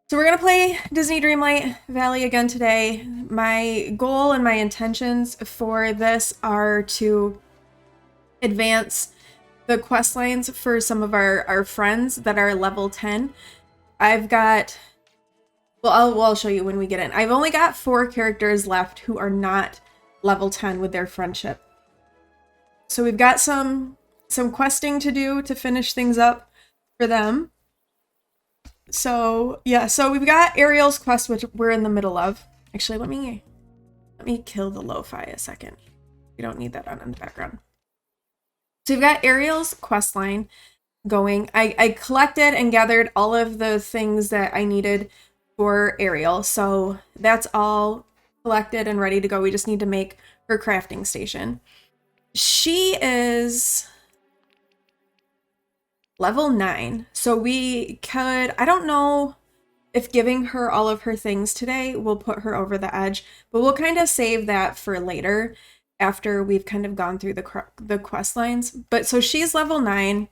So we're going to play Disney Dreamlight Valley again today. My goal and my intentions for this are to advance the quest lines for some of our friends that are level 10. I've got, I'll show you when we get in. I've only got 4 characters left who are not level 10 with their friendship. So we've got some questing to do to finish things up for them. So yeah, so we've got Ariel's quest, which we're in the middle of. Actually, let me kill the lo-fi a second. We don't need that on in the background. So we've got Ariel's quest line going. I collected and gathered all of the things that I needed for Ariel. So that's all collected and ready to go. We just need to make her crafting station. She is level 9. So we could, I don't know if giving her all of her things today will put her over the edge, but we'll kind of save that for later after we've kind of gone through the quest lines. But so she's level 9.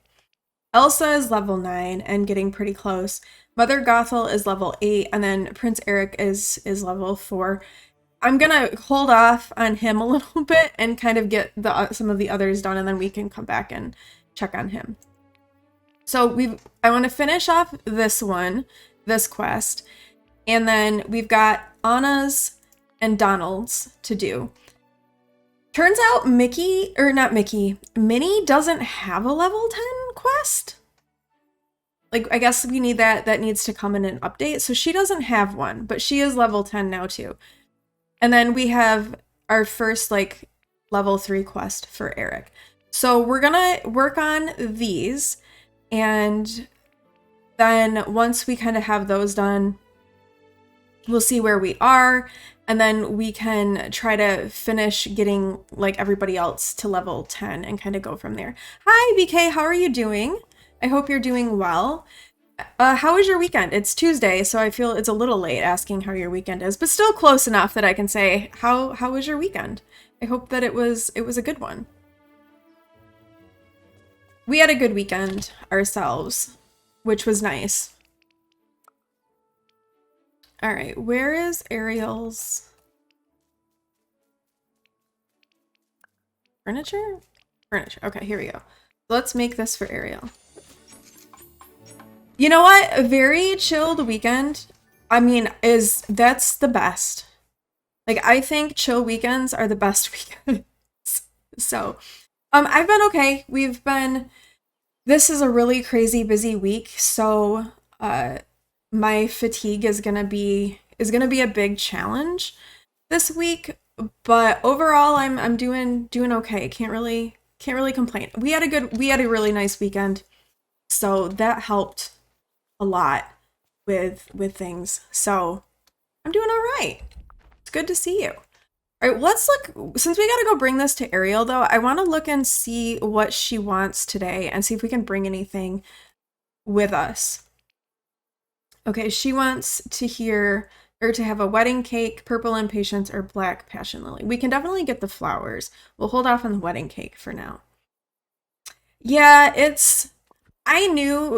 Elsa is level 9 and getting pretty close. Mother Gothel is level 8, and then Prince Eric is level 4. I'm gonna hold off on him a little bit and kind of get some of the others done, and then we can come back and check on him. So I want to finish off this quest, and then we've got Anna's and Donald's to do. Turns out Minnie doesn't have a level 10 quest. Like, I guess we need that needs to come in an update. So she doesn't have one, but she is level 10 now too. And then we have our first like level 3 quest for Eric. So we're gonna work on these. And then once we kind of have those done, we'll see where we are. And then we can try to finish getting like everybody else to level 10 and kind of go from there. Hi, BK. How are you doing? I hope you're doing well. How was your weekend? It's Tuesday, so I feel it's a little late asking how your weekend is, but still close enough that I can say, how was your weekend? I hope that it was a good one. We had a good weekend ourselves, which was nice. All right, where is Ariel's furniture? Furniture. Okay, here we go. Let's make this for Ariel. You know what? A very chilled weekend. I mean, that's the best. Like, I think chill weekends are the best weekends. So, I've been okay. This is a really crazy busy week, so my fatigue is gonna be a big challenge this week. But overall, I'm doing okay. Can't really complain. We had a really nice weekend, so that helped a lot with things. So I'm doing all right. It's good to see you. All right, let's look, since we gotta go bring this to Ariel though, I wanna look and see what she wants today and see if we can bring anything with us. Okay, she wants to have a wedding cake, purple impatience, or black passion lily. We can definitely get the flowers. We'll hold off on the wedding cake for now. Yeah,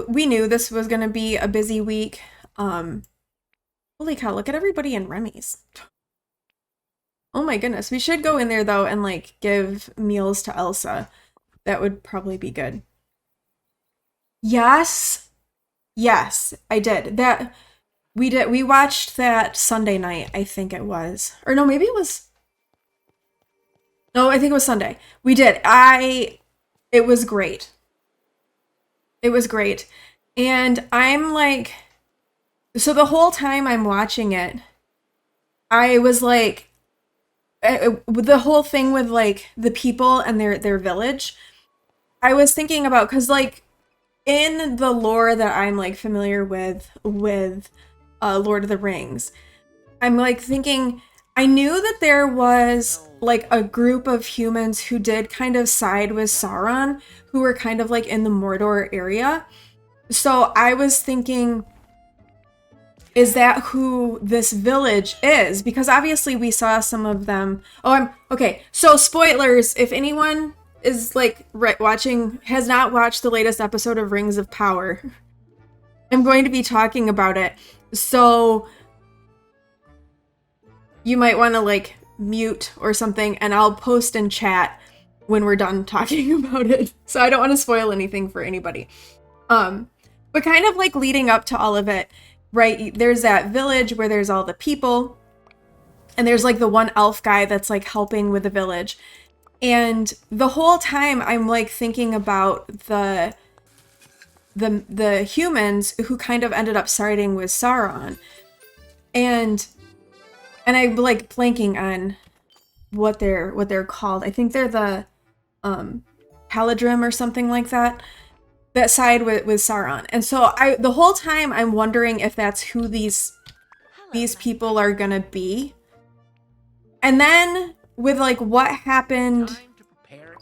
we knew this was gonna be a busy week. Holy cow, look at everybody in Remy's. Oh my goodness. We should go in there though and like give meals to Elsa. That would probably be good. Yes. Yes, I did. We watched that Sunday night, I think it was. Or no, maybe it was. No, I think it was Sunday. We did. It was great. It was great. And I'm like, so the whole time I'm watching it, I was like, the whole thing with like the people and their village, I was thinking about, because like in the lore that I'm like familiar with Lord of the Rings, I'm like thinking, I knew that there was like a group of humans who did kind of side with Sauron, who were kind of like in the Mordor area. So I was thinking, is that who this village is? Because obviously we saw some of them. Okay. So spoilers, if anyone is like has not watched the latest episode of Rings of Power, I'm going to be talking about it. So you might want to like mute or something, and I'll post in chat when we're done talking about it. So I don't want to spoil anything for anybody. But kind of like leading up to all of it, right? There's that village where there's all the people, and there's like the one elf guy that's like helping with the village. And the whole time I'm like thinking about the humans who kind of ended up siding with Sauron. And I'm like blanking on what they're called. I think they're the Paladrim or something like that. That side with Sauron. And so the whole time I'm wondering if that's who these people are gonna be. And then with like what happened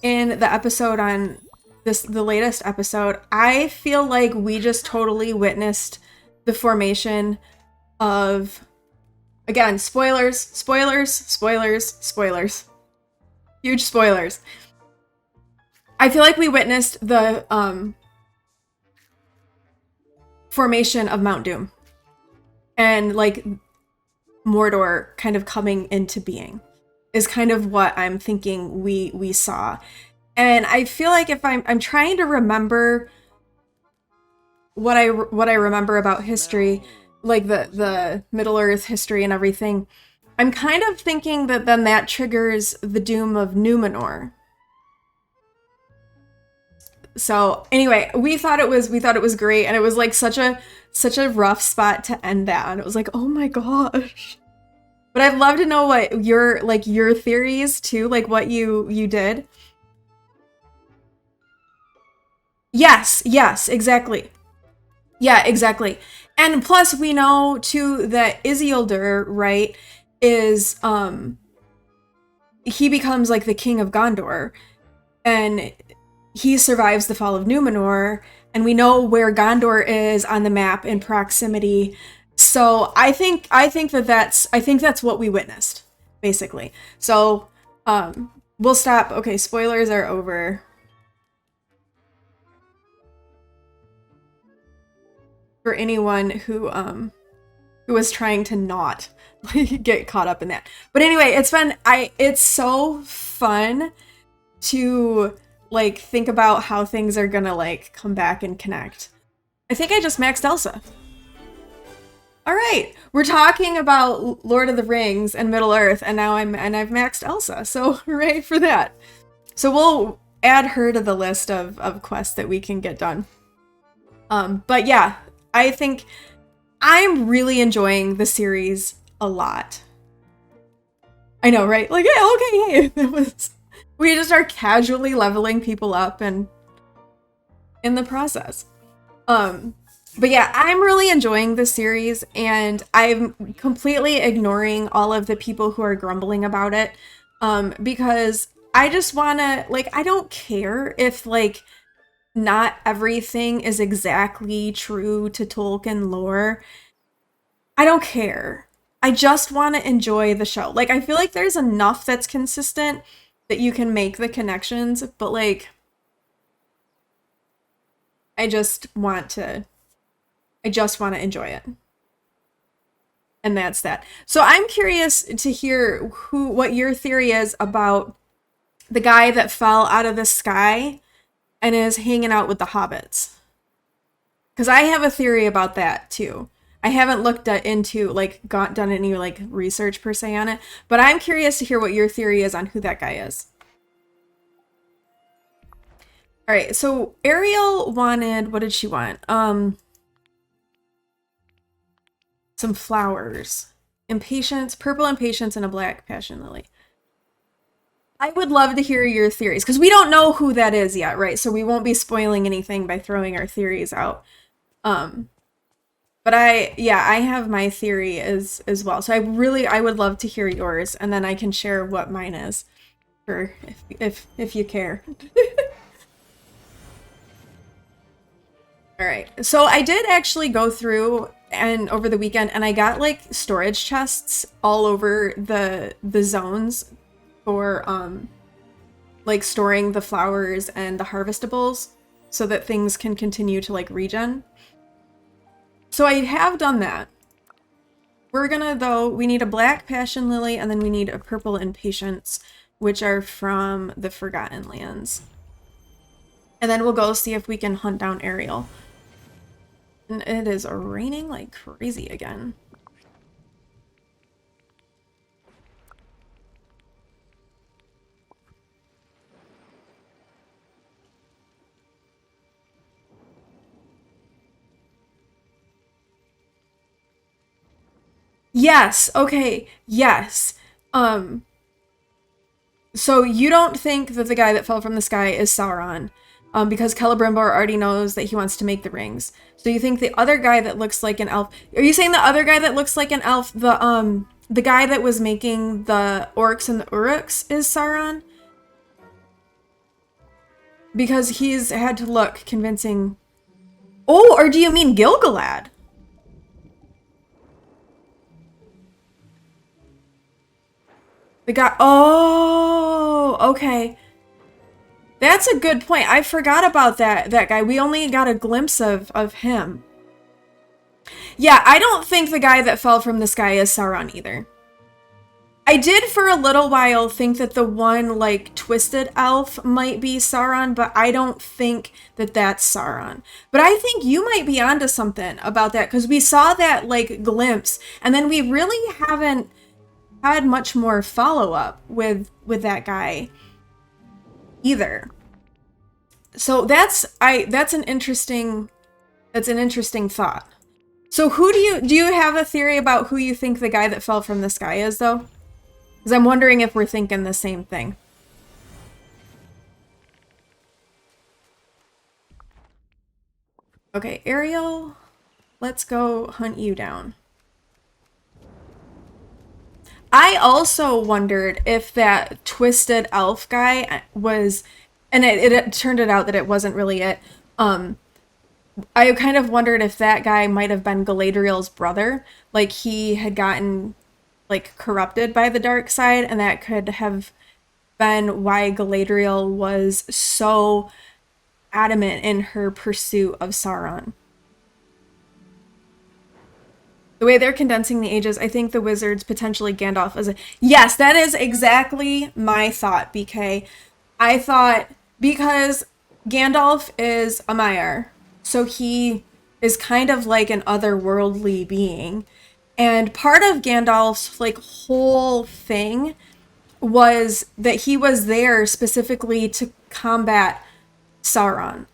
in the episode on the latest episode, I feel like we just totally witnessed the formation of, again, spoilers, huge spoilers. I feel like we witnessed the formation of Mount Doom and like Mordor kind of coming into being is kind of what I'm thinking we saw. And I feel like if I'm trying to remember what I remember about history, like the Middle Earth history and everything, I'm kind of thinking that then that triggers the doom of Numenor. So anyway, we thought it was great, and it was like such a rough spot to end that on. It was like, oh my gosh. But I'd love to know what your theories too, like what you did. Yes, exactly. Yeah, exactly. And plus we know too that Isildur, right, is he becomes like the king of Gondor, and he survives the fall of Numenor, and we know where Gondor is on the map in proximity. So I think that's what we witnessed, basically. So we'll stop. Okay, spoilers are over. For anyone who was trying to not get caught up in that. But anyway, it's so fun to like think about how things are gonna like come back and connect. I think I just maxed Elsa. All right, we're talking about Lord of the Rings and Middle Earth, and now I've maxed Elsa, so hooray for that. So we'll add her to the list of quests that we can get done. But yeah, I think I'm really enjoying the series a lot. I know, right? Like, yeah, okay, hey, we just are casually leveling people up and in the process. But yeah, I'm really enjoying the series, and I'm completely ignoring all of the people who are grumbling about it, because I just wanna, like, I don't care if, like, not everything is exactly true to Tolkien lore. I don't care. I just want to enjoy the show. Like, I feel like there's enough that's consistent that you can make the connections, but like, I just want to enjoy it. And that's that. So I'm curious to hear what your theory is about the guy that fell out of the sky and is hanging out with the hobbits. Because I have a theory about that too. I haven't looked into, like, done any, like, research per se on it, but I'm curious to hear what your theory is on who that guy is. All right, so Ariel wanted, what did she want? Some flowers. Impatience, purple impatience, and a black passion lily. I would love to hear your theories, because we don't know who that is yet, right? So we won't be spoiling anything by throwing our theories out. But I have my theory as well. So I would love to hear yours, and then I can share what mine is, for if you care. All right. So I did actually go through and over the weekend, and I got like storage chests all over the zones for like storing the flowers and the harvestables so that things can continue to like regen. So I have done that. We're gonna, though, we need a black passion lily and then we need a purple impatience, which are from the Forgotten Lands. And then we'll go see if we can hunt down Ariel. And it is raining like crazy again. Yes, okay, yes. So you don't think that the guy that fell from the sky is Sauron, because Celebrimbor already knows that he wants to make the rings. So you think the other guy that looks like an elf... Are you saying the other guy that looks like an elf, the guy that was making the orcs and the uruks is Sauron? Because he's had to look convincing... Oh, or do you mean Gilgalad? The guy... Oh, okay. That's a good point. I forgot about that guy. We only got a glimpse of him. Yeah, I don't think the guy that fell from the sky is Sauron either. I did for a little while think that the one, like, twisted elf might be Sauron, but I don't think that that's Sauron. But I think you might be onto something about that, because we saw that, like, glimpse, and then we really haven't had much more follow-up with that guy either. So that's an interesting thought. So who do you have a theory about who you think the guy that fell from the sky is, though? Because I'm wondering if we're thinking the same thing. Okay, Ariel, let's go hunt you down. I also wondered if that twisted elf guy was, and it turned out that it wasn't really it. I kind of wondered if that guy might have been Galadriel's brother, like he had gotten like corrupted by the dark side, and that could have been why Galadriel was so adamant in her pursuit of Sauron. The way they're condensing the ages, I think the wizards, potentially Gandalf, is a... Yes, that is exactly my thought, BK. I thought, because Gandalf is a Maiar, so he is kind of like an otherworldly being. And part of Gandalf's, like, whole thing was that he was there specifically to combat Sauron.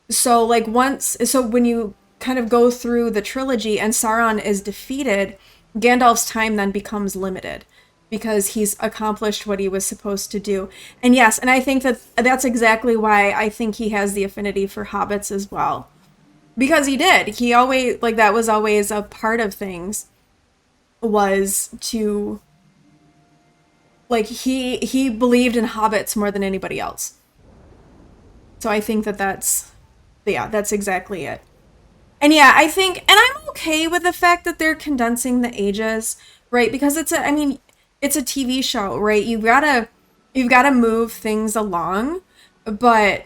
So, like, when you kind of go through the trilogy and Sauron is defeated, Gandalf's time then becomes limited because he's accomplished what he was supposed to do. And yes, and I think that's exactly why I think he has the affinity for hobbits as well. Because he did. He always, like, that was always a part of things, was to, like, he believed in hobbits more than anybody else. So I think that's exactly it. And yeah, I think, and I'm okay with the fact that they're condensing the ages, right? Because it's a TV show, right? You've gotta move things along, but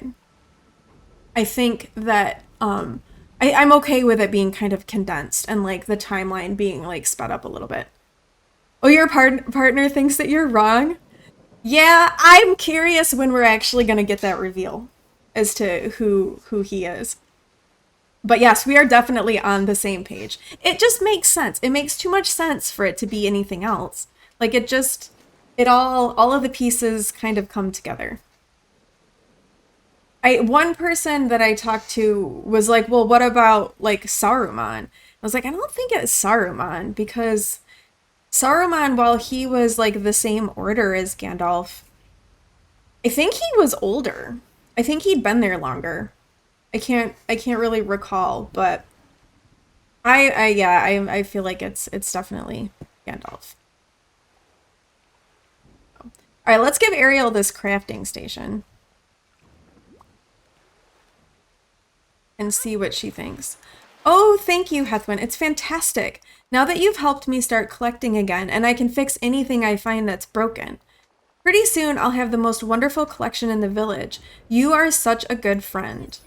I think that, I'm okay with it being kind of condensed and, like, the timeline being, like, sped up a little bit. Oh, your partner thinks that you're wrong? Yeah, I'm curious when we're actually gonna get that reveal as to who he is. But yes, we are definitely on the same page. It just makes sense. It makes too much sense for it to be anything else. Like, all of the pieces kind of come together. One person that I talked to was like, well, what about, like, Saruman? I was like, I don't think it's Saruman, because Saruman, while he was, like, the same order as Gandalf, I think he was older. I think he'd been there longer. I can't really recall, but I feel like it's definitely Gandalf. All right, let's give Ariel this crafting station and see what she thinks. Oh, thank you, Heathwyn. It's fantastic. Now that you've helped me start collecting again, and I can fix anything I find that's broken. Pretty soon, I'll have the most wonderful collection in the village. You are such a good friend.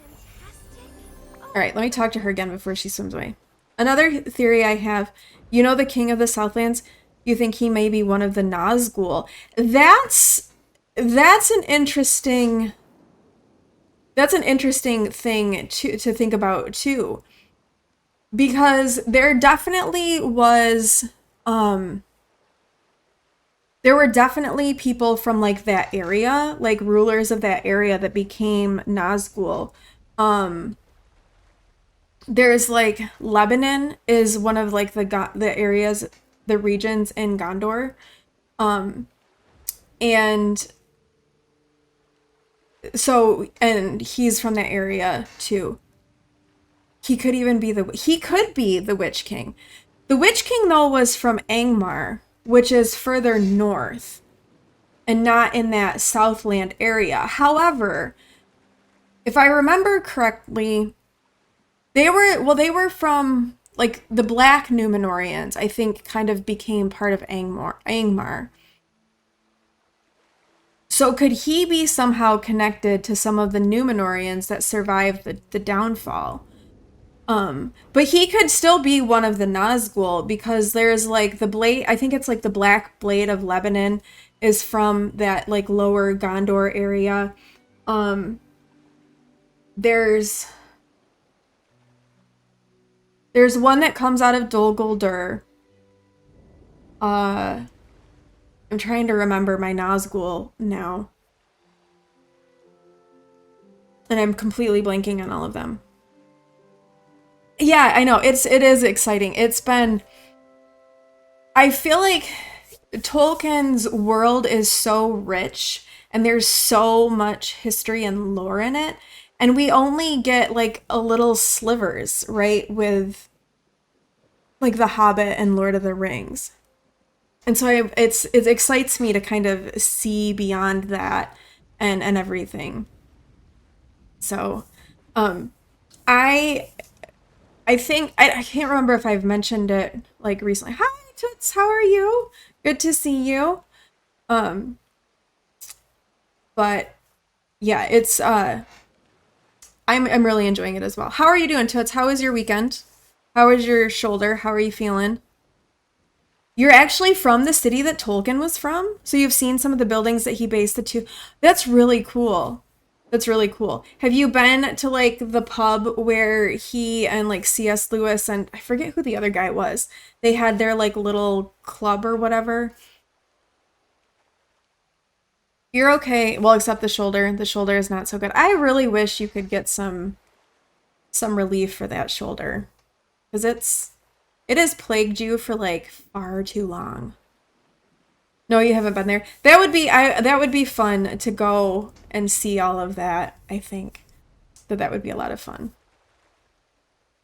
All right, let me talk to her again before she swims away. Another theory I have, you know, the king of the Southlands, you think he may be one of the Nazgul. That's an interesting thing to think about too. Because um there were definitely people from like that area, like rulers of that area that became Nazgul. Um there's like Lebanon is one of like the areas, the regions in Gondor. Um and and he's from that area too. He could be the Witch King. The Witch King though was from Angmar, which is further north and not in that Southland area. However, if I remember correctly, they were from like the Black Numenorians, I think kind of became part of Angmar. So could he be somehow connected to some of the Numenorians that survived the downfall? But he could still be one of the Nazgul because there's like the blade, I think it's like the Black Blade of Lebanon is from that like lower Gondor area. Um, there's one that comes out of Dol Guldur. I'm trying to remember my Nazgul now. And I'm completely blanking on all of them. Yeah, I know. It is exciting. I feel like Tolkien's world is so rich and there's so much history and lore in it. And we only get like a little slivers, right? With like The Hobbit and Lord of the Rings. And so it excites me to kind of see beyond that and everything. So, um, I I think I can't remember if I've mentioned it like recently. Hi, Toots, how are you? Good to see you. Um, but yeah, I'm really enjoying it as well. How are you doing, Toots? How was your weekend? How was your shoulder? How are you feeling? You're actually from the city that Tolkien was from, so you've seen some of the buildings that he based it to. That's really cool. That's really cool. Have you been to like the pub where he and like C.S. Lewis and I forget who the other guy was? They had their like little club or whatever. You're okay. Well, except the shoulder. The shoulder is not so good. I really wish you could get some relief for that shoulder because it has plagued you for like far too long. No, you haven't been there. That would be fun to go and see all of that. I think that would be a lot of fun.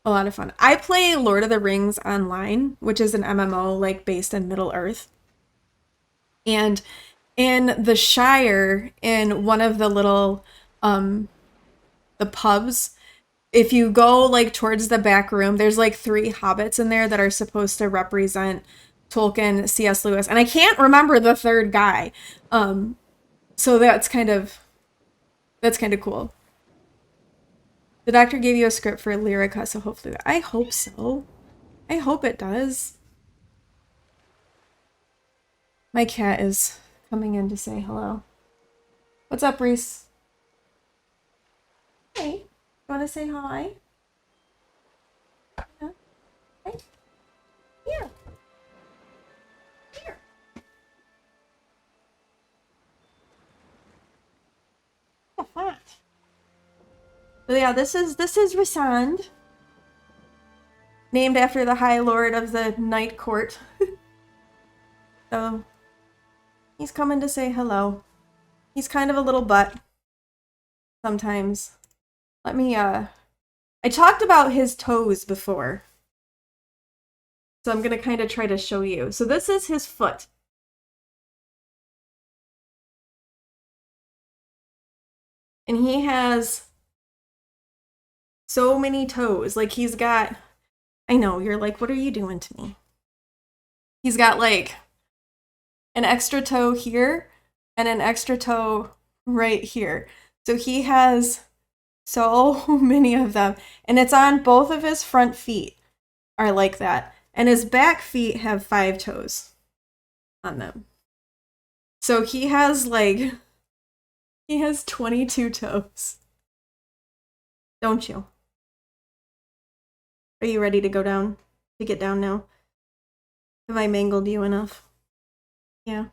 A lot of fun. I play Lord of the Rings online, which is an MMO like based in Middle Earth. And in the Shire, in one of the little the pubs, if you go like towards the back room, there's like three hobbits in there that are supposed to represent Tolkien, C.S. Lewis, and I can't remember the third guy. Um, so that's kind of cool. The doctor gave you a script for Lyrica, so hopefully I hope so. I hope it does. My cat is coming in to say hello. What's up, Reese? Hey, you want to say hi? Yeah. Hey, here. Here. Oh, hot. But yeah, this is Rysand, named after the High Lord of the Night Court. So he's coming to say hello. He's kind of a little butt sometimes. Let me I talked about his toes before. So I'm gonna kind of try to show you. So this is his foot. And he has so many toes. Like he's got, I know, you're like, what are you doing to me? He's got like an extra toe here and an extra toe right here. So he has so many of them. And it's on both of his front feet. are like that. And his back feet have 5 toes on them. So he has 22 toes. Don't you? Are you ready to go down? To get down now? Have I mangled you enough? Yeah.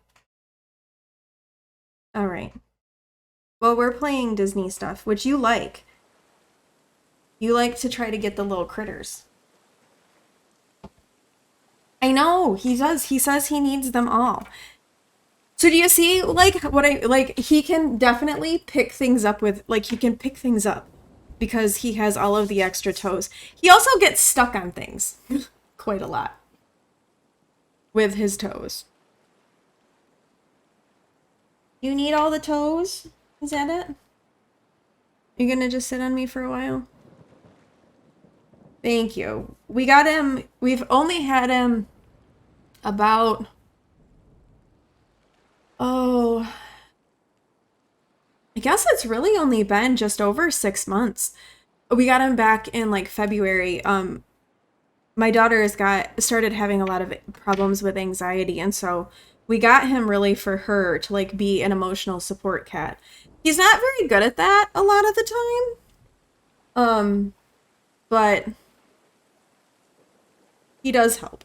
Alright. Well, we're playing Disney stuff, which you like. You like to try to get the little critters. I know, he does. He says he needs them all. So do you see, like, what he can definitely pick things up with, like, he can pick things up because he has all of the extra toes. He also gets stuck on things quite a lot with his toes. You need all the toes? Is that it? You're gonna just sit on me for a while? Thank you. We got him, we've only had him about, I guess it's really only been just over 6 months. We got him back in like February. My daughter has started having a lot of problems with anxiety, and so we got him really for her to like be an emotional support cat. He's not very good at that a lot of the time. But he does help.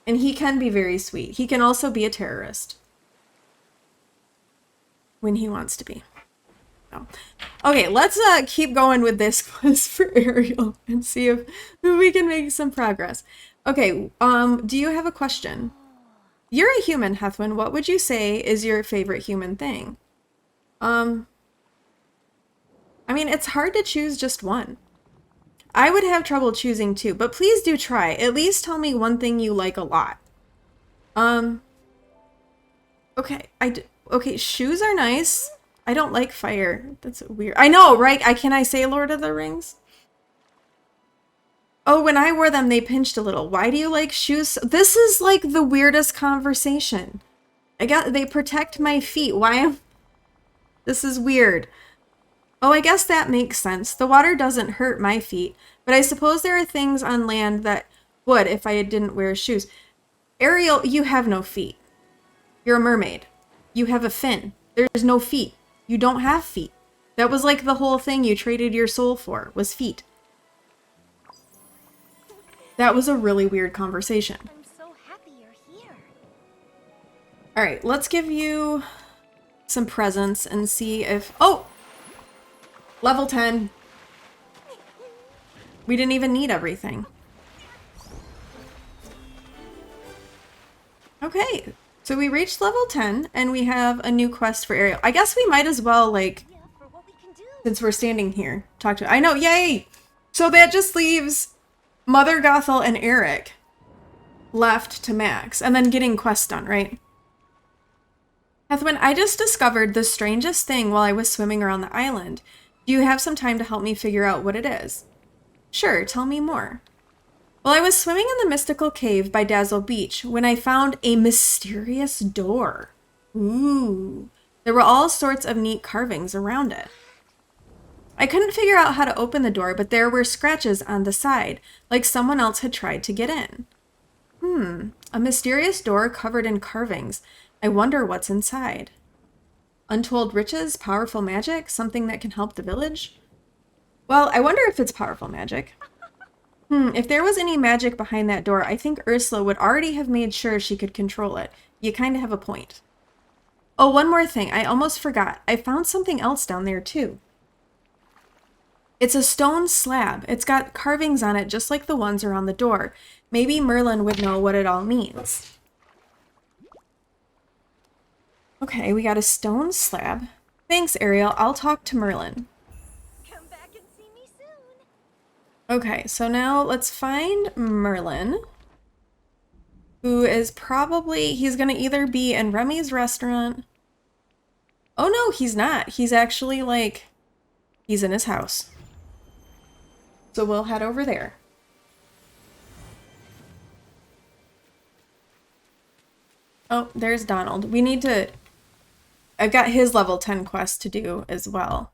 And he can be very sweet. He can also be a terrorist when he wants to be. So. Okay, let's keep going with this quest for Ariel and see if we can make some progress. Okay, do you have a question? You're a human, Heathwyn. What would you say is your favorite human thing? I mean, it's hard to choose just one. I would have trouble choosing two, but please do try. At least tell me one thing you like a lot. Okay, okay, shoes are nice. I don't like fire. That's weird. I know, right? Can I say Lord of the Rings? Oh, when I wore them, they pinched a little. Why do you like shoes? This is like the weirdest conversation. They protect my feet. Why am... This is weird. Oh, I guess that makes sense. The water doesn't hurt my feet, but I suppose there are things on land that would if I didn't wear shoes. Ariel, you have no feet. You're a mermaid. You have a fin. There's no feet. You don't have feet. That was like the whole thing you traded your soul for, was feet. That was a really weird conversation. I'm so happy you're here. All right, let's give you some presents and see if... Oh! Level 10. We didn't even need everything. Okay, so we reached level 10 and we have a new quest for Ariel. I guess we might as well, like, since we're standing here, talk to... I know, yay! So that just leaves Mother Gothel and Eric left to Max, and then getting quests done, right? Heathwyn, I just discovered the strangest thing while I was swimming around the island. Do you have some time to help me figure out what it is? Sure, tell me more. Well, I was swimming in the mystical cave by Dazzle Beach when I found a mysterious door. Ooh. There were all sorts of neat carvings around it. I couldn't figure out how to open the door, but there were scratches on the side, like someone else had tried to get in. A mysterious door covered in carvings. I wonder what's inside. Untold riches, powerful magic, something that can help the village? Well, I wonder if it's powerful magic. If there was any magic behind that door, I think Ursula would already have made sure she could control it. You kind of have a point. Oh, one more thing. I almost forgot. I found something else down there, too. It's a stone slab. It's got carvings on it just like the ones around the door. Maybe Merlin would know what it all means. Okay, we got a stone slab. Thanks, Ariel. I'll talk to Merlin. Come back and see me soon. Okay, so now let's find Merlin, who is probably... He's going to either be in Remy's restaurant... Oh, no, he's not. He's actually, like... He's in his house. So we'll head over there. Oh, there's Donald. We need to... I've got his level 10 quest to do as well.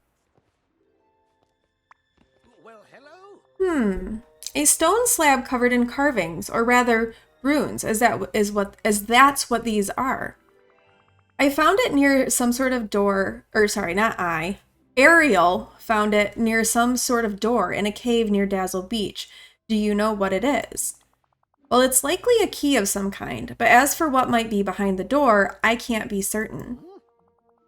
Well, hello. A stone slab covered in carvings, or rather runes, as that's what these are. I found it near some sort of door, or sorry, not I. Ariel found it near some sort of door in a cave near Dazzle Beach. Do you know what it is? Well, it's likely a key of some kind, but as for what might be behind the door, I can't be certain.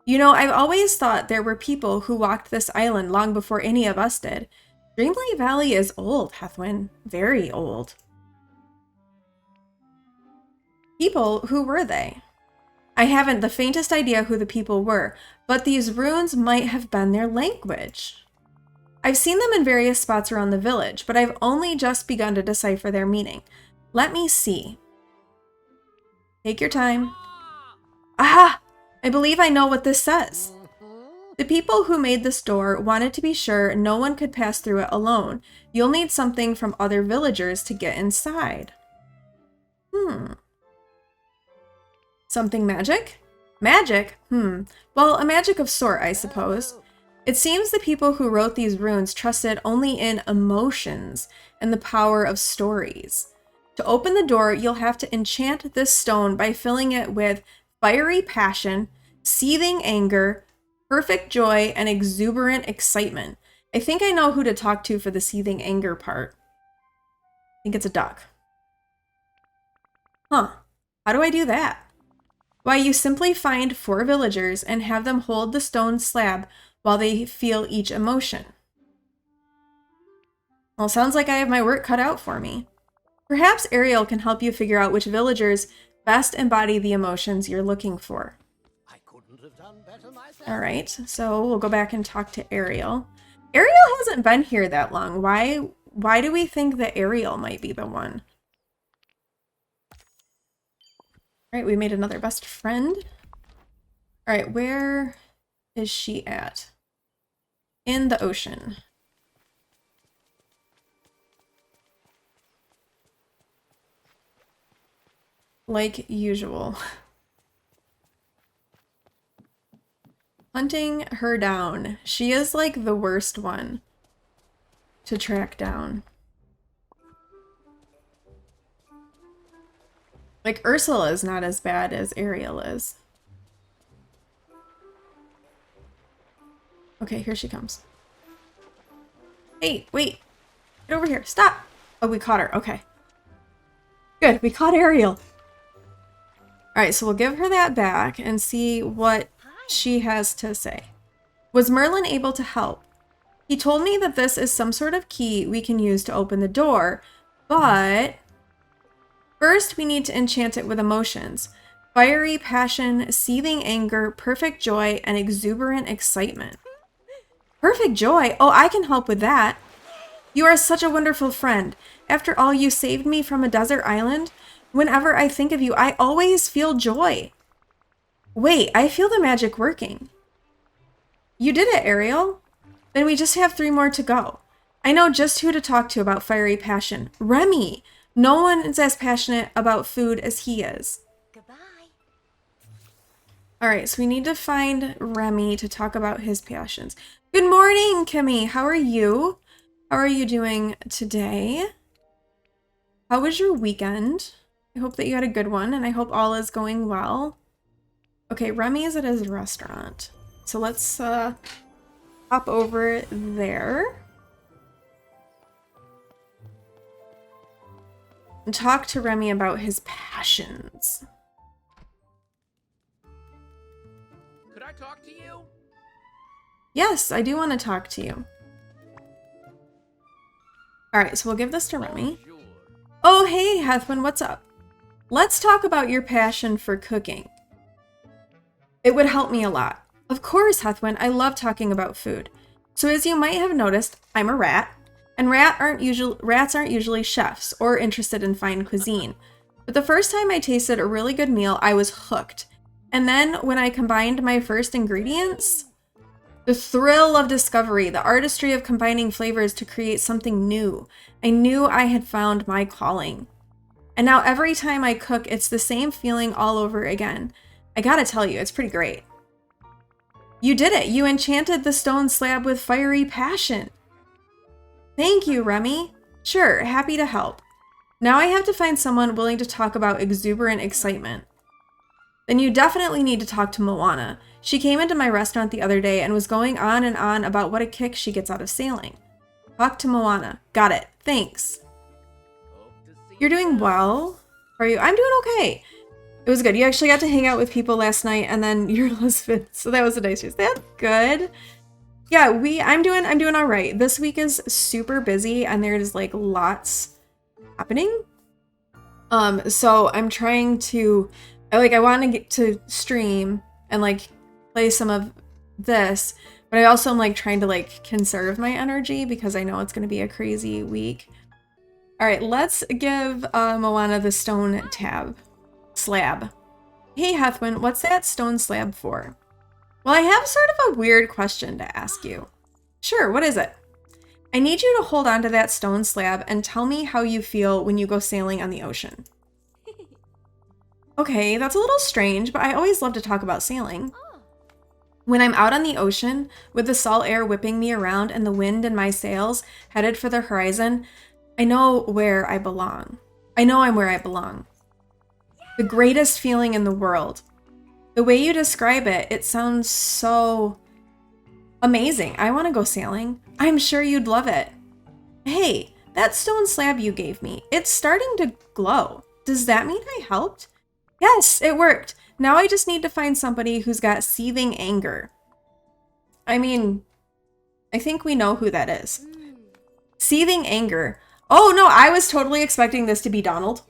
You know, I've always thought there were people who walked this island long before any of us did. Dreamlight Valley is old, Heathwyn. Very old. People, who were they? I haven't the faintest idea who the people were, but these runes might have been their language. I've seen them in various spots around the village, but I've only just begun to decipher their meaning. Let me see. Take your time. Aha! I believe I know what this says. The people who made this door wanted to be sure no one could pass through it alone. You'll need something from other villagers to get inside. Something magic? Magic? Well, a magic of sort, I suppose. It seems the people who wrote these runes trusted only in emotions and the power of stories. To open the door, you'll have to enchant this stone by filling it with fiery passion, seething anger, perfect joy, and exuberant excitement. I think I know who to talk to for the seething anger part. I think it's a duck. Huh. How do I do that? Why, you simply find 4 villagers and have them hold the stone slab while they feel each emotion. Well, sounds like I have my work cut out for me. Perhaps Ariel can help you figure out which villagers best embody the emotions you're looking for. I couldn't have done better myself. All right, so we'll go back and talk to Ariel. Ariel hasn't been here that long. Why do we think that Ariel might be the one? All right, we made another best friend. All right, where is she at? In the ocean. Like usual. Hunting her down. She is like the worst one to track down. Like, Ursula is not as bad as Ariel is. Okay, here she comes. Hey, wait. Get over here. Stop. Oh, we caught her. Okay. Good. We caught Ariel. Alright, so we'll give her that back and see what she has to say. Was Merlin able to help? He told me that this is some sort of key we can use to open the door, but first we need to enchant it with emotions. Fiery passion, seething anger, perfect joy, and exuberant excitement. Perfect joy? Oh, I can help with that. You are such a wonderful friend. After all, you saved me from a desert island. Whenever I think of you, I always feel joy. Wait, I feel the magic working. You did it, Ariel. Then we just have 3 more to go. I know just who to talk to about fiery passion. Remy. No one is as passionate about food as he is. Goodbye. All right, so we need to find Remy to talk about his passions. Good morning, Kimmy. How are you? How are you doing today? How was your weekend? I hope that you had a good one, and I hope all is going well. Okay, Remy is at his restaurant. So let's hop over there and talk to Remy about his passions. Could I talk to you? Yes, I do want to talk to you. All right, so we'll give this to Remy. Sure. Oh, hey, Heathwyn, what's up? Let's talk about your passion for cooking. It would help me a lot. Of course, Heathwyn, I love talking about food. So as you might have noticed, I'm a rat, and rats aren't usually chefs or interested in fine cuisine. But the first time I tasted a really good meal, I was hooked. And then when I combined my first ingredients, the thrill of discovery, the artistry of combining flavors to create something new, I knew I had found my calling. And now every time I cook, it's the same feeling all over again. I gotta tell you, it's pretty great. You did it! You enchanted the stone slab with fiery passion! Thank you, Remy! Sure, happy to help. Now I have to find someone willing to talk about exuberant excitement. Then you definitely need to talk to Moana. She came into my restaurant the other day and was going on and on about what a kick she gets out of sailing. Talk to Moana. Got it. Thanks. Hope to see You're doing well? Are you? I'm doing okay. It was good. You actually got to hang out with people last night and then your husband. So that was a nice news. That's good. Yeah, I'm doing all right. This week is super busy and there's like lots happening. So I'm trying to I want to get to stream and like play some of this, but I also am like trying to like conserve my energy because I know it's going to be a crazy week. All right, let's give Moana the stone slab. Hey Heathwyn, what's that stone slab for? Well, I have sort of a weird question to ask you. Sure, what is it? I need you to hold on to that stone slab and tell me how you feel when you go sailing on the ocean. Okay, that's a little strange, but I always love to talk about sailing. When I'm out on the ocean, with the salt air whipping me around and the wind in my sails headed for the horizon, I know where I belong. I know I'm where I belong. The greatest feeling in the world. The way you describe it, it sounds so amazing. I want to go sailing. I'm sure you'd love it. Hey, that stone slab you gave me, it's starting to glow. Does that mean I helped? Yes, it worked. Now I just need to find somebody who's got seething anger. I mean, I think we know who that is. Seething anger. Oh no, I was totally expecting this to be Donald.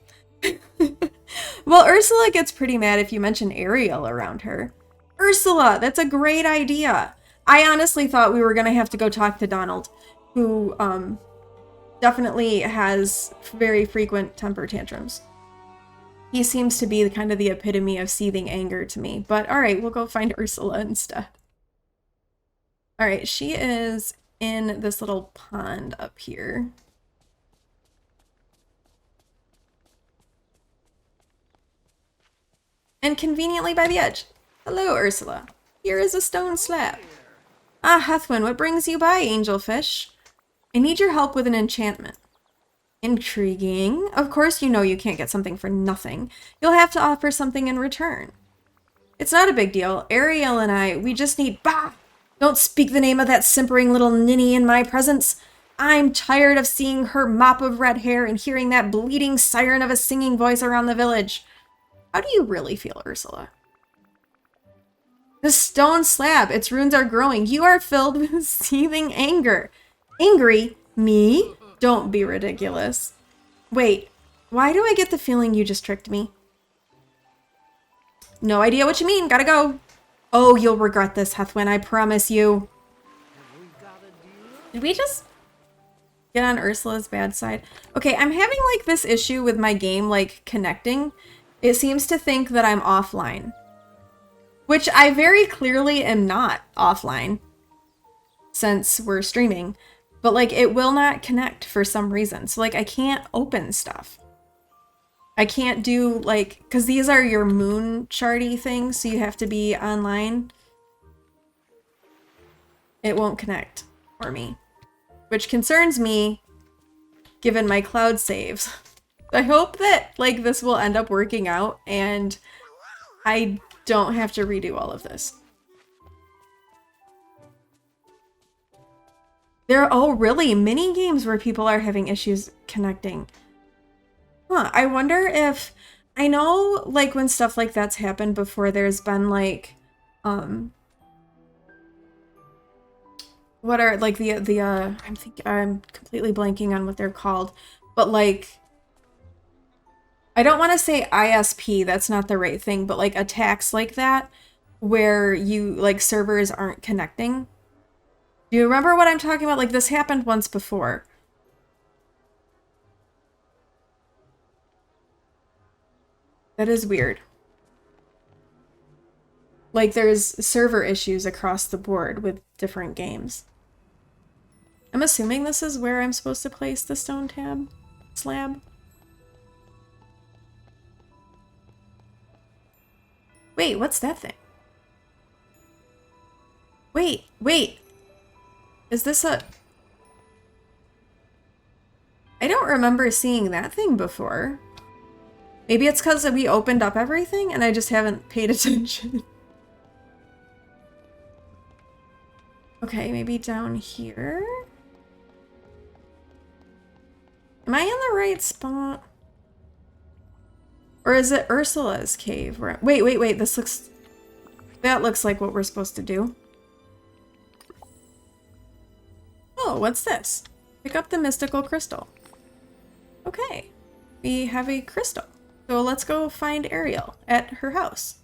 Well, Ursula gets pretty mad if you mention Ariel around her. Ursula, that's a great idea. I honestly thought we were going to have to go talk to Donald, who definitely has very frequent temper tantrums. He seems to be kind of the epitome of seething anger to me. But all right, we'll go find Ursula instead. All right, she is in this little pond up here. And conveniently by the edge. Hello, Ursula. Here is a stone slab. Ah, Heathwyn, what brings you by, angelfish? I need your help with an enchantment. Intriguing. Of course you know you can't get something for nothing. You'll have to offer something in return. It's not a big deal. Ariel and we just need... Bah! Don't speak the name of that simpering little ninny in my presence. I'm tired of seeing her mop of red hair and hearing that bleating siren of a singing voice around the village. How do you really feel, Ursula? The stone slab, its runes are growing. You are filled with seething anger. Angry? Me? Don't be ridiculous. Wait, why do I get the feeling you just tricked me? No idea what you mean. Gotta go. Oh, you'll regret this, Heathwyn. I promise you. Did we just get on Ursula's bad side? Okay, I'm having like this issue with my game like connecting. It seems to think that I'm offline, which I very clearly am not offline since we're streaming, but like it will not connect for some reason. So like I can't open stuff. I can't do like, because these are your moon charty things, so you have to be online. It won't connect for me, which concerns me given my cloud saves. I hope that like this will end up working out and I don't have to redo all of this. Really mini games where people are having issues connecting. Huh, I wonder if, I know like when stuff like that's happened before, there's been like, what are like I'm completely blanking on what they're called, but like, I don't want to say ISP, that's not the right thing, but like attacks like that where you like servers aren't connecting. Do you remember what I'm talking about? Like this happened once before. That is weird. Like there's server issues across the board with different games. I'm assuming this is where I'm supposed to place the stone slab. Wait, what's that thing? Wait. Is this a... I don't remember seeing that thing before. Maybe it's because we opened up everything and I just haven't paid attention. Okay, maybe down here? Am I in the right spot? Or is it Ursula's cave? Wait, this looks... That looks like what we're supposed to do. Oh, what's this? Pick up the mystical crystal. Okay, we have a crystal. So let's go find Ariel at her house.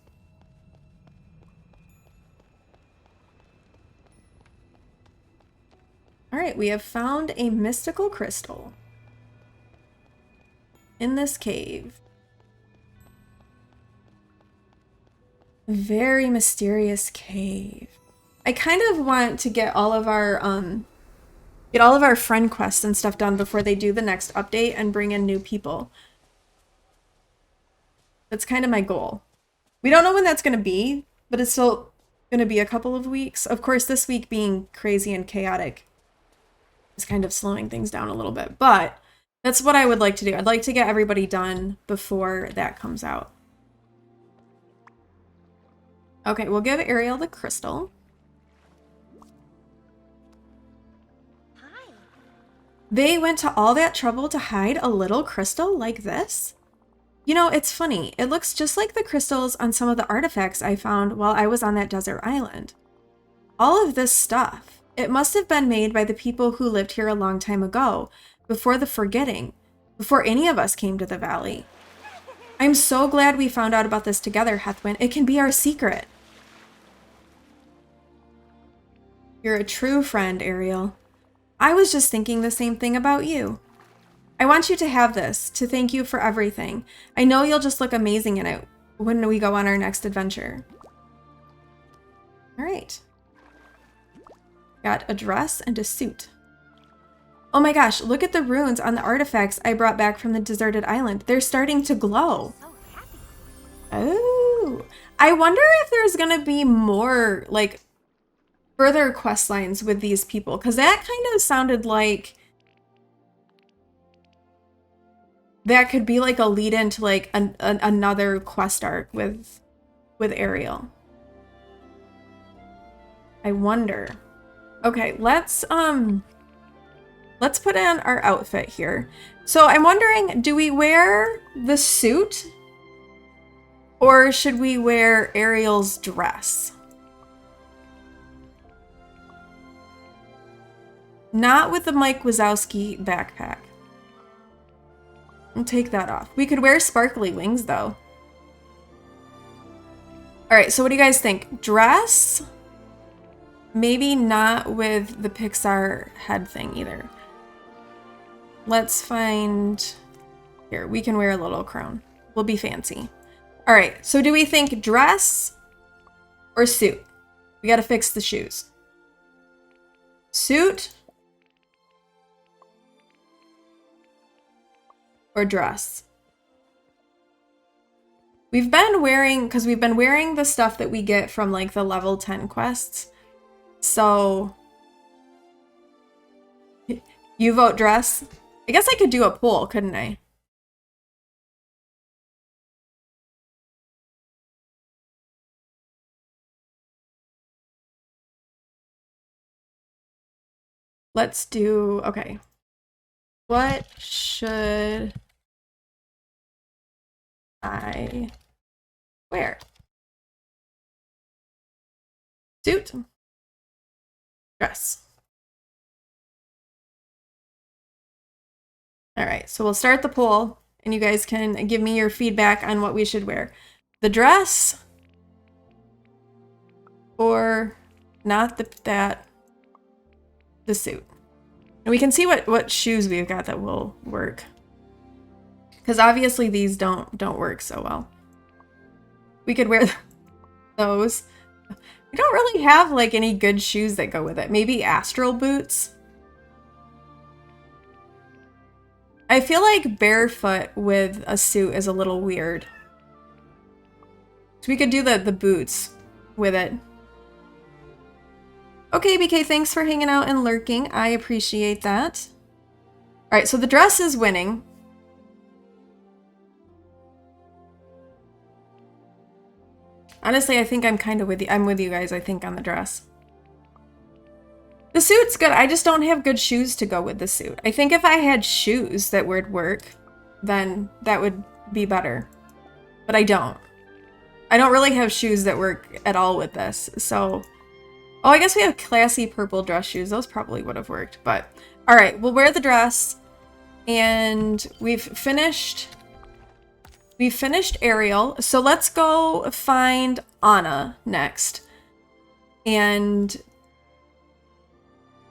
All right, we have found a mystical crystal in this cave. Very mysterious cave. I kind of want to get all of our friend quests and stuff done before they do the next update and bring in new people. That's kind of my goal. We don't know when that's going to be, but it's still going to be a couple of weeks. Of course, this week being crazy and chaotic is kind of slowing things down a little bit, but that's what I would like to do. I'd like to get everybody done before that comes out. Okay, we'll give Ariel the crystal. Hi. They went to all that trouble to hide a little crystal like this? You know, it's funny. It looks just like the crystals on some of the artifacts I found while I was on that desert island. All of this stuff, it must have been made by the people who lived here a long time ago, before the forgetting, before any of us came to the valley. I'm so glad we found out about this together, Heathwyn. It can be our secret. You're a true friend, Ariel. I was just thinking the same thing about you. I want you to have this, to thank you for everything. I know you'll just look amazing in it when we go on our next adventure. All right. Got a dress and a suit. Oh my gosh, look at the runes on the artifacts I brought back from the deserted island. They're starting to glow. So happy. Oh, I wonder if there's gonna be more, like, further quest lines with these people, because that kind of sounded like that could be like a lead into like another quest arc with Ariel. I wonder. Okay, let's put on our outfit here. So I'm wondering, do we wear the suit or should we wear Ariel's dress? Not with the Mike Wazowski backpack. We'll take that off. We could wear sparkly wings though. All right, so what do you guys think? Dress? Maybe not with the Pixar head thing either. Let's find... Here, we can wear a little crown. We'll be fancy. All right, so do we think dress or suit? We gotta fix the shoes. Suit or dress? We've been wearing, because we've been wearing the stuff that we get from like the level 10 quests. So you vote dress? I guess I could do a poll, couldn't I? Let's do, okay. What should I wear? Suit? Dress. All right, so we'll start the poll and you guys can give me your feedback on what we should wear. The dress or not the suit. And we can see what shoes we've got that will work. Because obviously these don't work so well. We could wear those. We don't really have like any good shoes that go with it. Maybe astral boots. I feel like barefoot with a suit is a little weird. So we could do the boots with it. Okay, BK, thanks for hanging out and lurking. I appreciate that. All right, so the dress is winning. Honestly, I think I'm kind of with you. I'm with you guys, I think, on the dress. The suit's good. I just don't have good shoes to go with the suit. I think if I had shoes that would work, then that would be better. But I don't. I don't really have shoes that work at all with this, so... Oh, I guess we have classy purple dress shoes. Those probably would have worked, but... Alright, we'll wear the dress. And we've finished Ariel. So let's go find Anna next. And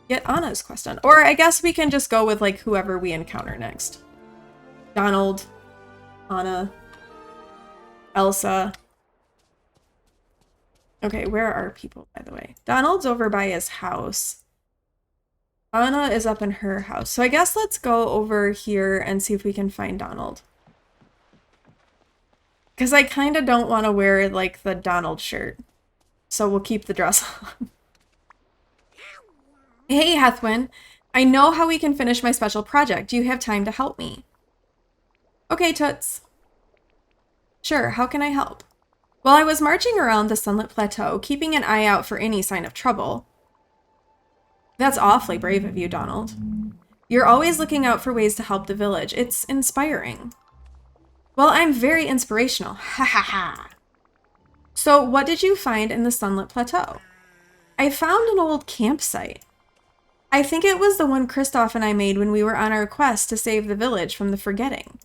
get Anna's quest done. Or I guess we can just go with like whoever we encounter next. Donald, Anna, Elsa. Okay, where are people, by the way? Donald's over by his house. Anna is up in her house. So I guess let's go over here and see if we can find Donald. Because I kind of don't want to wear, like, the Donald shirt. So we'll keep the dress on. Hey, Heathwyn. I know how we can finish my special project. Do you have time to help me? Okay, Toots. Sure, how can I help? Well, I was marching around the Sunlit Plateau, keeping an eye out for any sign of trouble. That's awfully brave of you, Donald. You're always looking out for ways to help the village. It's inspiring. Well, I'm very inspirational. Ha ha ha. So, what did you find in the Sunlit Plateau? I found an old campsite. I think it was the one Kristoff and I made when we were on our quest to save the village from the forgetting.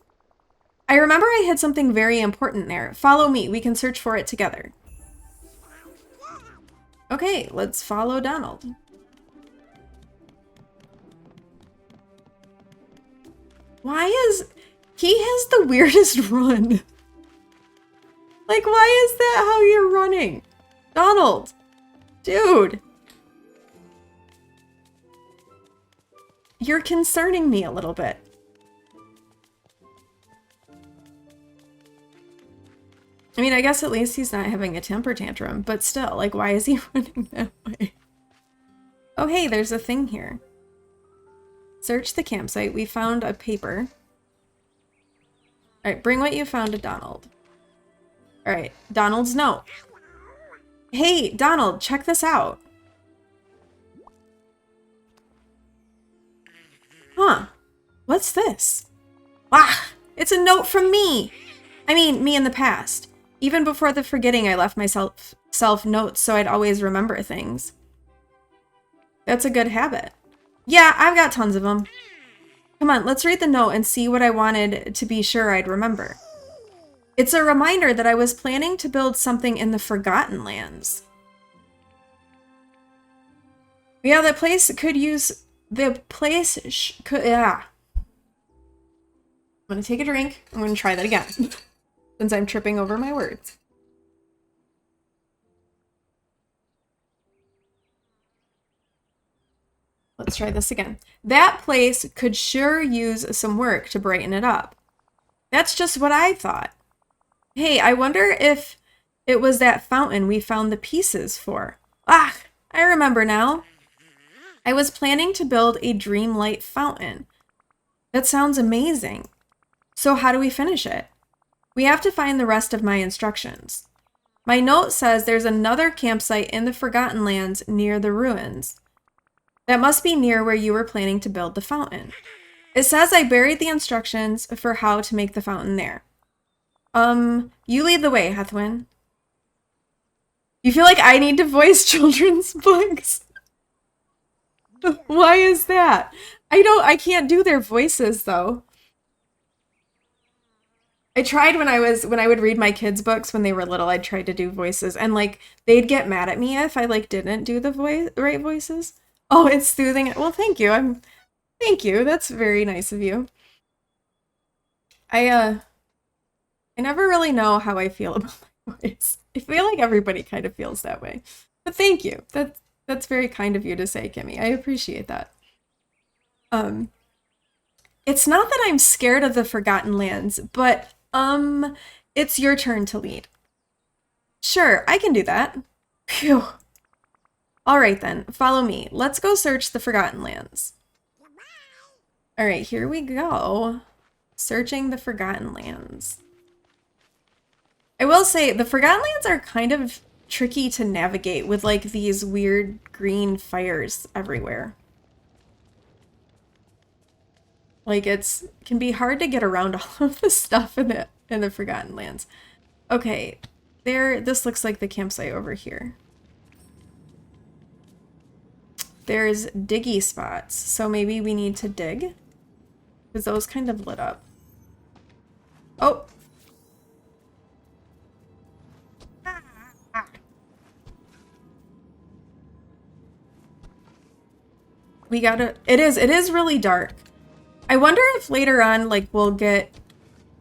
I remember I hid something very important there. Follow me. We can search for it together. Okay, let's follow Donald. He has the weirdest run. Like, why is that how you're running? Donald! Dude! You're concerning me a little bit. I mean, I guess at least he's not having a temper tantrum, but still, like, why is he running that way? Oh, hey, there's a thing here. Search the campsite. We found a paper. Alright, bring what you found to Donald. Alright, Donald's note. Hey, Donald, check this out. Huh. What's this? Ah, it's a note from me! I mean, me in the past. Even before the forgetting, I left myself notes so I'd always remember things. That's a good habit. Yeah, I've got tons of them. Come on, let's read the note and see what I wanted to be sure I'd remember. It's a reminder that I was planning to build something in the Forgotten Lands. Yeah, the place could use... The place could... Yeah. I'm gonna take a drink. I'm gonna try that again. Since I'm tripping over my words. Let's try this again. That place could sure use some work to brighten it up. That's just what I thought. Hey, I wonder if it was that fountain we found the pieces for. Ah, I remember now. I was planning to build a Dreamlight fountain. That sounds amazing. So how do we finish it? We have to find the rest of my instructions. My note says there's another campsite in the Forgotten Lands near the ruins. That must be near where you were planning to build the fountain. It says I buried the instructions for how to make the fountain there. You lead the way, Heathwyn. You feel like I need to voice children's books? Why is that? I can't do their voices though. I tried when I would read my kids' books when they were little, I tried to do voices and like they'd get mad at me if I like didn't do the right voices. Oh, it's soothing. Well, thank you. Thank you. That's very nice of you. I never really know how I feel about my voice. I feel like everybody kind of feels that way. But thank you. That's very kind of you to say, Kimmy. I appreciate that. It's not that I'm scared of the Forgotten Lands, but it's your turn to lead. Sure, I can do that. Phew. All right then, follow me. Let's go search the Forgotten Lands. All right, here we go. Searching the Forgotten Lands. I will say the Forgotten Lands are kind of tricky to navigate with like these weird green fires everywhere. Like it can be hard to get around all of the stuff in the Forgotten Lands. Okay, this looks like the campsite over here. There's diggy spots, so maybe we need to dig? Because those kind of lit up. Oh! We gotta... It is really dark. I wonder if later on, like, we'll get...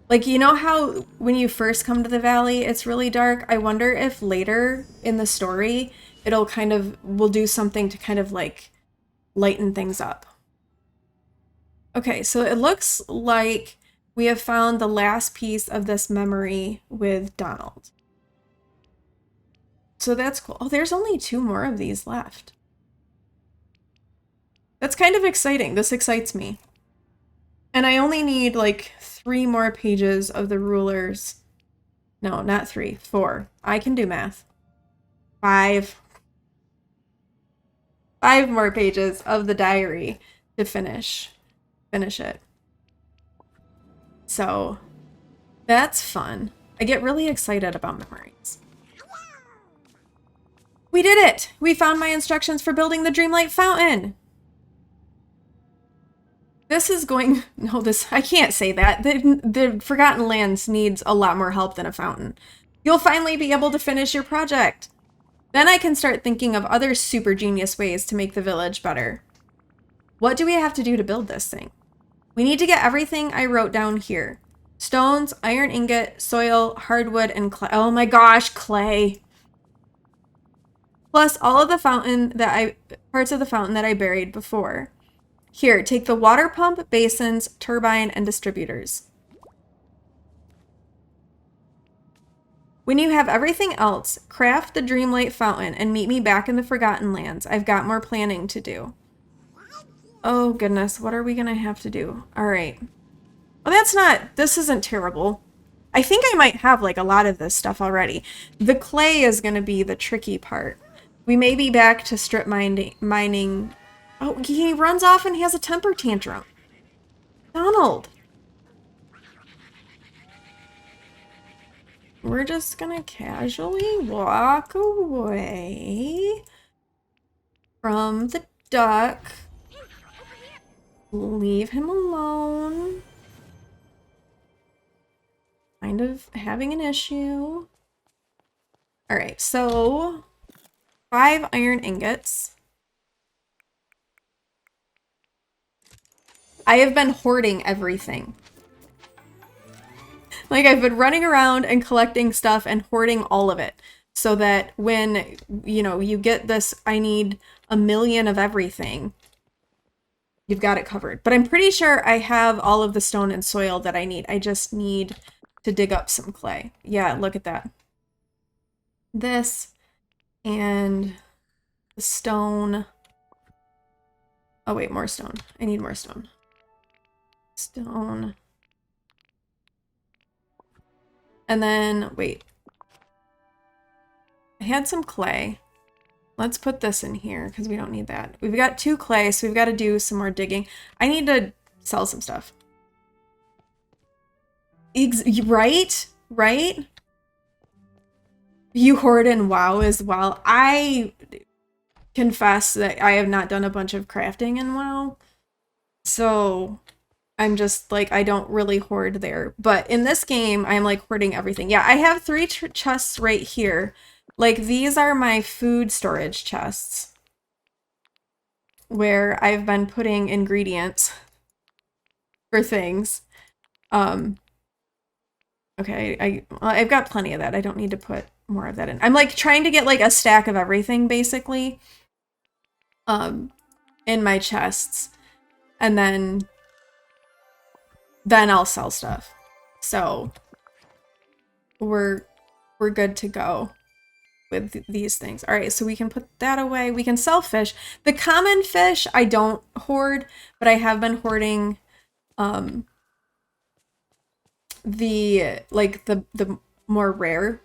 Like, you know how when you first come to the valley, it's really dark? I wonder if later in the story, it'll kind of... We'll do something to kind of, like, lighten things up. Okay, so it looks like we have found the last piece of this memory with Donald. So that's cool. Oh, there's only 2 more of these left. That's kind of exciting. This excites me. And I only need like 3 more pages of the rulers. No, not 3, 4. I can do math. 5. 5 more pages of the diary to finish it. So that's fun. I get really excited about memories. We did it! We found my instructions for building the Dreamlight Fountain! This is going... No, I can't say that. The Forgotten Lands needs a lot more help than a fountain. You'll finally be able to finish your project. Then I can start thinking of other super genius ways to make the village better. What do we have to do to build this thing? We need to get everything I wrote down here. Stones, iron ingot, soil, hardwood, and clay. Oh my gosh, clay. Plus all of the parts of the fountain that I buried before. Here, take the water pump, basins, turbine, and distributors. When you have everything else, craft the Dreamlight Fountain and meet me back in the Forgotten Lands. I've got more planning to do. Oh goodness, what are we gonna have to do? All right. Well, this isn't terrible. I think I might have like a lot of this stuff already. The clay is gonna be the tricky part. We may be back to strip mining. Oh, he runs off and has a temper tantrum. Donald. We're just gonna casually walk away from the duck. Leave him alone. Kind of having an issue. All right, so 5 iron ingots. I have been hoarding everything. Like, I've been running around and collecting stuff and hoarding all of it. So that when, you know, you get this, I need 1,000,000 of everything, you've got it covered. But I'm pretty sure I have all of the stone and soil that I need. I just need to dig up some clay. Yeah, look at that. This and the stone. Oh wait, more stone. I need more stone. Stone. And then, wait. I had some clay. Let's put this in here because we don't need that. We've got 2 clay, so we've got to do some more digging. I need to sell some stuff. Right? Right? You hoard in WoW as well. I confess that I have not done a bunch of crafting in WoW. So I'm just like, I don't really hoard there. But in this game, I'm like hoarding everything. Yeah, I have 3 chests right here. Like, these are my food storage chests where I've been putting ingredients for things. Okay, I've got plenty of that. I don't need to put more of that in. I'm like trying to get like a stack of everything basically in my chests, and then I'll sell stuff. So we're good to go. with these things. All right, so we can put that away. We can sell fish. The common fish I don't hoard, but I have been hoarding the more rare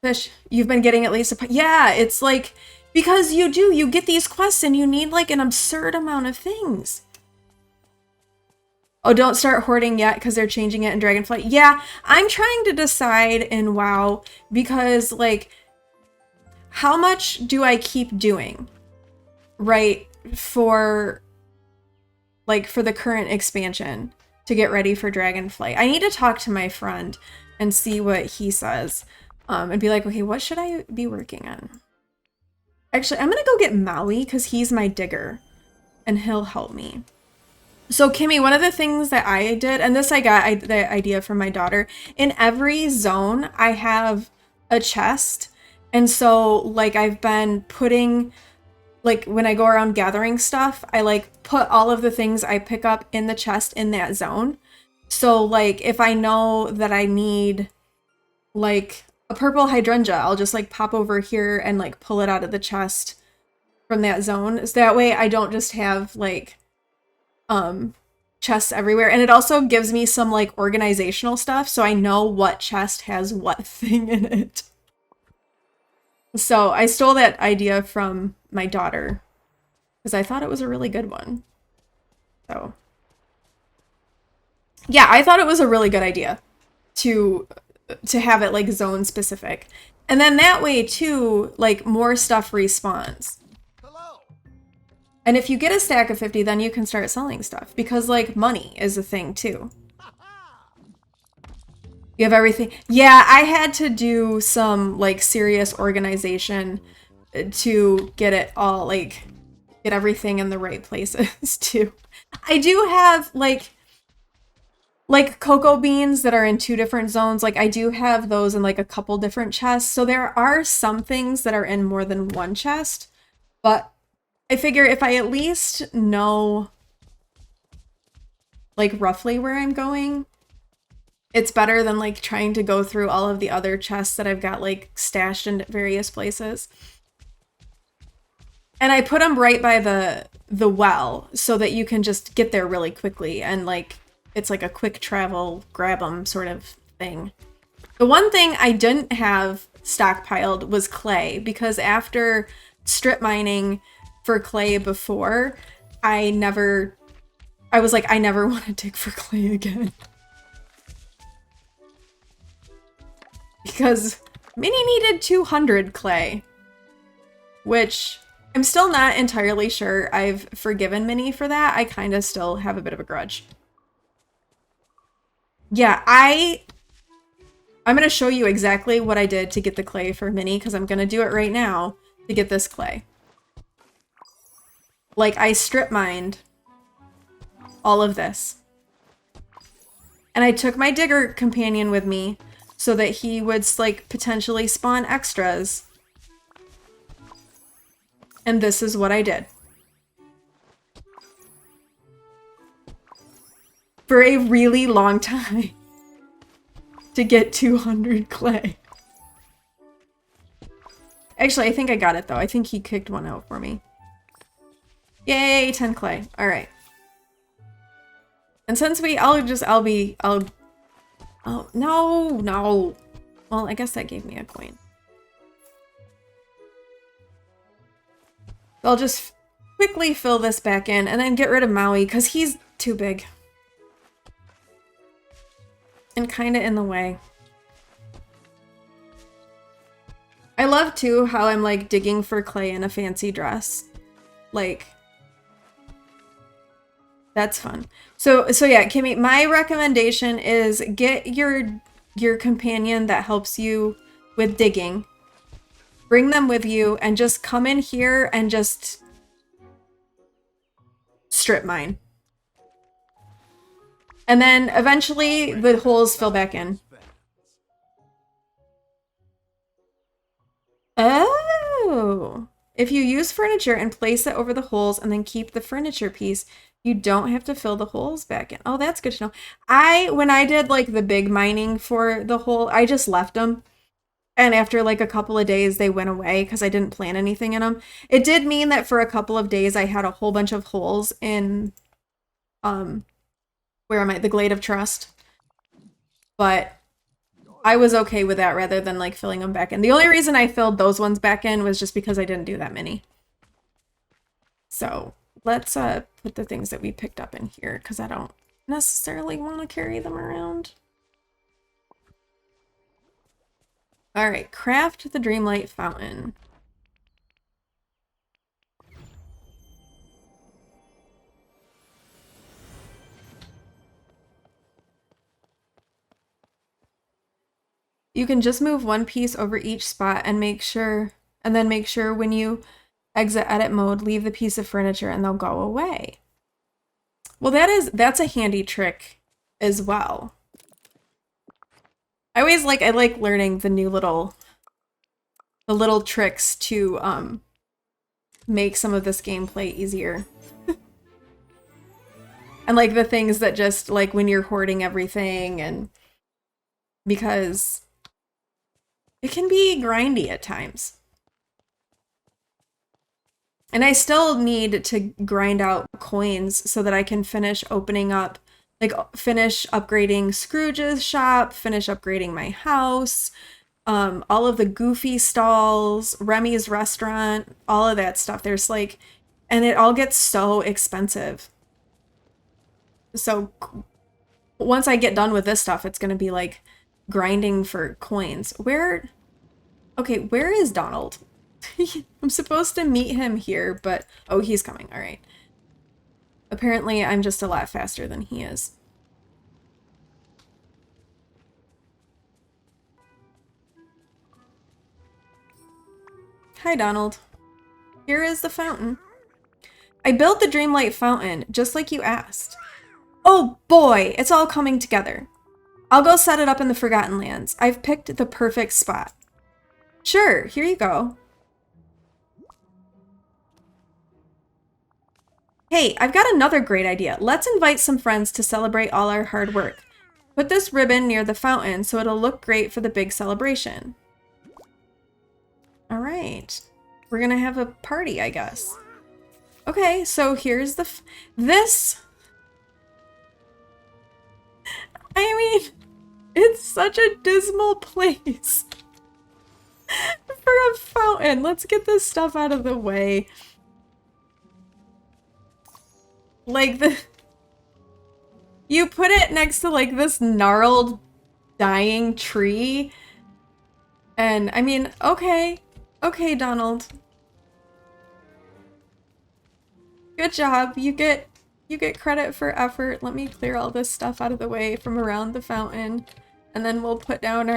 fish. You've been getting at least yeah, it's like, because you get these quests and you need like an absurd amount of things. Oh, don't start hoarding yet because they're changing it in Dragonflight. Yeah, I'm trying to decide in WoW because, like, how much do I keep doing, right, for the current expansion to get ready for Dragonflight? I need to talk to my friend and see what he says, and be like, okay, what should I be working on? Actually, I'm gonna go get Maui because he's my digger, and he'll help me. So Kimmy, one of the things that I did, and this I got the idea from my daughter, in every zone I have a chest. And so like I've been putting, like when I go around gathering stuff, I like put all of the things I pick up in the chest in that zone. So like if I know that I need like a purple hydrangea, I'll just like pop over here and like pull it out of the chest from that zone. So that way I don't just have like chests everywhere, and it also gives me some like organizational stuff so I know what chest has what thing in it. So I stole that idea from my daughter because I thought it was a really good one. So yeah, I thought it was a really good idea to have it like zone specific, and then that way too, like more stuff respawns. And if you get a stack of 50, then you can start selling stuff because like money is a thing too. You have everything. Yeah, I had to do some like serious organization to get it all, like get everything in the right places too. I do have like cocoa beans that are in 2 different zones. Like I do have those in like a couple different chests. So there are some things that are in more than one chest, but I figure if I at least know like roughly where I'm going, it's better than like trying to go through all of the other chests that I've got like stashed in various places. And I put them right by the well so that you can just get there really quickly, and like it's like a quick travel, grab them sort of thing. The one thing I didn't have stockpiled was clay, because after strip mining for clay before, I was like, I never want to dig for clay again. Because Minnie needed 200 clay, which I'm still not entirely sure I've forgiven Minnie for that. I kind of still have a bit of a grudge. Yeah, I'm going to show you exactly what I did to get the clay for Minnie, because I'm going to do it right now to get this clay. Like, I strip mined all of this. And I took my digger companion with me so that he would, like, potentially spawn extras. And this is what I did. For a really long time. To get 200 clay. Actually, I think I got it, though. I think he kicked one out for me. Yay, 10 clay. All right. And since oh, no. Well, I guess that gave me a coin. I'll just quickly fill this back in and then get rid of Maui because he's too big. And kind of in the way. I love too how I'm like digging for clay in a fancy dress. Like, that's fun. So yeah, Kimmy, my recommendation is get your companion that helps you with digging. Bring them with you and just come in here and just strip mine. And then eventually the holes fill back in. Oh! If you use furniture and place it over the holes and then keep the furniture piece, you don't have to fill the holes back in. Oh, that's good to know. When I did like the big mining for the hole, I just left them. And after like a couple of days, they went away because I didn't plant anything in them. It did mean that for a couple of days, I had a whole bunch of holes in, where am I? The Glade of Trust. But I was okay with that rather than like filling them back in. The only reason I filled those ones back in was just because I didn't do that many. So let's put the things that we picked up in here because I don't necessarily want to carry them around. All right, craft the Dreamlight Fountain. You can just move one piece over each spot and then make sure when you exit edit mode, leave the piece of furniture and they'll go away. Well, that's a handy trick as well. I like learning the little tricks to make some of this gameplay easier. And like the things that just like when you're hoarding everything, and because it can be grindy at times. And I still need to grind out coins so that I can finish opening up, like finish upgrading Scrooge's shop, finish upgrading my house, all of the Goofy stalls, Remy's restaurant, all of that stuff. There's like, and it all gets so expensive. So once I get done with this stuff, it's going to be like grinding for coins. Okay, where is Donald? I'm supposed to meet him here, but oh, he's coming. All right. Apparently, I'm just a lot faster than he is. Hi, Donald. Here is the fountain. I built the Dreamlight Fountain, just like you asked. Oh boy, it's all coming together. I'll go set it up in the Forgotten Lands. I've picked the perfect spot. Sure, here you go. Hey, I've got another great idea. Let's invite some friends to celebrate all our hard work. Put this ribbon near the fountain so it'll look great for the big celebration. All right. We're gonna have a party, I guess. Okay, so here's this. I mean, it's such a dismal place for a fountain. Let's get this stuff out of the way. Like you put it next to like this gnarled, dying tree. And I mean, okay, Donald. Good job. You get credit for effort. Let me clear all this stuff out of the way from around the fountain. And then we'll put down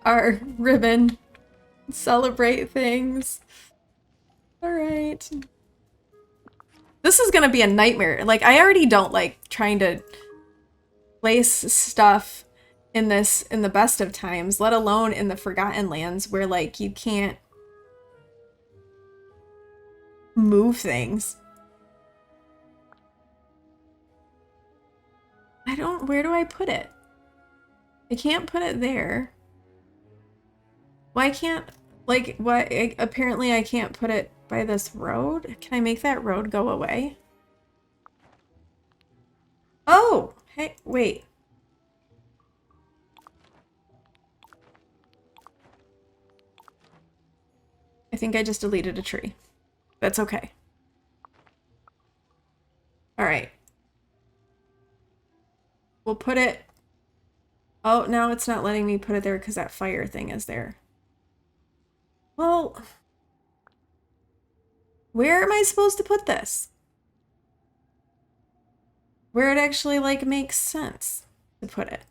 our ribbon. Celebrate things. All right. This is gonna be a nightmare. Like, I already don't like trying to place stuff in the best of times, let alone in the Forgotten Lands where like you can't move things. Where do I put it? I can't put it there. Why can't, like, what, apparently I can't put it by this road? Can I make that road go away? Oh, hey, wait. I think I just deleted a tree. That's okay. All right. We'll put it... Oh, now it's not letting me put it there because that fire thing is there. Well... Where am I supposed to put this? Where it actually, like, makes sense to put it.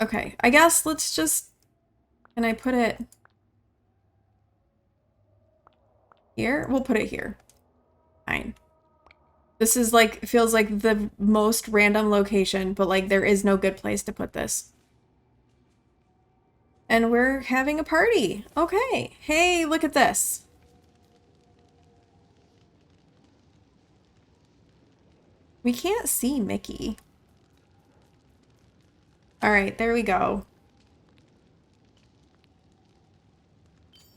Okay, I guess let's just... Can I put it... Here? We'll put it here. Fine. This is like, feels like the most random location, but like there is no good place to put this. And we're having a party. Okay. Hey, look at this. We can't see Mickey. All right, there we go.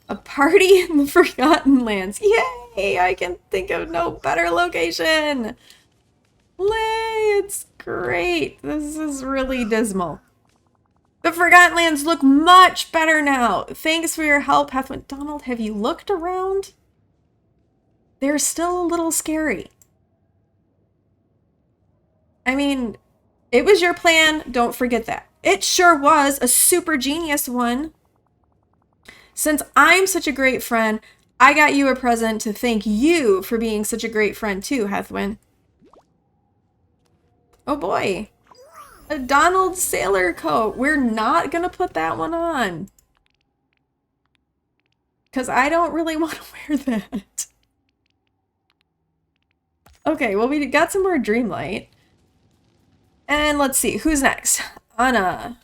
A party in the Forgotten Lands. Yay! I can think of no better location. Yay! It's great. This is really dismal. The Forgotten Lands look much better now. Thanks for your help, Heathwyn. Donald, have you looked around? They're still a little scary. I mean, it was your plan. Don't forget that. It sure was a super genius one. Since I'm such a great friend, I got you a present to thank you for being such a great friend too, Heathwyn. Oh boy. A Donald sailor coat. We're not gonna put that one on. Because I don't really want to wear that. Okay, well, we got some more Dreamlight. And let's see, who's next? Anna.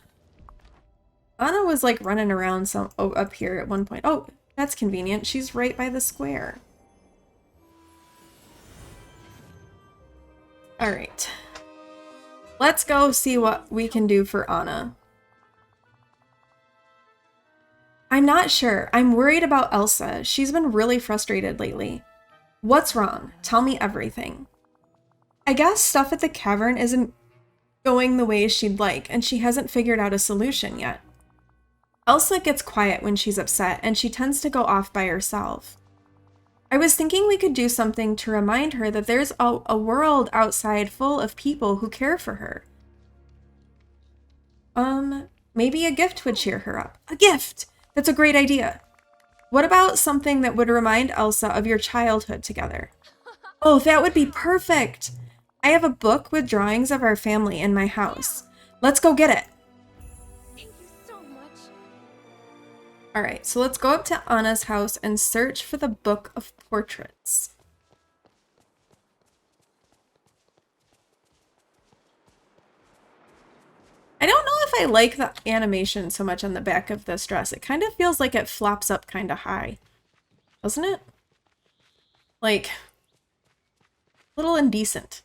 Anna was like running around up here at one point. Oh, that's convenient. She's right by the square. All right. Let's go see what we can do for Anna. I'm not sure. I'm worried about Elsa. She's been really frustrated lately. What's wrong? Tell me everything. I guess stuff at the cavern isn't going the way she'd like, and she hasn't figured out a solution yet. Elsa gets quiet when she's upset, and she tends to go off by herself. I was thinking we could do something to remind her that there's a world outside full of people who care for her. Maybe a gift would cheer her up. A gift! That's a great idea. What about something that would remind Elsa of your childhood together? Oh, that would be perfect! I have a book with drawings of our family in my house. Let's go get it. Thank you so much. All right, so let's go up to Anna's house and search for the book of portraits. I don't know if I like the animation so much on the back of this dress. It kind of feels like it flops up kind of high, doesn't it? Like, a little indecent.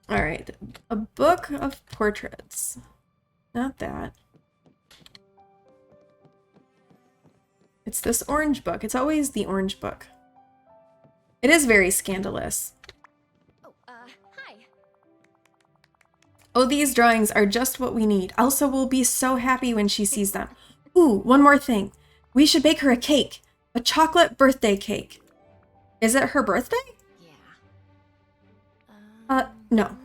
All right, a book of portraits. Not that. It's this orange book. It's always the orange book. It is very scandalous. Oh, hi. Oh, these drawings are just what we need. Elsa will be so happy when she sees them. Ooh, one more thing. We should bake her a cake. A chocolate birthday cake. Is it her birthday? Yeah. No.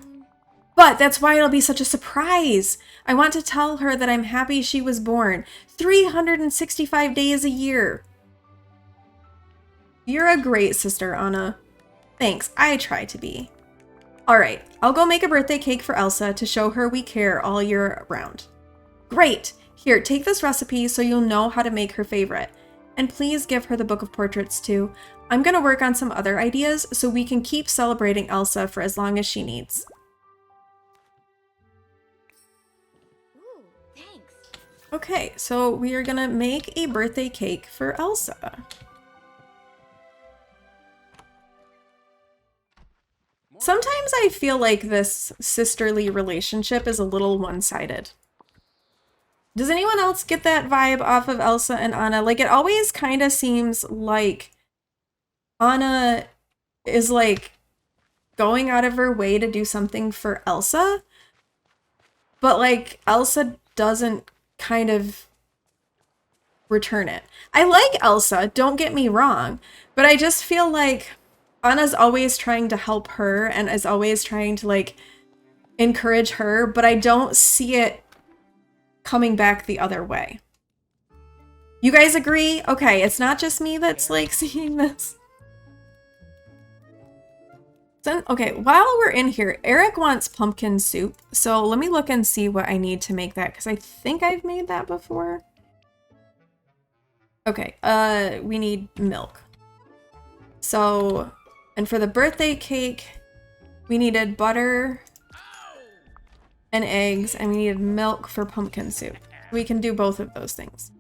But that's why it'll be such a surprise. I want to tell her that I'm happy she was born. 365 days a year. You're a great sister, Anna. Thanks, I try to be. All right, I'll go make a birthday cake for Elsa to show her we care all year round. Great! Here, take this recipe so you'll know how to make her favorite. And please give her the book of portraits too. I'm gonna work on some other ideas so we can keep celebrating Elsa for as long as she needs. Ooh, thanks. Okay, so we are gonna make a birthday cake for Elsa. Sometimes I feel like this sisterly relationship is a little one-sided. Does anyone else get that vibe off of Elsa and Anna? Like, it always kind of seems like Anna is like going out of her way to do something for Elsa, but like Elsa doesn't kind of return it. I like Elsa, don't get me wrong, but I just feel like Anna's always trying to help her and is always trying to like encourage her, but I don't see it coming back the other way. You guys agree? Okay, it's not just me that's like seeing this. Then, okay, while we're in here, Eric wants pumpkin soup. So let me look and see what I need to make that, because I think I've made that before. Okay, we need milk. So, and for the birthday cake, we needed butter and eggs, and we needed milk for pumpkin soup. We can do both of those things.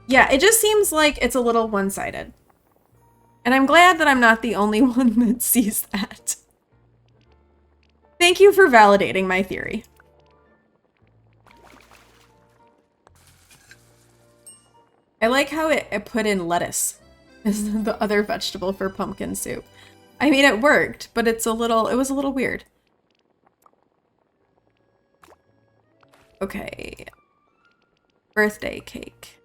Yeah, it just seems like it's a little one-sided. And I'm glad that I'm not the only one that sees that. Thank you for validating my theory. I like how it put in lettuce as the other vegetable for pumpkin soup. I mean, it worked, but it was a little weird. Okay. Birthday cake.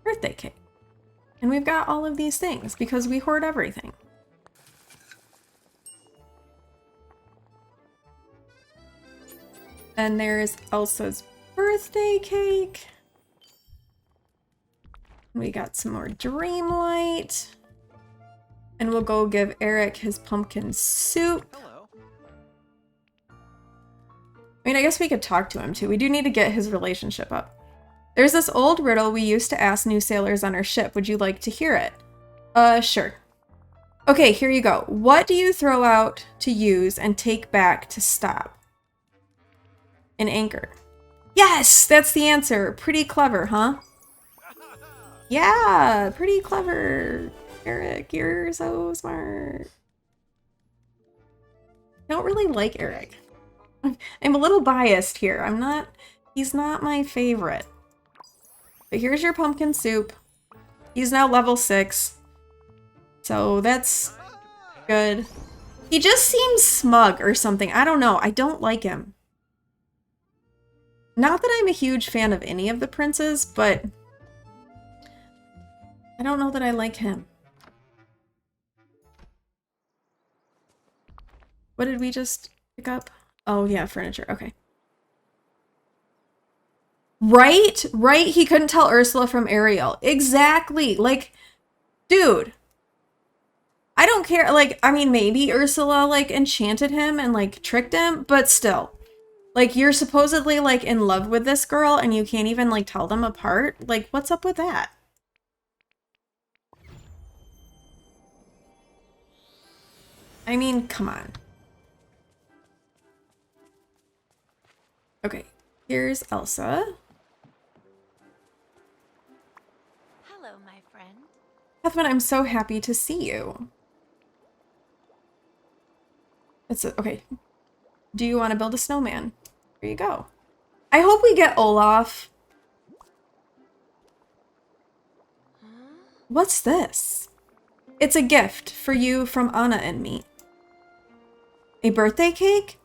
Birthday cake. And we've got all of these things because we hoard everything. And there's Elsa's birthday cake. We got some more Dreamlight. And we'll go give Eric his pumpkin soup. Hello. I mean, I guess we could talk to him too. We do need to get his relationship up. There's this old riddle we used to ask new sailors on our ship. Would you like to hear it? Sure. Okay, here you go. What do you throw out to use and take back to stop? An anchor. Yes, that's the answer. Pretty clever, huh? Yeah, pretty clever. Eric, you're so smart. I don't really like Eric. I'm a little biased here. He's not my favorite. But here's your pumpkin soup. He's now level 6. So that's good. He just seems smug or something. I don't know. I don't like him. Not that I'm a huge fan of any of the princes, but I don't know that I like him. What did we just pick up? Oh yeah, furniture. Okay. Right? Right? He couldn't tell Ursula from Ariel. Exactly. Like, dude. I don't care. Like, I mean, maybe Ursula, like, enchanted him and, like, tricked him, but still. Like, you're supposedly, like, in love with this girl and you can't even, like, tell them apart? Like, what's up with that? I mean, come on. Okay, here's Elsa. Hello, my friend. Heathwyn, I'm so happy to see you. Okay. Do you want to build a snowman? Here you go. I hope we get Olaf. Huh? What's this? It's a gift for you from Anna and me. A birthday cake?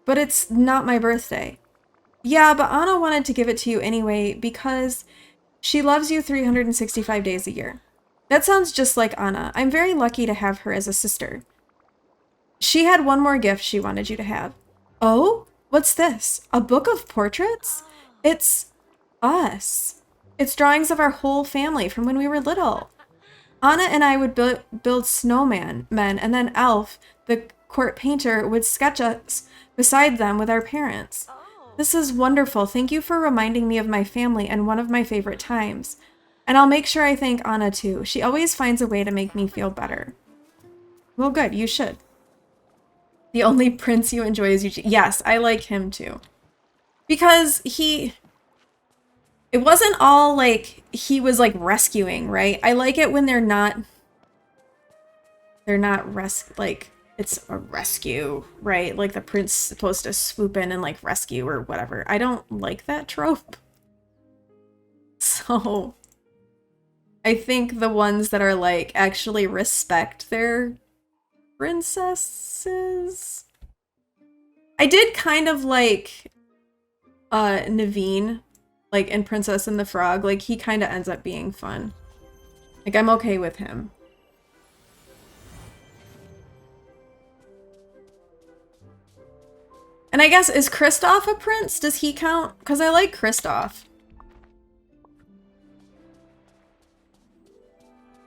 But it's not my birthday. Yeah, but Anna wanted to give it to you anyway because she loves you 365 days a year. That sounds just like Anna. I'm very lucky to have her as a sister. She had one more gift she wanted you to have. Oh? What's this? A book of portraits? It's us. It's drawings of our whole family from when we were little. Anna and I would build snowmen, and then Elf, the court painter, would sketch us beside them with our parents. This is wonderful. Thank you for reminding me of my family and one of my favorite times. And I'll make sure I thank Anna too. She always finds a way to make me feel better. Well, good. You should. The only prince you enjoy is Eugene. Yes, I like him too. Because it wasn't all like he was like rescuing, right? I like it when they're not like it's a rescue, right? Like the prince is supposed to swoop in and like rescue or whatever. I don't like that trope. So I think the ones that are like actually respect their princesses. I did kind of like Naveen, like in Princess and the Frog. Like he kind of ends up being fun. Like I'm okay with him. And I guess, is Kristoff a prince? Does he count? Because I like Kristoff.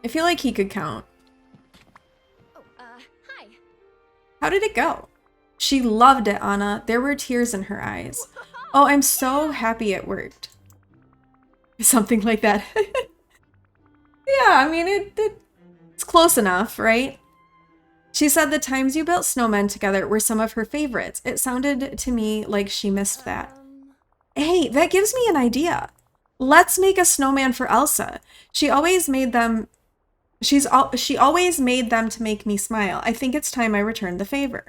I feel like he could count. Oh, hi. How did it go? She loved it, Anna. There were tears in her eyes. Oh, I'm so happy it worked. Something like that. Yeah, I mean, it's close enough, right? She said the times you built snowmen together were some of her favorites. It sounded to me like she missed that. Hey, that gives me an idea. Let's make a snowman for Elsa. She always made them she always made them to make me smile. I think it's time I returned the favor.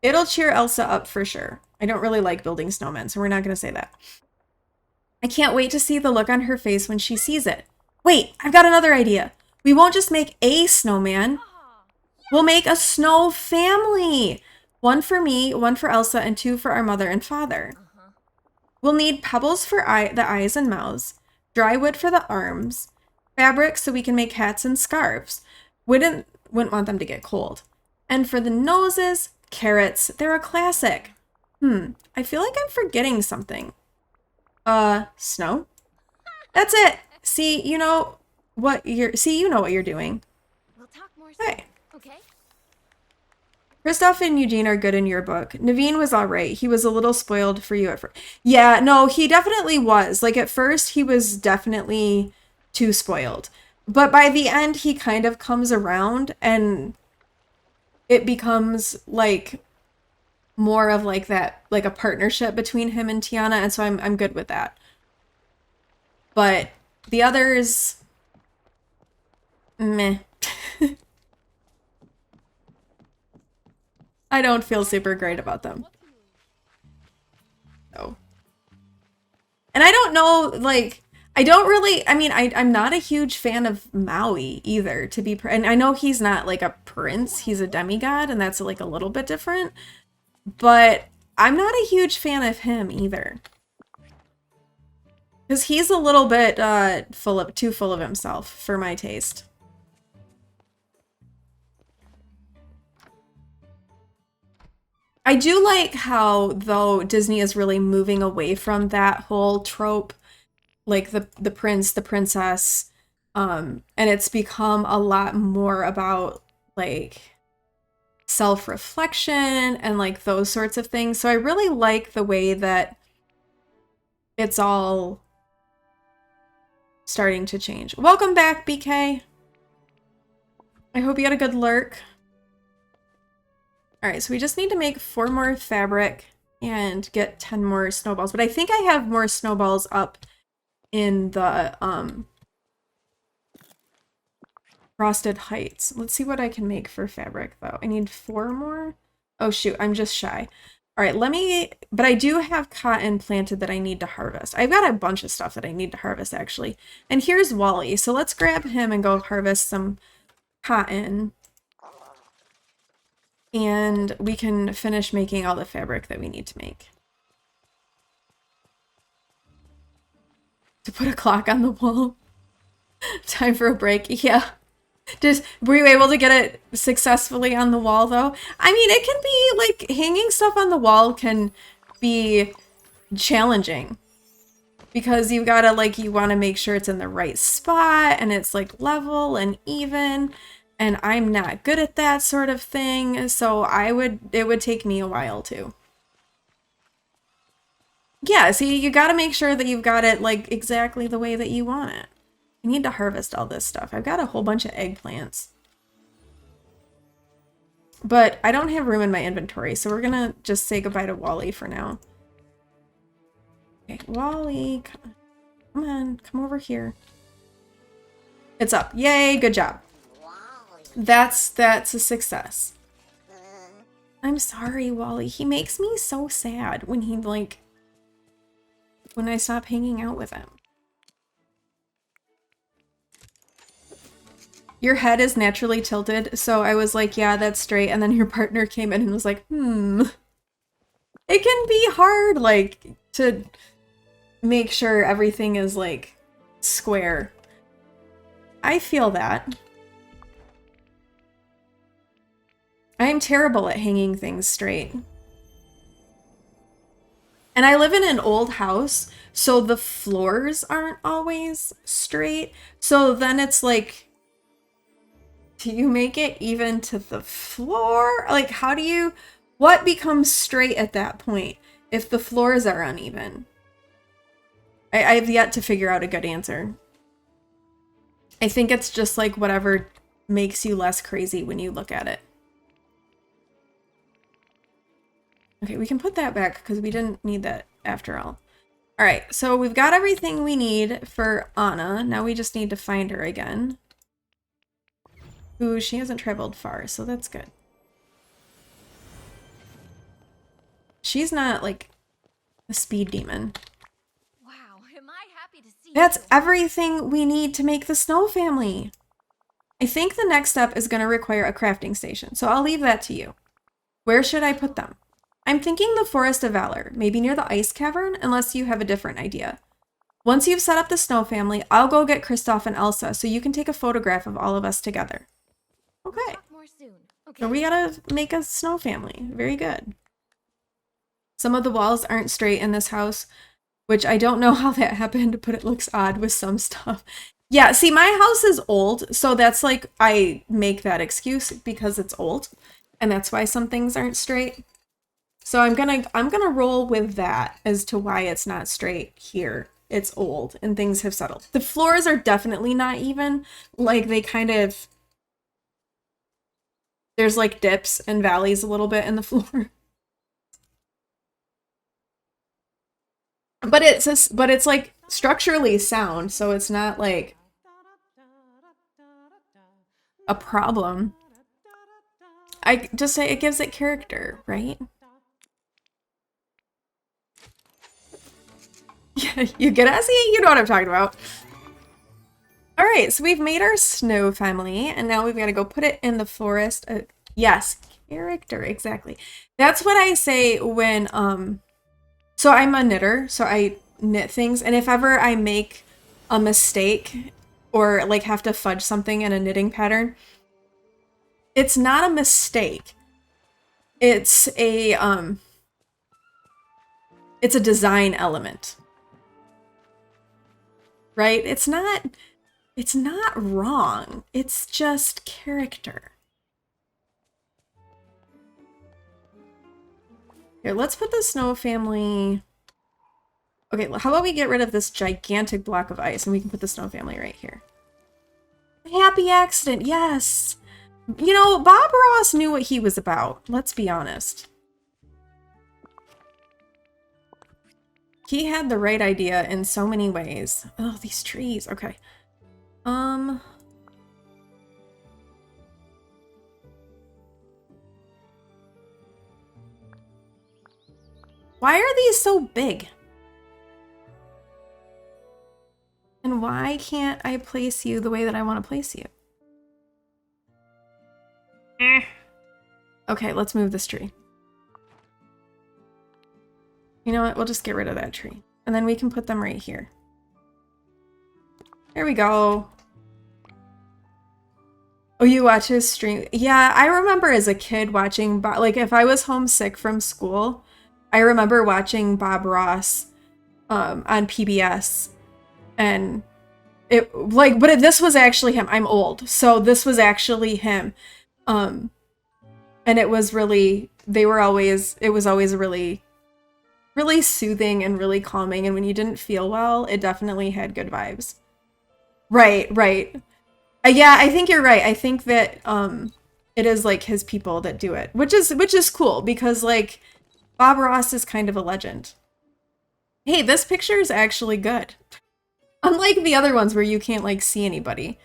It'll cheer Elsa up for sure. I don't really like building snowmen, so we're not going to say that. I can't wait to see the look on her face when she sees it. Wait, I've got another idea. We won't just make a snowman. We'll make a snow family. One for me, one for Elsa, and two for our mother and father. We'll need pebbles for the eyes and mouths, dry wood for the arms, fabric so we can make hats and scarves. Wouldn't want them to get cold. And for the noses, carrots. They're a classic. I feel like I'm forgetting something. Snow? That's it. See, you know what you're doing. We'll talk more soon. Hey. Okay. Kristoff and Eugene are good in your book. Naveen was all right. He was a little spoiled for you at first. Yeah, no, he definitely was. Like, at first, he was definitely too spoiled. But by the end, he kind of comes around, and it becomes, like, more of, like, that, like, a partnership between him and Tiana, and so I'm good with that. But the others... meh. I don't feel super great about them. So. And I don't know, like, I don't really, I mean, I'm not a huge fan of Maui either, to be, and I know he's not like a prince, he's a demigod, and that's like a little bit different, but I'm not a huge fan of him either. Because he's a little bit too full of himself for my taste. I do like how, though, Disney is really moving away from that whole trope, like the prince, the princess, and it's become a lot more about, like, self-reflection and, like, those sorts of things. So I really like the way that it's all starting to change. Welcome back, BK. I hope you had a good lurk. All right, so we just need to make 4 more fabric and get 10 more snowballs. But I think I have more snowballs up in the Frosted Heights. Let's see what I can make for fabric, though. I need 4 more. Oh, shoot, I'm just shy. All right, but I do have cotton planted that I need to harvest. I've got a bunch of stuff that I need to harvest, actually. And here's Wally, so let's grab him and go harvest some cotton. And we can finish making all the fabric that we need to make. To put a clock on the wall. Time for a break. Yeah. Were you able to get it successfully on the wall, though? I mean, it can be, like, hanging stuff on the wall can be challenging. Because you gotta, like, you want to make sure it's in the right spot, and it's, like, level and even. And I'm not good at that sort of thing, so it would take me a while too. Yeah, see, you gotta make sure that you've got it, like, exactly the way that you want it. I need to harvest all this stuff. I've got a whole bunch of eggplants. But I don't have room in my inventory, so we're gonna just say goodbye to Wally for now. Okay, Wally, come on, come over here. It's up. Yay, good job. That's a success. I'm sorry, Wally. He makes me so sad when when I stop hanging out with him. Your head is naturally tilted, so I was like, yeah, that's straight. And then your partner came in and was like, It can be hard, like, to make sure everything is, like, square. I feel that. I'm terrible at hanging things straight. And I live in an old house, so the floors aren't always straight. So then it's like, do you make it even to the floor? Like, what becomes straight at that point if the floors are uneven? I have yet to figure out a good answer. I think it's just like whatever makes you less crazy when you look at it. Okay, we can put that back because we didn't need that after all. All right, so we've got everything we need for Anna. Now we just need to find her again. Ooh, she hasn't traveled far, so that's good. She's not like a speed demon. Wow, am I happy to see That's you. everything we need to make the snow family. I think the next step is going to require a crafting station, so I'll leave that to you. Where should I put them? I'm thinking the Forest of Valor, maybe near the ice cavern, unless you have a different idea. Once you've set up the snow family, I'll go get Kristoff and Elsa so you can take a photograph of all of us together. Okay. We'll talk more soon. Okay. So we gotta make a snow family. Very good. Some of the walls aren't straight in this house, which I don't know how that happened, but it looks odd with some stuff. Yeah, see, my house is old, so that's like, I make that excuse because it's old, and that's why some things aren't straight. So I'm gonna roll with that as to why it's not straight here. It's old and things have settled. The floors are definitely not even. Like they kind of, there's like dips and valleys a little bit in the floor. But it's like structurally sound, so it's not like a problem. I just say it gives it character, right? Yeah, you get it? See, you know what I'm talking about. All right, so we've made our snow family, and now we've got to go put it in the forest. Yes, character, exactly. That's what I say when, so I'm a knitter, so I knit things, and if ever I make a mistake or like have to fudge something in a knitting pattern, it's not a mistake. It's a design element. Right? It's not wrong. It's just character. Here, let's put the snow family. Okay, how about we get rid of this gigantic block of ice and we can put the snow family right here. Happy accident, yes. You know, Bob Ross knew what he was about. Let's be honest. He had the right idea in so many ways. Oh, these trees. Okay. Why are these so big? And why can't I place you the way that I want to place you? Okay, let's move this tree. You know what? We'll just get rid of that tree. And then we can put them right here. There we go. Oh, you watch his stream? Yeah, I remember as a kid watching, like if I was homesick from school, I remember watching Bob Ross on PBS. And it like, but this was actually him. I'm old. So this was actually him. And it was really, it was always really soothing and really calming, and when you didn't feel well, it definitely had good vibes. Right. Yeah, I think you're right. I think that it is like his people that do it, which is cool because like Bob Ross is kind of a legend. Hey, this picture is actually good. Unlike the other ones where you can't like see anybody.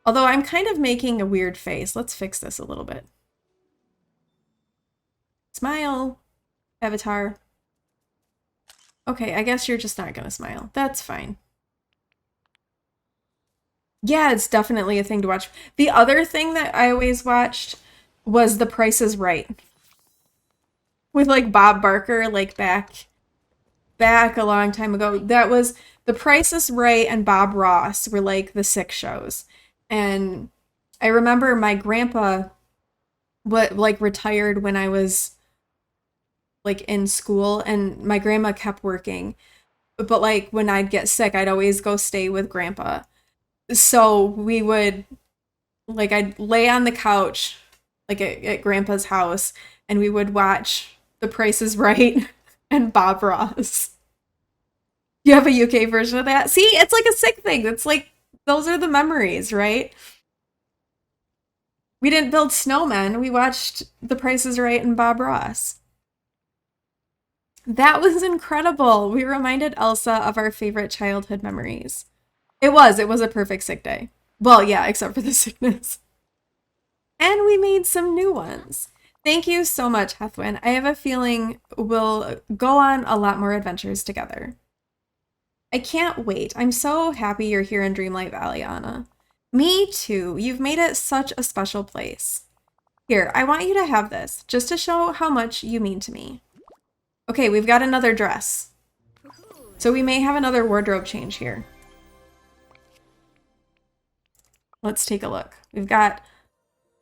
Although I'm kind of making a weird face. Let's fix this a little bit. Smile. Avatar. Okay, I guess you're just not gonna smile. That's fine. Yeah, it's definitely a thing to watch. The other thing that I always watched was The Price is Right. With like Bob Barker, like back a long time ago. That was The Price is Right and Bob Ross were like the 6 shows. And I remember my grandpa retired when I was like in school, and my grandma kept working, but like when I'd get sick I'd always go stay with grandpa, so we would like I'd lay on the couch like at grandpa's house and we would watch The Price is Right and Bob Ross. You have a UK version of that? See, it's like a sick thing. It's like those are the memories, right? We didn't build snowmen, we watched The Price is Right and Bob Ross. That was incredible. We reminded Elsa of our favorite childhood memories. It was a perfect sick day. Well, yeah, except for the sickness. And we made some new ones. Thank you so much, Heathwyn. I have a feeling we'll go on a lot more adventures together. I can't wait. I'm so happy you're here in Dreamlight Valley, Anna. Me too. You've made it such a special place. Here, I want you to have this, just to show how much you mean to me. Okay, we've got another dress. So we may have another wardrobe change here. Let's take a look. We've got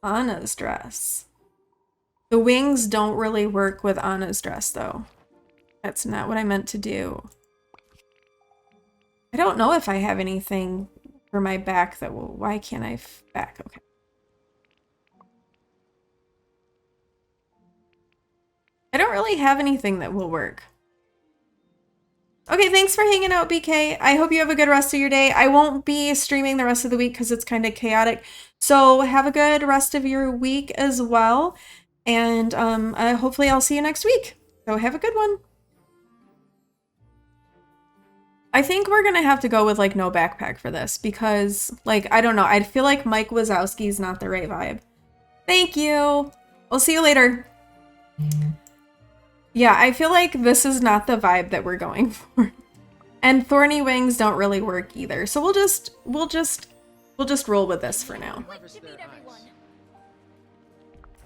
Anna's dress. The wings don't really work with Anna's dress, though. That's not what I meant to do. I don't know if I have anything for my back that will... Why can't I... Back, okay. I don't really have anything that will work. Okay, thanks for hanging out, BK. I hope you have a good rest of your day. I won't be streaming the rest of the week because it's kind of chaotic. So have a good rest of your week as well. And hopefully I'll see you next week. So have a good one. I think we're going to have to go with, like, no backpack for this because, like, I don't know. I feel like Mike Wazowski's not the right vibe. Thank you. We'll see you later. Yeah, I feel like this is not the vibe that we're going for. And thorny wings don't really work either. So we'll just roll with this for now.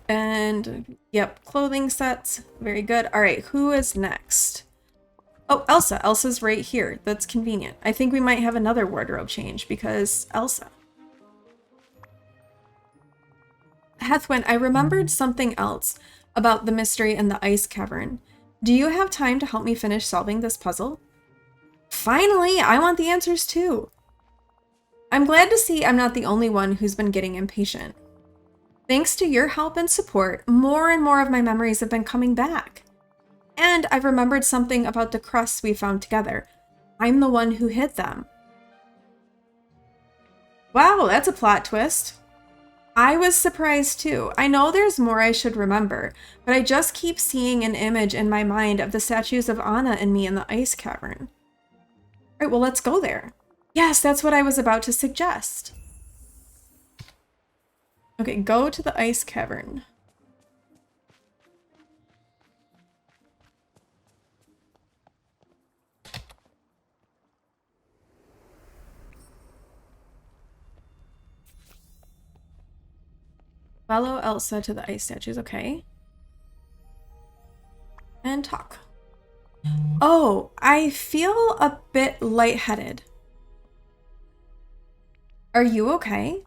And yep, clothing sets. Very good. All right, who is next? Oh, Elsa. Elsa's right here. That's convenient. I think we might have another wardrobe change because Elsa. Heathwyn, I remembered something else about the mystery in the ice cavern. Do you have time to help me finish solving this puzzle? Finally, I want the answers too. I'm glad to see I'm not the only one who's been getting impatient. Thanks to your help and support, more and more of my memories have been coming back. And I've remembered something about the crusts we found together. I'm the one who hid them. Wow, that's a plot twist. I was surprised too. I know there's more I should remember, but I just keep seeing an image in my mind of the statues of Anna and me in the ice cavern. All right, well, let's go there. Yes, that's what I was about to suggest. Okay, go to the ice cavern. Follow Elsa to the ice statues, okay. And talk. Oh, I feel a bit lightheaded. Are you okay?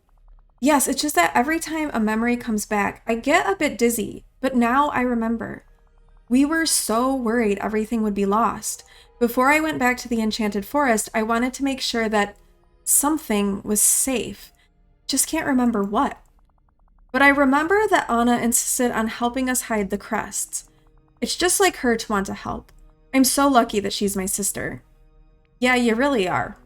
Yes, it's just that every time a memory comes back, I get a bit dizzy, but now I remember. We were so worried everything would be lost. Before I went back to the Enchanted Forest, I wanted to make sure that something was safe. Just can't remember what. But I remember that Anna insisted on helping us hide the crests. It's just like her to want to help. I'm so lucky that she's my sister. Yeah, you really are.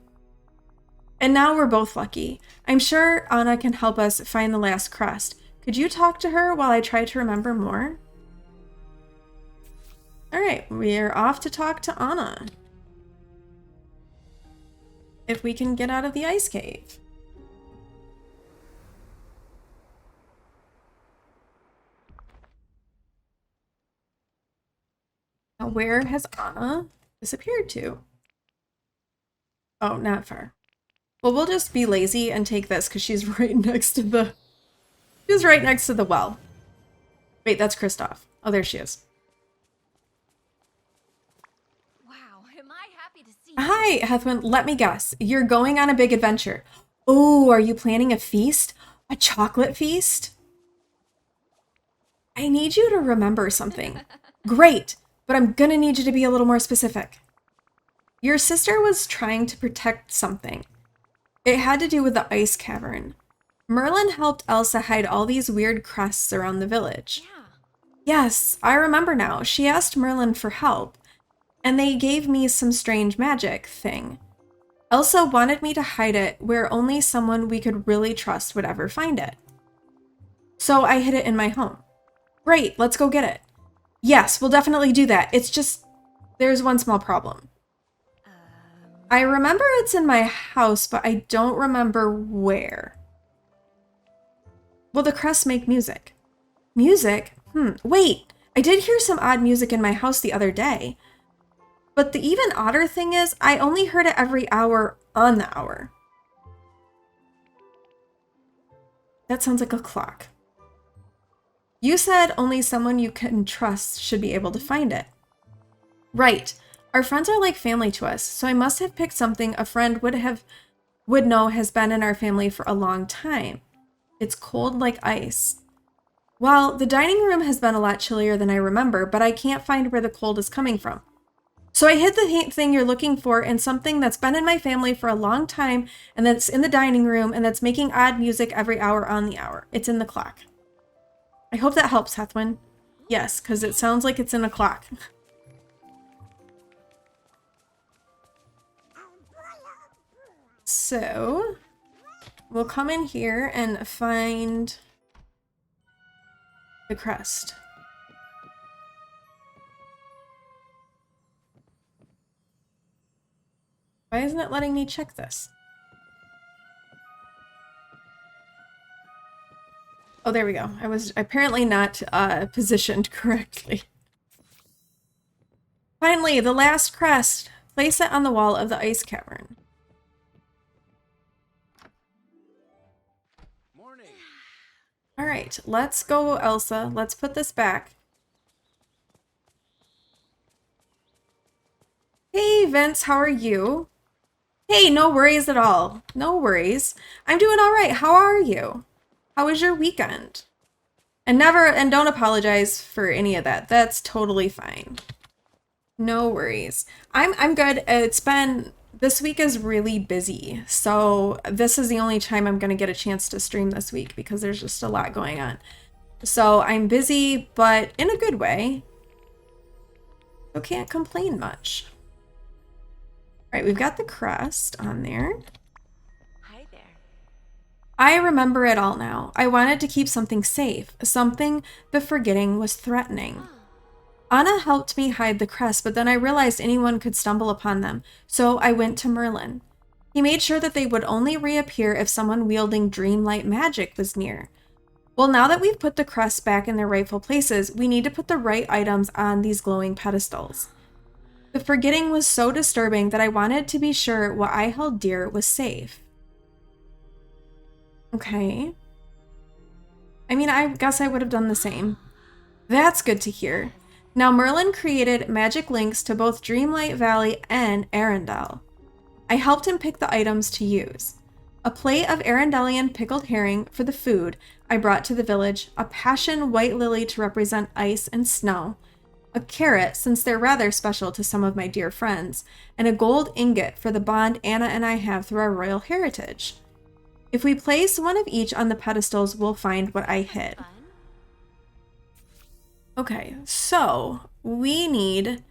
And now we're both lucky. I'm sure Anna can help us find the last crest. Could you talk to her while I try to remember more? All right, we're off to talk to Anna. If we can get out of the ice cave. Now, where has Anna disappeared to? Oh, not far. Well, we'll just be lazy and take this because she's right next to the... She's right next to the well. Wait, that's Kristoff. Oh, there she is. Wow, am I happy to see you. Hi, Heathwyn. Let me guess. You're going on a big adventure. Oh, are you planning a feast? A chocolate feast? I need you to remember something. Great, but I'm gonna need you to be a little more specific. Your sister was trying to protect something. It had to do with the ice cavern. Merlin helped Elsa hide all these weird crests around the village. Yeah. Yes, I remember now. She asked Merlin for help, and they gave me some strange magic thing. Elsa wanted me to hide it where only someone we could really trust would ever find it. So I hid it in my home. Great, let's go get it. Yes, we'll definitely do that. It's just, There's one small problem. I remember it's in my house, but I don't remember where. Will the crest make music? Music? Wait, I did hear some odd music in my house the other day. But the even odder thing is, I only heard it every hour on the hour. That sounds like a clock. You said only someone you can trust should be able to find it. Right. Our friends are like family to us, so I must have picked something a friend would know has been in our family for a long time. It's cold like ice. Well, the dining room has been a lot chillier than I remember, but I can't find where the cold is coming from. So I hid the thing you're looking for in something that's been in my family for a long time, and that's in the dining room, and that's making odd music every hour on the hour. It's in the clock. I hope that helps, Heathwyn. Yes, because it sounds like it's in a clock. So, we'll come in here and find the crest. Why isn't it letting me check this? Oh, there we go. I was apparently not positioned correctly. Finally, the last crest. Place it on the wall of the ice cavern. Morning. All right, let's go, Elsa. Let's put this back. Hey, Vince, how are you? Hey, no worries at all. No worries. I'm doing all right. How are you? How was your weekend? And don't apologize for any of that. That's totally fine. No worries. I'm good. This week is really busy. So this is the only time I'm going to get a chance to stream this week because there's just a lot going on. So I'm busy, but in a good way. So can't complain much. All right, we've got the crest on there. Hi there. I remember it all now. I wanted to keep something safe, something the forgetting was threatening. Anna helped me hide the crest, but then I realized anyone could stumble upon them, so I went to Merlin. He made sure that they would only reappear if someone wielding dreamlight magic was near. Well, now that we've put the crests back in their rightful places, we need to put the right items on these glowing pedestals. The forgetting was so disturbing that I wanted to be sure what I held dear was safe. Okay. I mean, I guess I would have done the same. That's good to hear. Now, Merlin created magic links to both Dreamlight Valley and Arendelle. I helped him pick the items to use. A plate of Arendellian pickled herring for the food I brought to the village, a passion white lily to represent ice and snow, a carrot since they're rather special to some of my dear friends, and a gold ingot for the bond Anna and I have through our royal heritage. If we place one of each on the pedestals, we'll find what I hid. Okay, so we need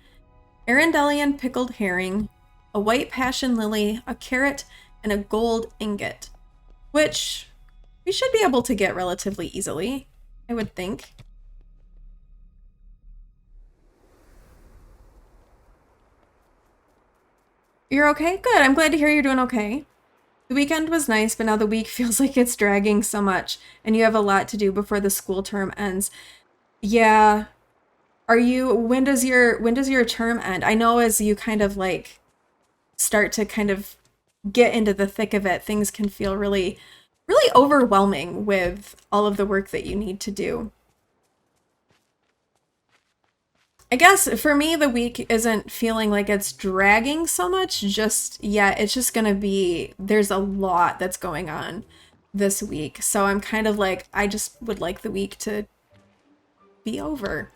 Arendellian pickled herring, a white passion lily, a carrot, and a gold ingot, which we should be able to get relatively easily, I would think. You're okay? Good. I'm glad to hear you're doing okay. The weekend was nice, but now the week feels like it's dragging so much, and you have a lot to do before the school term ends. Yeah. When does your term end? I know as you kind of like start to kind of get into the thick of it, things can feel really, really overwhelming with all of the work that you need to do. I guess for me, the week isn't feeling like it's dragging so much just yet. It's just gonna be, there's a lot that's going on this week. So I'm kind of like, I just would like the week to be over.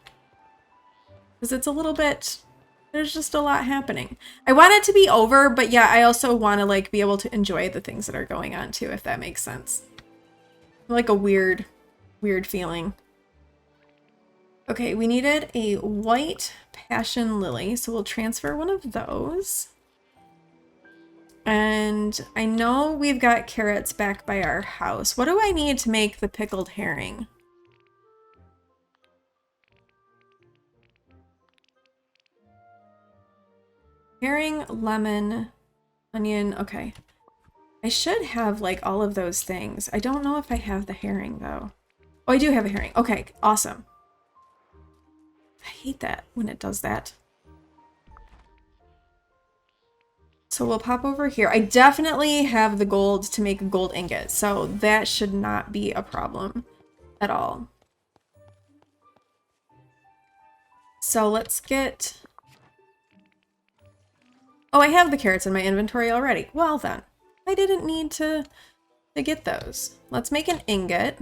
Because it's a little bit, there's just a lot happening. I want it to be over, but yeah, I also want to like be able to enjoy the things that are going on too, if that makes sense. Like a weird feeling. Okay, we needed a white passion lily, so we'll transfer one of those. And I know we've got carrots back by our house. What do I need to make the pickled herring? Herring, lemon, onion. Okay. I should have like all of those things. I don't know if I have the herring though. Oh, I do have a herring. Okay, awesome. I hate that when it does that. So we'll pop over here. I definitely have the gold to make a gold ingot, so that should not be a problem at all. So let's get... Oh, I have the carrots in my inventory already. Well then, I didn't need to get those. Let's make an ingot.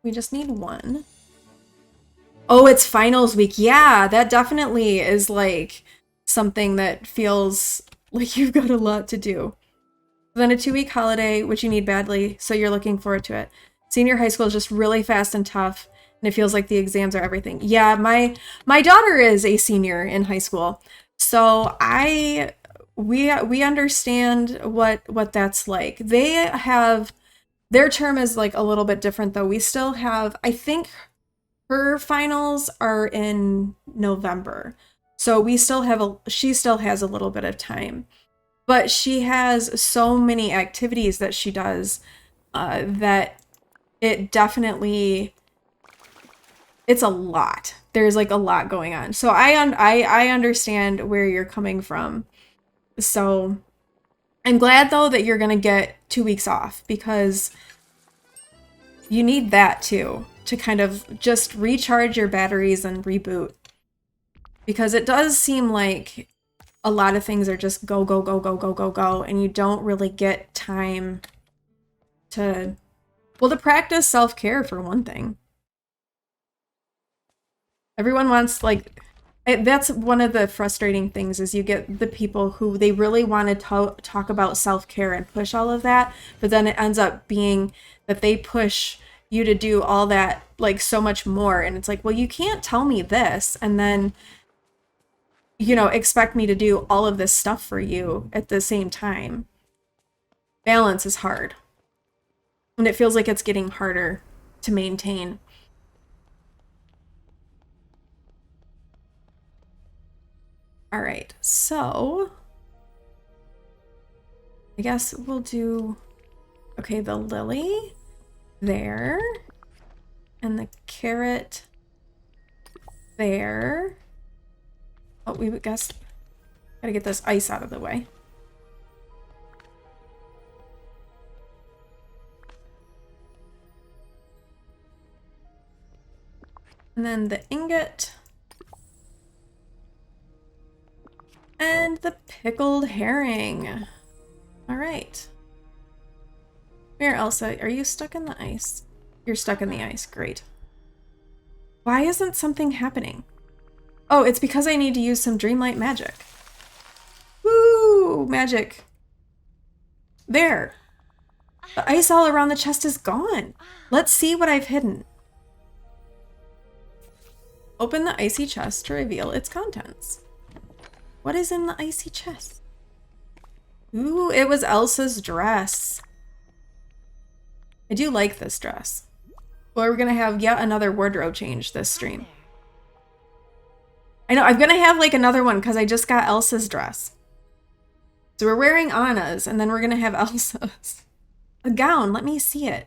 We just need one. Oh, it's finals week. Yeah, that definitely is like something that feels like you've got a lot to do. Then a 2-week holiday, which you need badly, so you're looking forward to it. Senior high school is just really fast and tough, and it feels like the exams are everything. Yeah, my daughter is a senior in high school, so we understand what that's like. They have their term is like a little bit different though. We still have, I think her finals are in November. So we still have she still has a little bit of time. But she has so many activities that she does that it definitely, it's a lot. There's like a lot going on. So I understand where you're coming from. So I'm glad though that you're gonna get 2 weeks off, because you need that too, to kind of just recharge your batteries and reboot. Because it does seem like a lot of things are just go, go, go, go, go, go, go, and you don't really get time to, well, to practice self-care for one thing. Everyone wants, like, that's one of the frustrating things, is you get the people who they really want to talk about self-care and push all of that, but then it ends up being that they push you to do all that, like, so much more, and it's like, well, you can't tell me this and then, you know, expect me to do all of this stuff for you at the same time. Balance is hard. And it feels like it's getting harder to maintain. All right, so I guess we'll do, okay, the lily there, and the carrot there. Oh, we guess gotta get this ice out of the way. And then the ingot. And the pickled herring. All right. Here, Elsa, are you stuck in the ice? You're stuck in the ice, great. Why isn't something happening? Oh, it's because I need to use some Dreamlight magic. Woo, magic. There. The ice all around the chest is gone. Let's see what I've hidden. Open the icy chest to reveal its contents. What is in the icy chest? Ooh, it was Elsa's dress. I do like this dress. Well, we're gonna have yet another wardrobe change this stream. I know, I'm gonna have like another one because I just got Elsa's dress. So we're wearing Anna's, and then we're gonna have Elsa's. A gown, let me see it.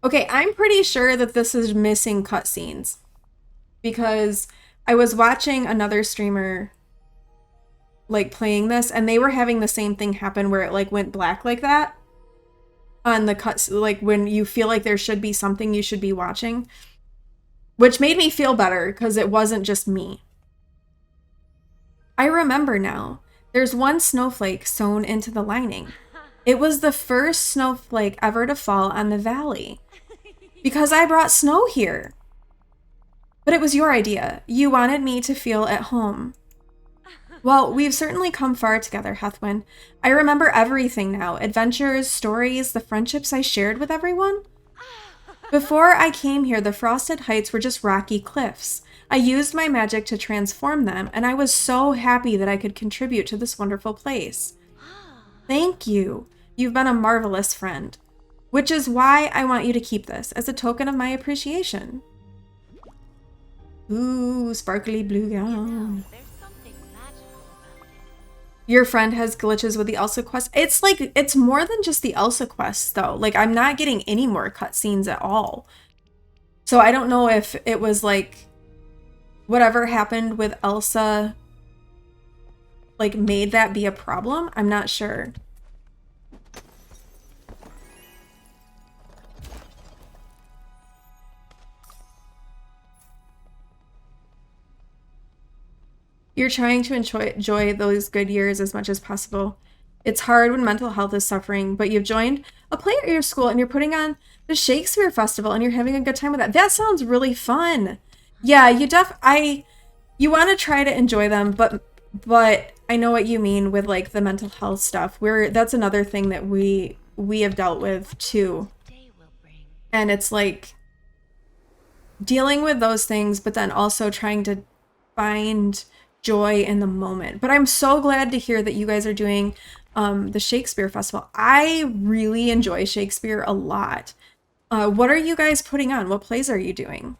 Okay, I'm pretty sure that this is missing cutscenes, because I was watching another streamer like playing this, and they were having the same thing happen where it like went black like that on the cuts, like when you feel like there should be something you should be watching, which made me feel better because it wasn't just me. I remember now. There's one snowflake sewn into the lining. It was the first snowflake ever to fall on the valley, because I brought snow here. But it was your idea. You wanted me to feel at home. Well, we've certainly come far together, Heathwyn. I remember everything now. Adventures, stories, the friendships I shared with everyone. Before I came here, the frosted heights were just rocky cliffs. I used my magic to transform them, and I was so happy that I could contribute to this wonderful place. Thank you. You've been a marvelous friend. Which is why I want you to keep this, as a token of my appreciation. Ooh, sparkly blue gown. Your friend has glitches with the Elsa quest. It's like, it's more than just the Elsa quests though. Like I'm not getting any more cutscenes at all. So I don't know if it was like whatever happened with Elsa like made that be a problem. I'm not sure. You're trying to enjoy those good years as much as possible. It's hard when mental health is suffering, but you've joined a play at your school and you're putting on the Shakespeare Festival and you're having a good time with that. That sounds really fun. Yeah, you want to try to enjoy them, but I know what you mean with like the mental health stuff. That's another thing that we have dealt with too. And it's like dealing with those things, but then also trying to find joy in the moment. But I'm so glad to hear that you guys are doing the Shakespeare Festival. I really enjoy Shakespeare a lot. What are you guys putting on? What plays are you doing?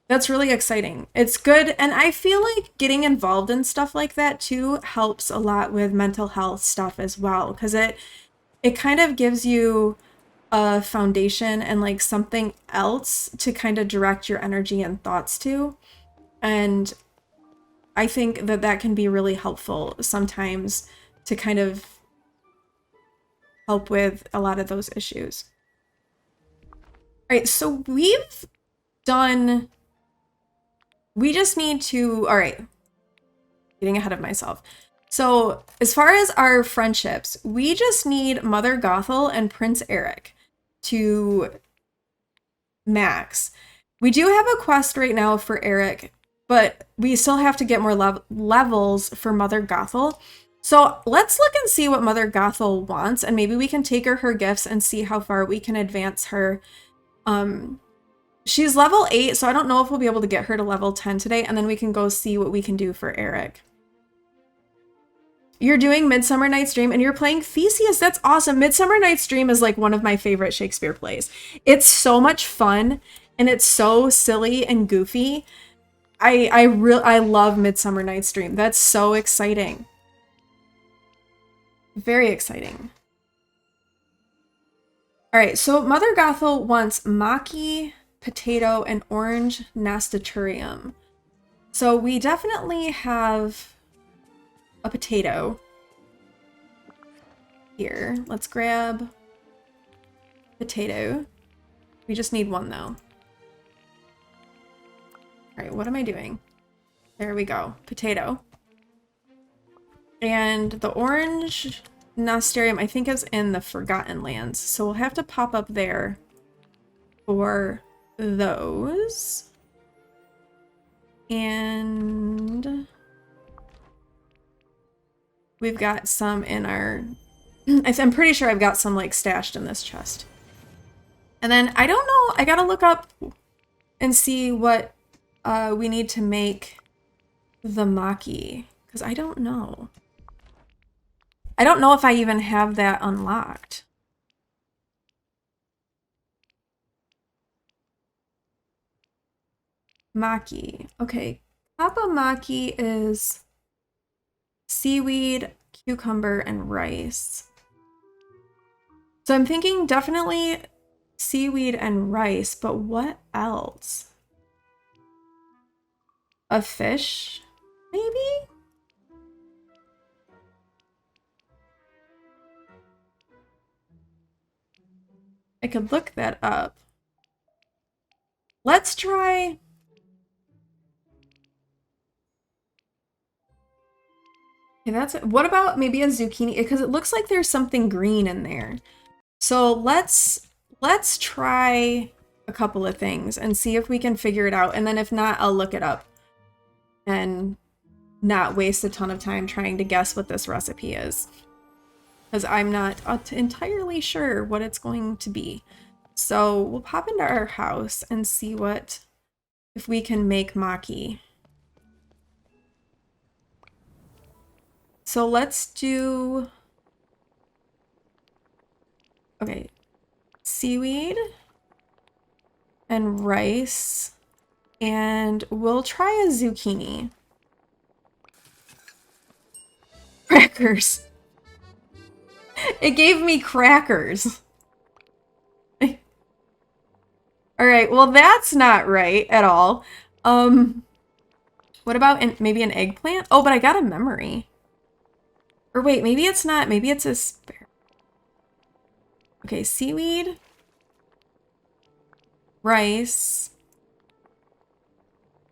That's really exciting. It's good. And I feel like getting involved in stuff like that too helps a lot with mental health stuff as well. Because it kind of gives you a foundation and like something else to kind of direct your energy and thoughts to. And I think that that can be really helpful sometimes to kind of help with a lot of those issues. All right, so we just need to, all right, getting ahead of myself. So as far as our friendships, we just need Mother Gothel and Prince Eric to max. We do have a quest right now for Eric, but we still have to get more levels for Mother Gothel. So let's look and see what Mother Gothel wants, and maybe we can take her gifts and see how far we can advance her. She's level 8, so I don't know if we'll be able to get her to level 10 today, and then we can go see what we can do for Eric. You're doing Midsummer Night's Dream and you're playing Theseus. That's awesome. Midsummer Night's Dream is like one of my favorite Shakespeare plays. It's so much fun and it's so silly and goofy. I love Midsummer Night's Dream. That's so exciting. Very exciting. All right, so Mother Gothel wants maki, potato, and orange nasturtium. So we definitely have a potato here. Let's grab potato. We just need one though. All right, what am I doing? There we go, potato. And the orange nasturtium, I think, is in the Forgotten Lands, so we'll have to pop up there for those. And we've got some in our... I'm pretty sure I've got some like stashed in this chest. And then I don't know, I gotta look up and see what we need to make the maki, because I don't know. I don't know if I even have that unlocked. Maki. Okay, Kappa Maki is seaweed, cucumber, and rice. So I'm thinking definitely seaweed and rice, but what else? A fish, maybe? I could look that up. Let's try... Okay, that's it. What about maybe a zucchini? Because it looks like there's something green in there. So let's try a couple of things and see if we can figure it out. And then if not, I'll look it up and not waste a ton of time trying to guess what this recipe is, because I'm not entirely sure what it's going to be. So we'll pop into our house and see if we can make maki. So let's do, okay, seaweed and rice, and we'll try a zucchini. Crackers. It gave me crackers. Alright, well that's not right at all. What about maybe an eggplant? Oh, but I got a memory. Or wait, maybe it's not. Maybe it's a spare. Okay, seaweed. Rice.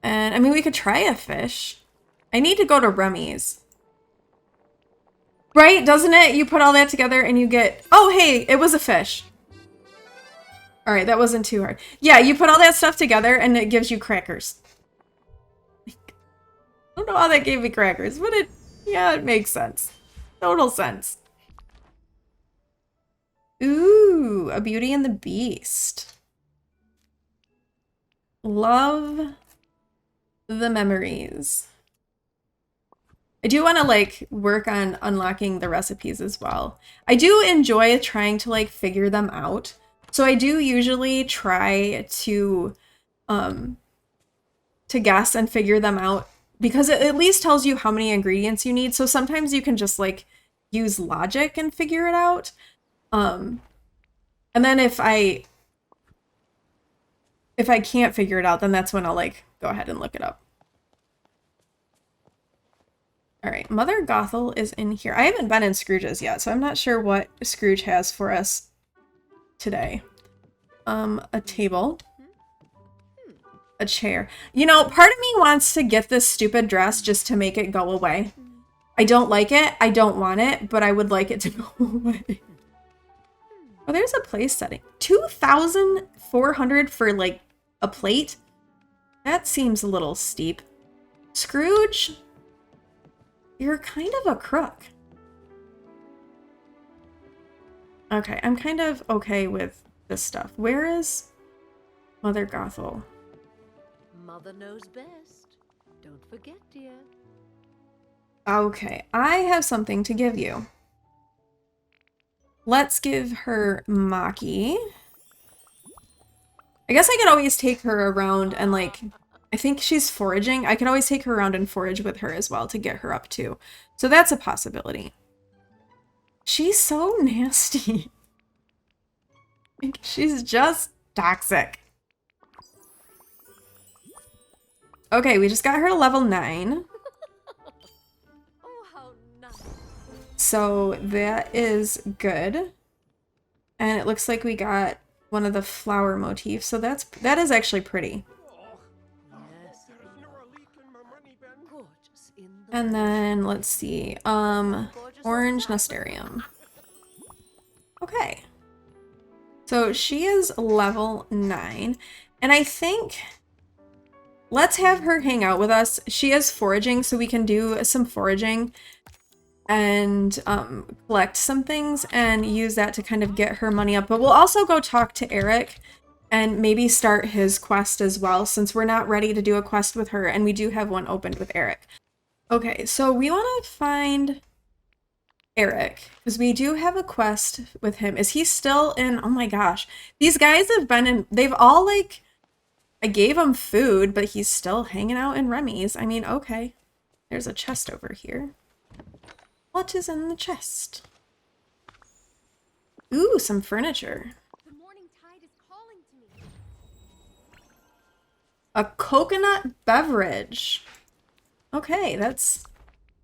And, I mean, we could try a fish. I need to go to Remy's. Right? Doesn't it? You put all that together and you get... Oh, hey, it was a fish. Alright, that wasn't too hard. Yeah, you put all that stuff together and it gives you crackers. I don't know how that gave me crackers, but yeah, it makes sense. Total sense. Ooh, a Beauty and the Beast. Love the memories. I do want to like work on unlocking the recipes as well. I do enjoy trying to like figure them out. So I do usually try to guess and figure them out because it at least tells you how many ingredients you need. So sometimes you can just like use logic and figure it out. And then if I can't figure it out, then that's when I'll like go ahead and look it up. All right, Mother Gothel is in here. I haven't been in Scrooge's yet, so I'm not sure what Scrooge has for us today. A table. A chair. You know, part of me wants to get this stupid dress just to make it go away. I don't like it, I don't want it, but I would like it to go away. Oh, there's a place setting. 2,400 for like a plate? That seems a little steep. Scrooge, you're kind of a crook. Okay, I'm kind of okay with this stuff. Where is Mother Gothel? Mother knows best. Don't forget, dear. Okay, I have something to give you. Let's give her Maki. I guess I could always take her around and like, I think she's foraging. I could always take her around and forage with her as well to get her up too. So that's a possibility. She's so nasty. She's just toxic. Okay, we just got her to level 9. Oh, how nice. So that is good. And it looks like we got one of the flower motifs. So that is actually pretty. Yes, gorgeous in the And then let's see. Orange Nasterium. Okay. So she is level 9. And I think let's have her hang out with us. She is foraging, so we can do some foraging and collect some things and use that to kind of get her money up. But we'll also go talk to Eric and maybe start his quest as well, since we're not ready to do a quest with her, and we do have one opened with Eric. Okay, so we want to find Eric, because we do have a quest with him. Is he still in? Oh my gosh. These guys have been in, they've all like, I gave him food, but he's still hanging out in Remy's. I mean, okay. There's a chest over here. What is in the chest? Ooh, some furniture. The morning tide is calling to me. A coconut beverage. Okay, that's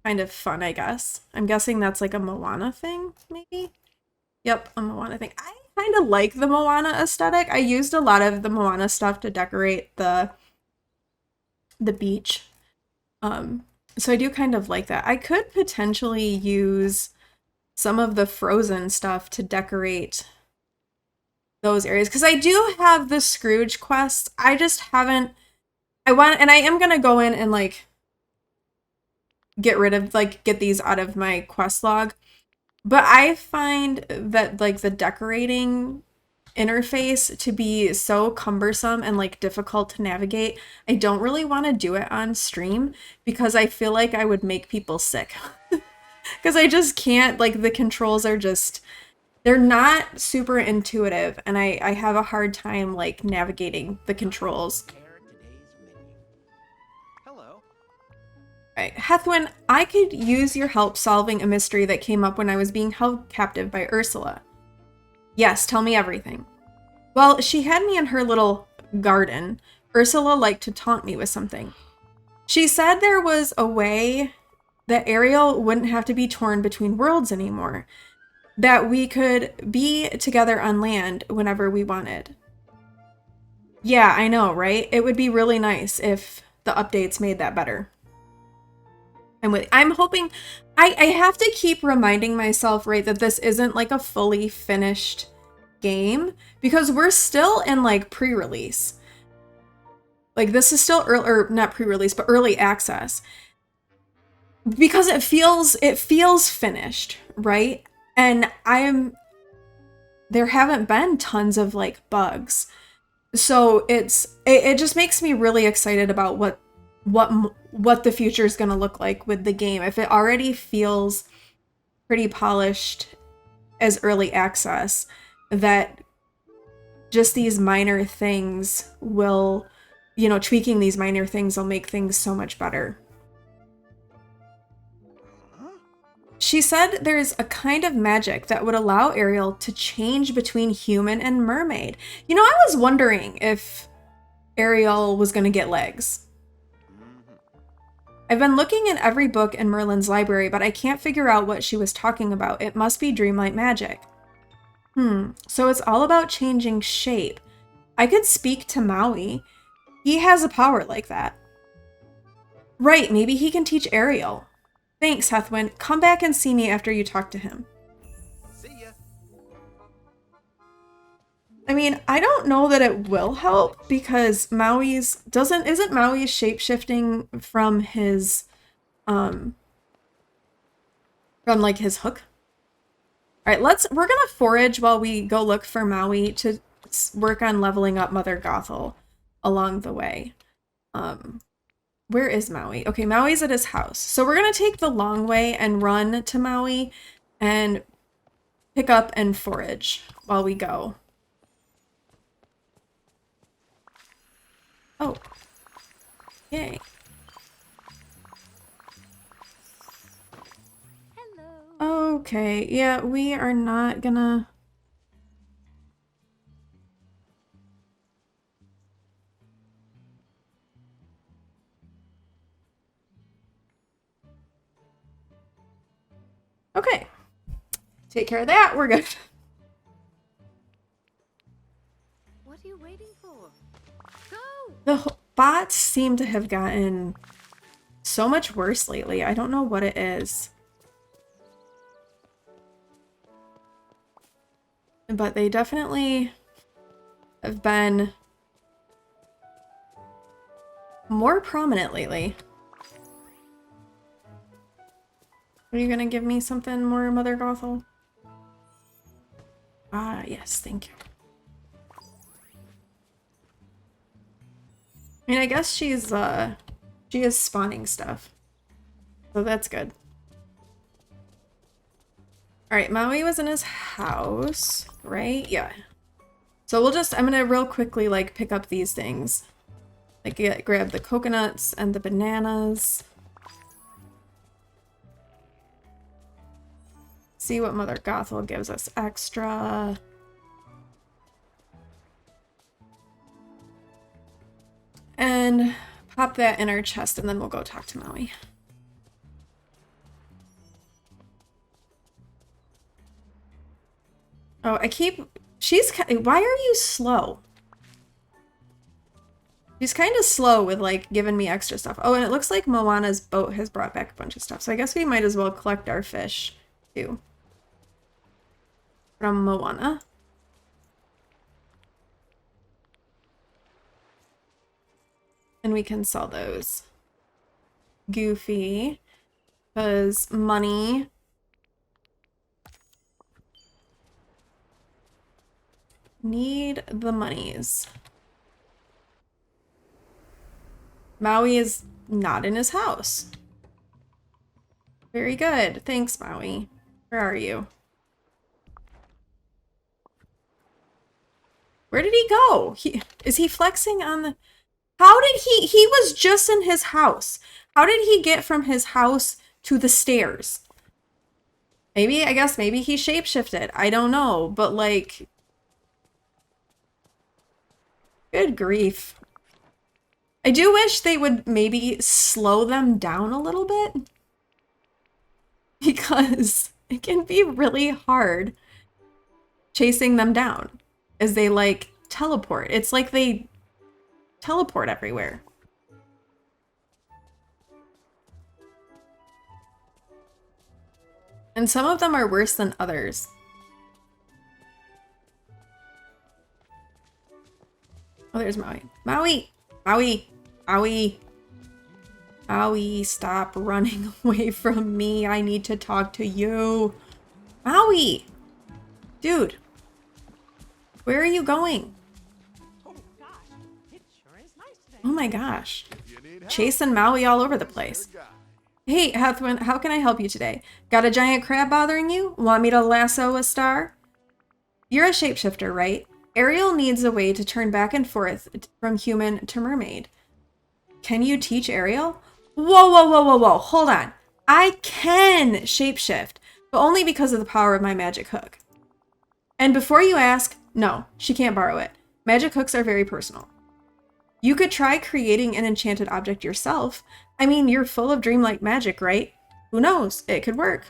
kind of fun, I guess. I'm guessing that's like a Moana thing, maybe? Yep, a Moana thing. I kind of like the Moana aesthetic. I used a lot of the Moana stuff to decorate the beach. So I do kind of like that. I could potentially use some of the Frozen stuff to decorate those areas, because I do have the Scrooge quests. I just haven't, and I am gonna go in and like get rid of, like, get these out of my quest log. But I find that like the decorating interface to be so cumbersome and like difficult to navigate. I don't really want to do it on stream because I feel like I would make people sick. Because I just can't, like, the controls are just, they're not super intuitive, and I have a hard time like navigating the controls. Prepare today's menu. Hello. Right. Heathwyn, I could use your help solving a mystery that came up when I was being held captive by Ursula. Yes, tell me everything. Well, she had me in her little garden. Ursula liked to taunt me with something. She said there was a way that Ariel wouldn't have to be torn between worlds anymore. That we could be together on land whenever we wanted. Yeah, I know, right? It would be really nice if the updates made that better. I'm hoping, I have to keep reminding myself, right, that this isn't like a fully finished game because we're still in like pre-release. Like this is still early, or not pre-release, but early access. Because it feels finished, right? And there haven't been tons of like bugs. So it just makes me really excited about what the future is going to look like with the game. If it already feels pretty polished as early access, that just these minor things will, tweaking these minor things will make things so much better. She said there's a kind of magic that would allow Ariel to change between human and mermaid. I was wondering if Ariel was going to get legs. I've been looking in every book in Merlin's library, but I can't figure out what she was talking about. It must be Dreamlight magic. So it's all about changing shape. I could speak to Maui. He has a power like that. Right, maybe he can teach Ariel. Thanks, Heathwyn. Come back and see me after you talk to him. See ya. I mean, I don't know that it will help because isn't Maui's shape-shifting from his from like his hook? All right, we're gonna forage while we go look for Maui to work on leveling up Mother Gothel along the way. Where is Maui? Okay, Maui's at his house. So we're gonna take the long way and run to Maui and pick up and forage while we go. Oh. Yay. Hello. Okay, yeah, we are not gonna... Okay. Take care of that, we're good. What are you waiting for? Go! The bots seem to have gotten so much worse lately. I don't know what it is. But they definitely have been more prominent lately. Are you gonna give me something more, Mother Gothel? Ah, yes, thank you. I mean, I guess she is spawning stuff. So that's good. Alright, Maui was in his house, right? Yeah. So I'm gonna real quickly, like, pick up these things. Like, grab the coconuts and the bananas. See what Mother Gothel gives us extra. And pop that in our chest, and then we'll go talk to Maui. Oh, why are you slow? She's kind of slow with, like, giving me extra stuff. Oh, and it looks like Moana's boat has brought back a bunch of stuff. So I guess we might as well collect our fish, too. From Moana. And we can sell those. Goofy. Because money. Need the monies. Maui is not in his house. Very good. Thanks, Maui. Where are you? Where did he go? Is he flexing on the... How did he was just in his house. How did he get from his house to the stairs? Maybe, I guess, maybe he shapeshifted. I don't know, but like, good grief. I do wish they would maybe slow them down a little bit, because it can be really hard chasing them down as they like teleport. It's like they teleport everywhere. And some of them are worse than others. Oh, there's Maui. Maui! Maui! Maui! Maui, stop running away from me. I need to talk to you. Maui! Dude. Where are you going? Oh gosh, it sure is nice today. Oh my gosh. Chasing Maui all over the place. Hey, Heathwyn, how can I help you today? Got a giant crab bothering you? Want me to lasso a star? You're a shapeshifter, right? Ariel needs a way to turn back and forth from human to mermaid. Can you teach Ariel? Whoa, whoa, whoa, whoa, whoa. Hold on. I can shapeshift, but only because of the power of my magic hook. And before you ask, no, she can't borrow it. Magic hooks are very personal. You could try creating an enchanted object yourself. I mean, you're full of dreamlike magic, right? Who knows? It could work.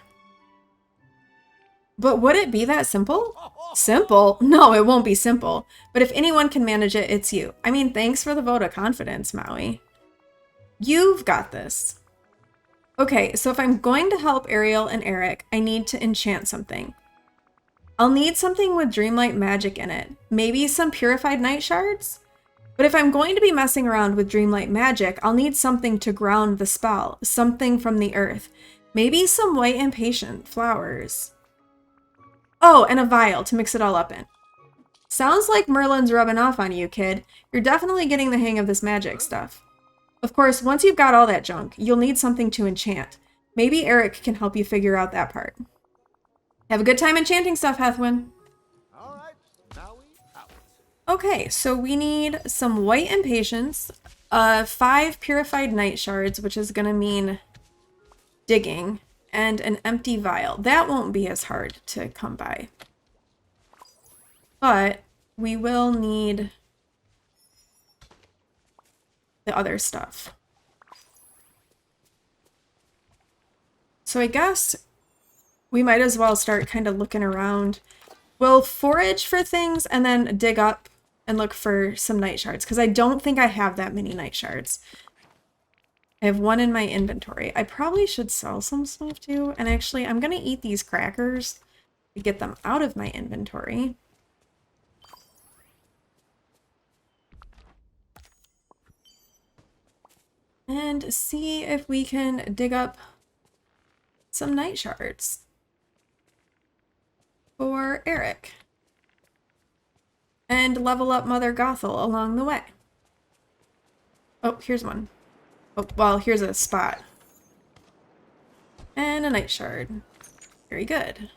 But would it be that simple? Simple? No, it won't be simple. But if anyone can manage it, it's you. I mean, thanks for the vote of confidence, Maui. You've got this. Okay, so if I'm going to help Ariel and Eric, I need to enchant something. I'll need something with dreamlight magic in it. Maybe some purified night shards? But if I'm going to be messing around with dreamlight magic, I'll need something to ground the spell, something from the earth. Maybe some white impatient flowers. Oh, and a vial to mix it all up in. Sounds like Merlin's rubbing off on you, kid. You're definitely getting the hang of this magic stuff. Of course, once you've got all that junk, you'll need something to enchant. Maybe Eric can help you figure out that part. Have a good time enchanting stuff, Heathwyn. All right, now we out. Okay, so we need some white impatience, 5 purified night shards, which is gonna mean digging, and an empty vial. That won't be as hard to come by. But we will need the other stuff. So I guess we might as well start kind of looking around. We'll forage for things and then dig up and look for some night shards, because I don't think I have that many night shards. I have 1 in my inventory. I probably should sell some stuff too. And actually, I'm going to eat these crackers to get them out of my inventory. And see if we can dig up some night shards for Eric. And level up Mother Gothel along the way. Oh, here's one. Oh, well, here's a spot. And a night shard. Very good.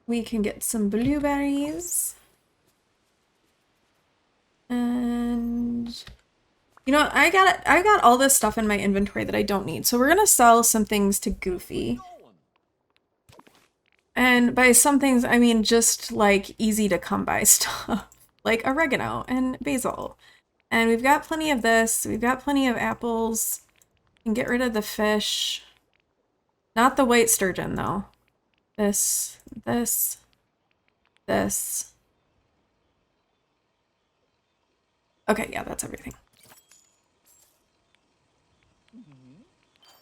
We can get some blueberries. And you know, I got all this stuff in my inventory that I don't need. So we're gonna sell some things to Goofy. And by some things, I mean just like easy to come by stuff, like oregano and basil. And we've got plenty of this. We've got plenty of apples. We can get rid of the fish. Not the white sturgeon though. This. Okay, yeah, that's everything.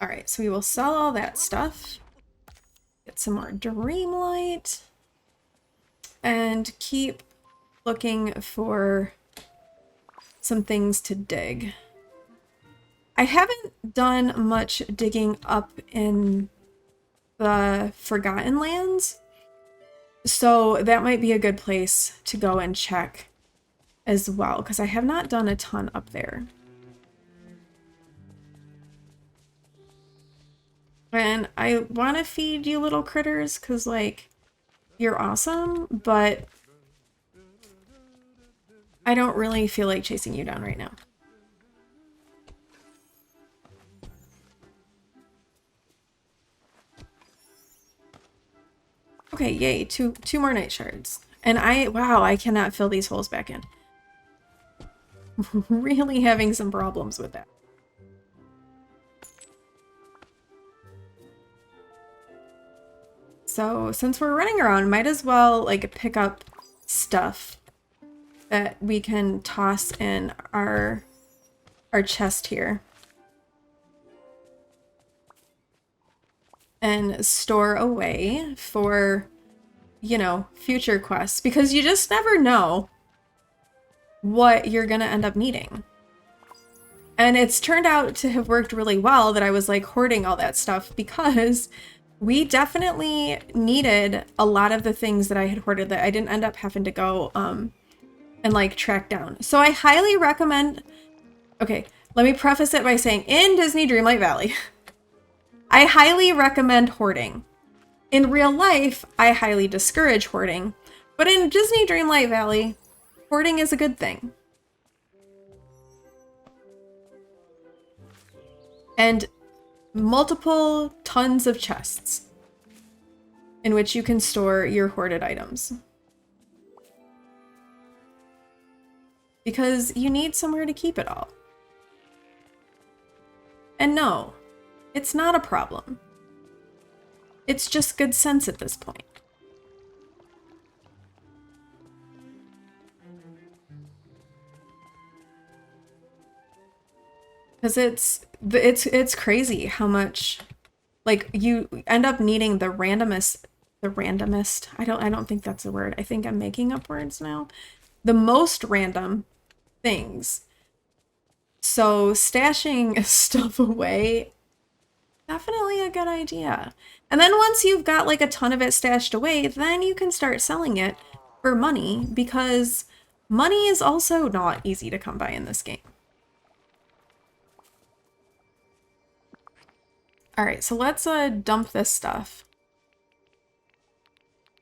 All right, so we will sell all that stuff. Get some more Dreamlight. And keep looking for some things to dig. I haven't done much digging up in the Forgotten Lands, so that might be a good place to go and check as well, because I have not done a ton up there. And I want to feed you little critters because, like, you're awesome, but I don't really feel like chasing you down right now. Okay, yay, two more night shards. And wow, I cannot fill these holes back in. Really having some problems with that. So since we're running around, might as well like pick up stuff that we can toss in our chest here. And store away for, you know, future quests, because you just never know what you're gonna end up needing. And it's turned out to have worked really well that I was like hoarding all that stuff, because we definitely needed a lot of the things that I had hoarded that I didn't end up having to go and like track down. So I highly recommend, okay, let me preface it by saying in Disney Dreamlight Valley, I highly recommend hoarding. In real life, I highly discourage hoarding, but in Disney Dreamlight Valley, hoarding is a good thing. And multiple tons of chests in which you can store your hoarded items. Because you need somewhere to keep it all. And no, it's not a problem. It's just good sense at this point. Because it's crazy how much, like, you end up needing the randomest, I don't think that's a word. I think I'm making up words now. The most random things. So stashing stuff away, definitely a good idea. And then once you've got like a ton of it stashed away, then you can start selling it for money, because money is also not easy to come by in this game. All right, so let's dump this stuff,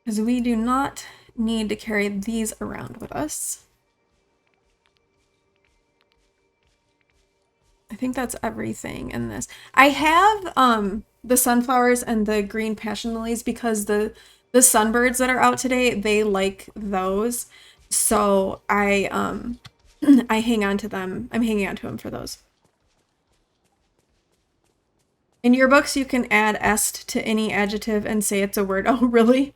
because we do not need to carry these around with us. I think that's everything in this. I have the sunflowers and the green passion lilies because the sunbirds that are out today, they like those. So I I hang on to them. I'm hanging on to them for those. In your books, you can add est to any adjective and say it's a word. Oh, really?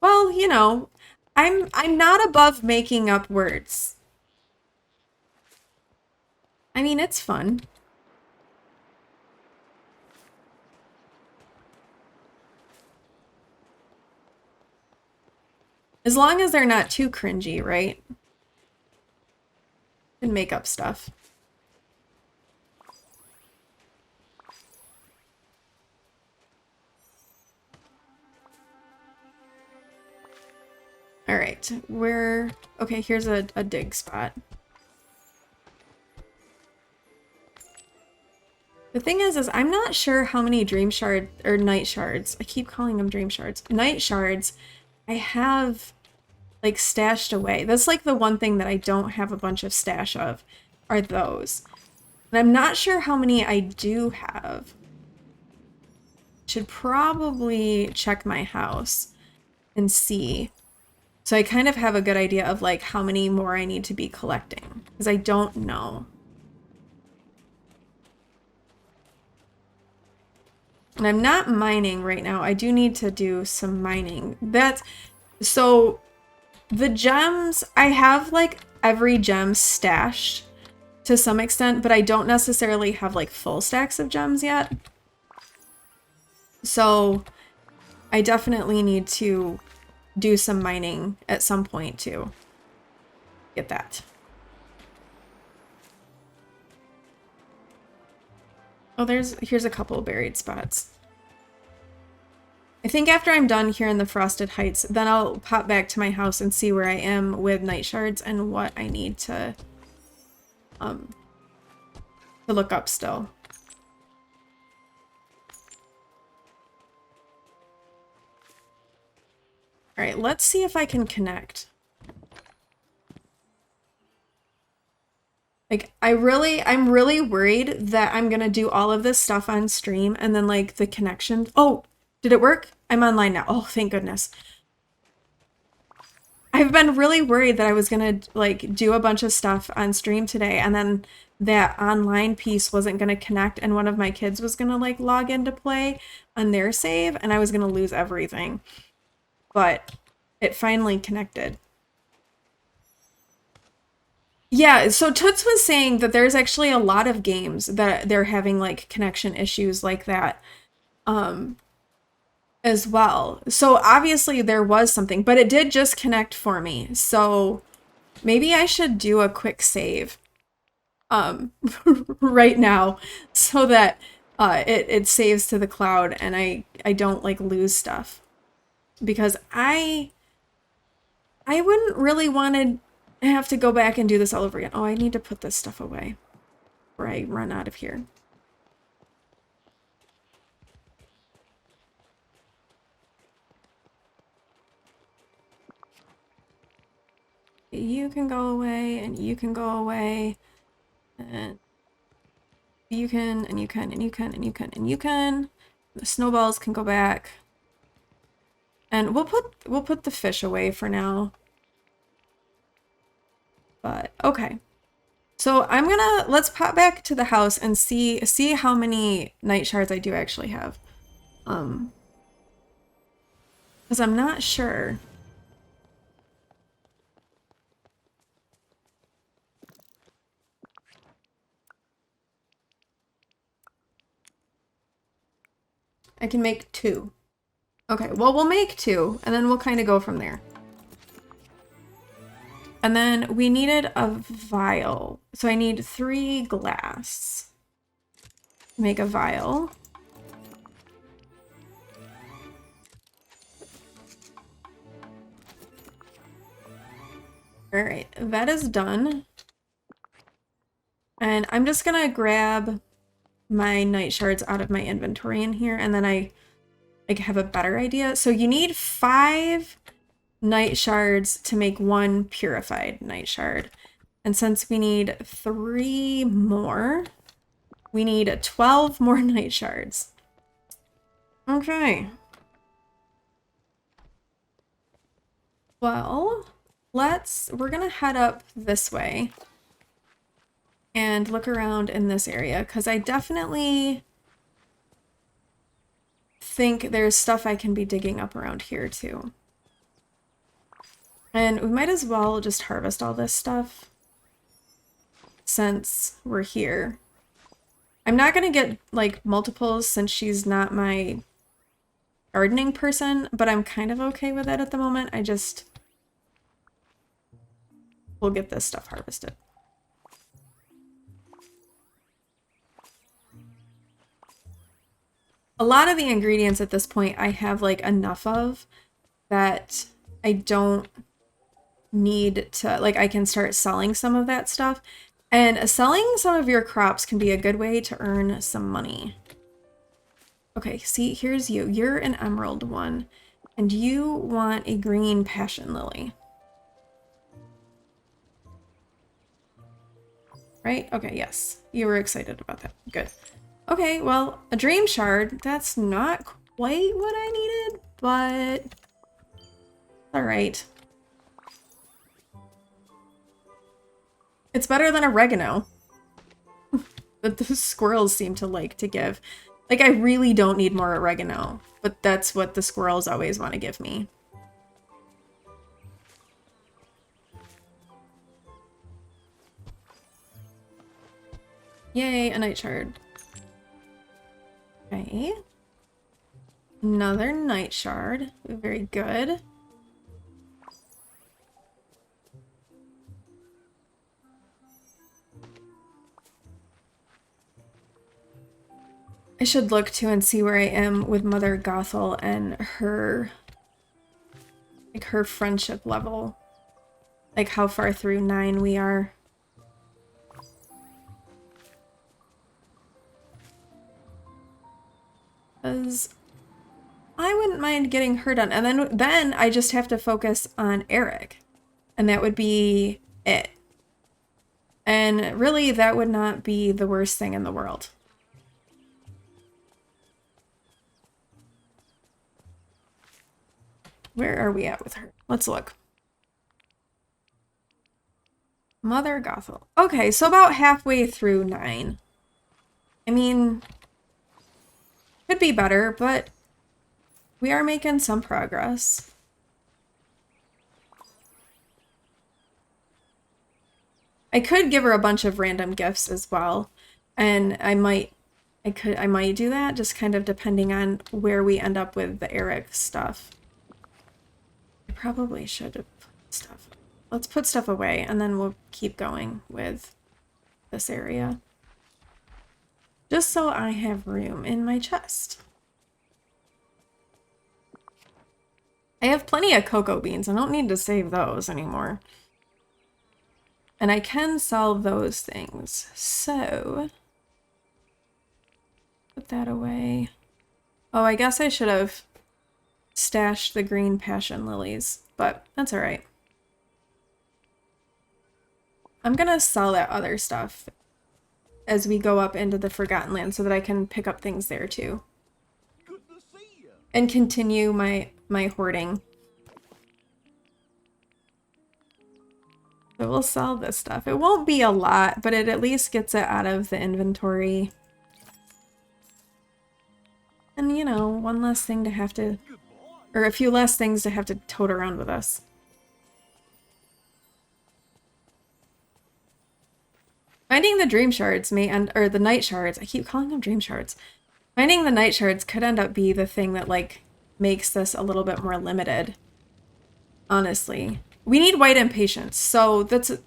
Well, you know, I'm not above making up words. I mean, it's fun. As long as they're not too cringy, right? And make up stuff. All right, okay, here's a dig spot. The thing is I'm not sure how many dream shard or night shards. I keep calling them dream shards. Night shards I have like stashed away. That's like the one thing that I don't have a bunch of stash of, are those. And I'm not sure how many I do have. Should probably check my house and see. So I kind of have a good idea of like how many more I need to be collecting, because I don't know. And I'm not mining right now. I do need to do some mining. So the gems, I have like every gem stashed to some extent, but I don't necessarily have like full stacks of gems yet. So I definitely need to do some mining at some point to get that. Oh, here's a couple of buried spots. I think after I'm done here in the Frosted Heights, then I'll pop back to my house and see where I am with night shards and what I need to look up still. All right, let's see if I can connect. Like, I'm really worried that I'm gonna do all of this stuff on stream and then like the connection. Oh, did it work? I'm online now. Oh, thank goodness. I've been really worried that I was gonna like do a bunch of stuff on stream today and then that online piece wasn't gonna connect and one of my kids was gonna like log in to play on their save and I was gonna lose everything. But it finally connected. Yeah, so Toots was saying that there's actually a lot of games that they're having like connection issues like that as well. So obviously there was something, but it did just connect for me. So maybe I should do a quick save right now so that it saves to the cloud and I don't like lose stuff. Because I wouldn't really want to have to go back and do this all over again. Oh, I need to put this stuff away before I run out of here. You can go away, and you can go away, and you can, and you can, and you can, and you can, and you can. The snowballs can go back. And we'll put the fish away for now. But okay. So I'm gonna, let's pop back to the house and see how many night shards I do actually have. Because I'm not sure. I can make 2. Okay, well, we'll make 2, and then we'll kind of go from there. And then we needed a vial. So I need 3 glass. Make a vial. All right, that is done. And I'm just gonna grab my night shards out of my inventory in here, and then I like have a better idea. So you need 5 night shards to make 1 purified night shard. And since we need 3 more, we need 12 more night shards. Okay. Well, we're gonna head up this way and look around in this area because I definitely think there's stuff I can be digging up around here too. And we might as well just harvest all this stuff since we're here. I'm not gonna get like multiples since she's not my gardening person, but I'm kind of okay with that at the moment. We'll get this stuff harvested. A lot of the ingredients at this point I have like enough of that I don't need to, like, I can start selling some of that stuff. And selling some of your crops can be a good way to earn some money. Okay, see, here's you. You're an emerald one, and you want a green passion lily. Right? Okay, yes. You were excited about that. Good. Okay, well, a dream shard. That's not quite what I needed, but all right. It's better than oregano that the squirrels seem to like to give. Like, I really don't need more oregano, but that's what the squirrels always want to give me. Yay, a night shard. Okay. Another night shard. Very good. I should look too and see where I am with Mother Gothel and her, like, her friendship level. Like, how far through 9 we are. Because I wouldn't mind getting her done. And then I just have to focus on Eric. And that would be it. And really, that would not be the worst thing in the world. Where are we at with her? Let's look. Mother Gothel. Okay, so about halfway through 9. I mean, could be better, but we are making some progress. I could give her a bunch of random gifts as well, and I might do that, just kind of depending on where we end up with the Eric stuff. I probably should have put stuff. Let's put stuff away, and then we'll keep going with this area. Just so I have room in my chest. I have plenty of cocoa beans. I don't need to save those anymore. And I can sell those things. So, put that away. Oh, I guess I should have stashed the green passion lilies, but that's all right. I'm gonna sell that other stuff as we go up into the Forgotten Land so that I can pick up things there too. Good to see you. And continue my hoarding. So we'll sell this stuff. It won't be a lot, but it at least gets it out of the inventory. And you know, one less thing to have to, or a few less things to have to tote around with us. Finding the dream shards may end, or the night shards, I keep calling them dream shards. Finding the night shards could end up be the thing that like makes this a little bit more limited. Honestly. We need white impatience, so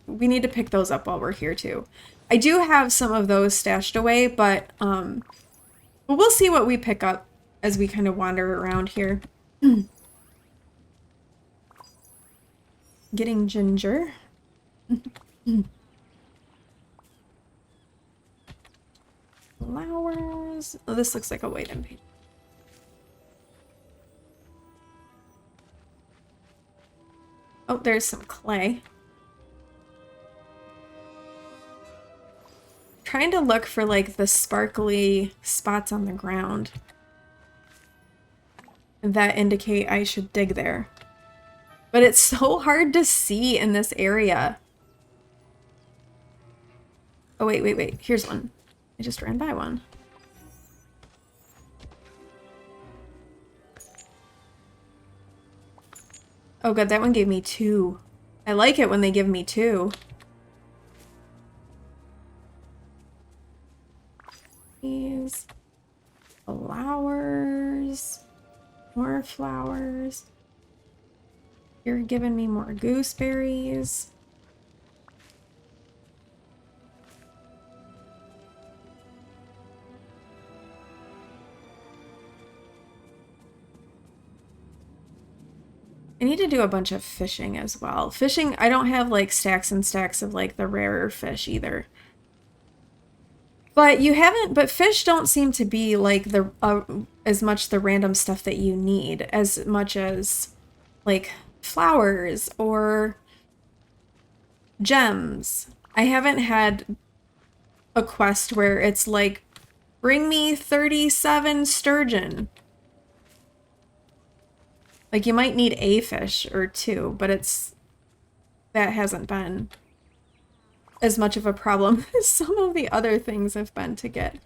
we need to pick those up while we're here too. I do have some of those stashed away, but we'll see what we pick up as we kind of wander around here. Getting ginger. Flowers. Oh, this looks like a white impatience. Oh, there's some clay. Trying to look for like the sparkly spots on the ground that indicate I should dig there. But it's so hard to see in this area. Oh, wait. Here's one. I just ran by one. Oh god, that one gave me 2. I like it when they give me 2. These flowers. More flowers. You're giving me more gooseberries. I need to do a bunch of fishing as well. Fishing, I don't have like stacks and stacks of like the rarer fish either. But but fish don't seem to be like the as much the random stuff that you need as much as like flowers or gems. I haven't had a quest where it's like, bring me 37 sturgeon. Like, you might need a fish or 2, but that hasn't been as much of a problem as some of the other things have been to get.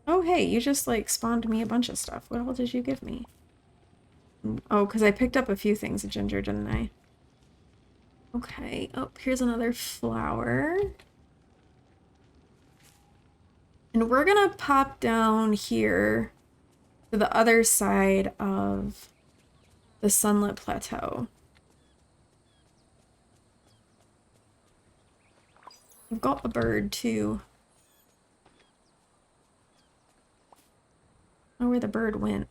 Oh, hey, you just, like, spawned me a bunch of stuff. What all did you give me? Oh, because I picked up a few things of ginger, didn't I? Okay. Oh, here's another flower. And we're gonna pop down here to the other side of the Sunlit Plateau. I've got a bird too. I don't know where the bird went.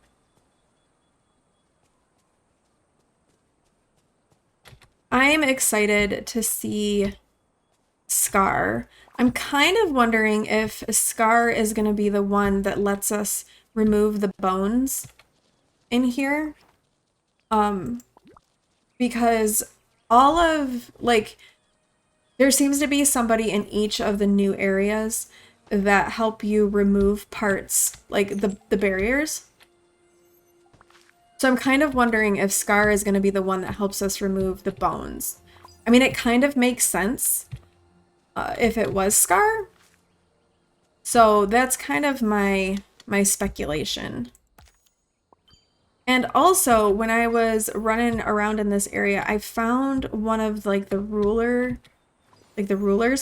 I'm excited to see Scar. I'm kind of wondering if Scar is going to be the one that lets us remove the bones in here. Because all of, like, There seems to be somebody in each of the new areas that help you remove parts, like the barriers. So I'm kind of wondering if Scar is going to be the one that helps us remove the bones. I mean, it kind of makes sense if it was Scar. So that's kind of my speculation. And also, when I was running around in this area, I found one of like the rulers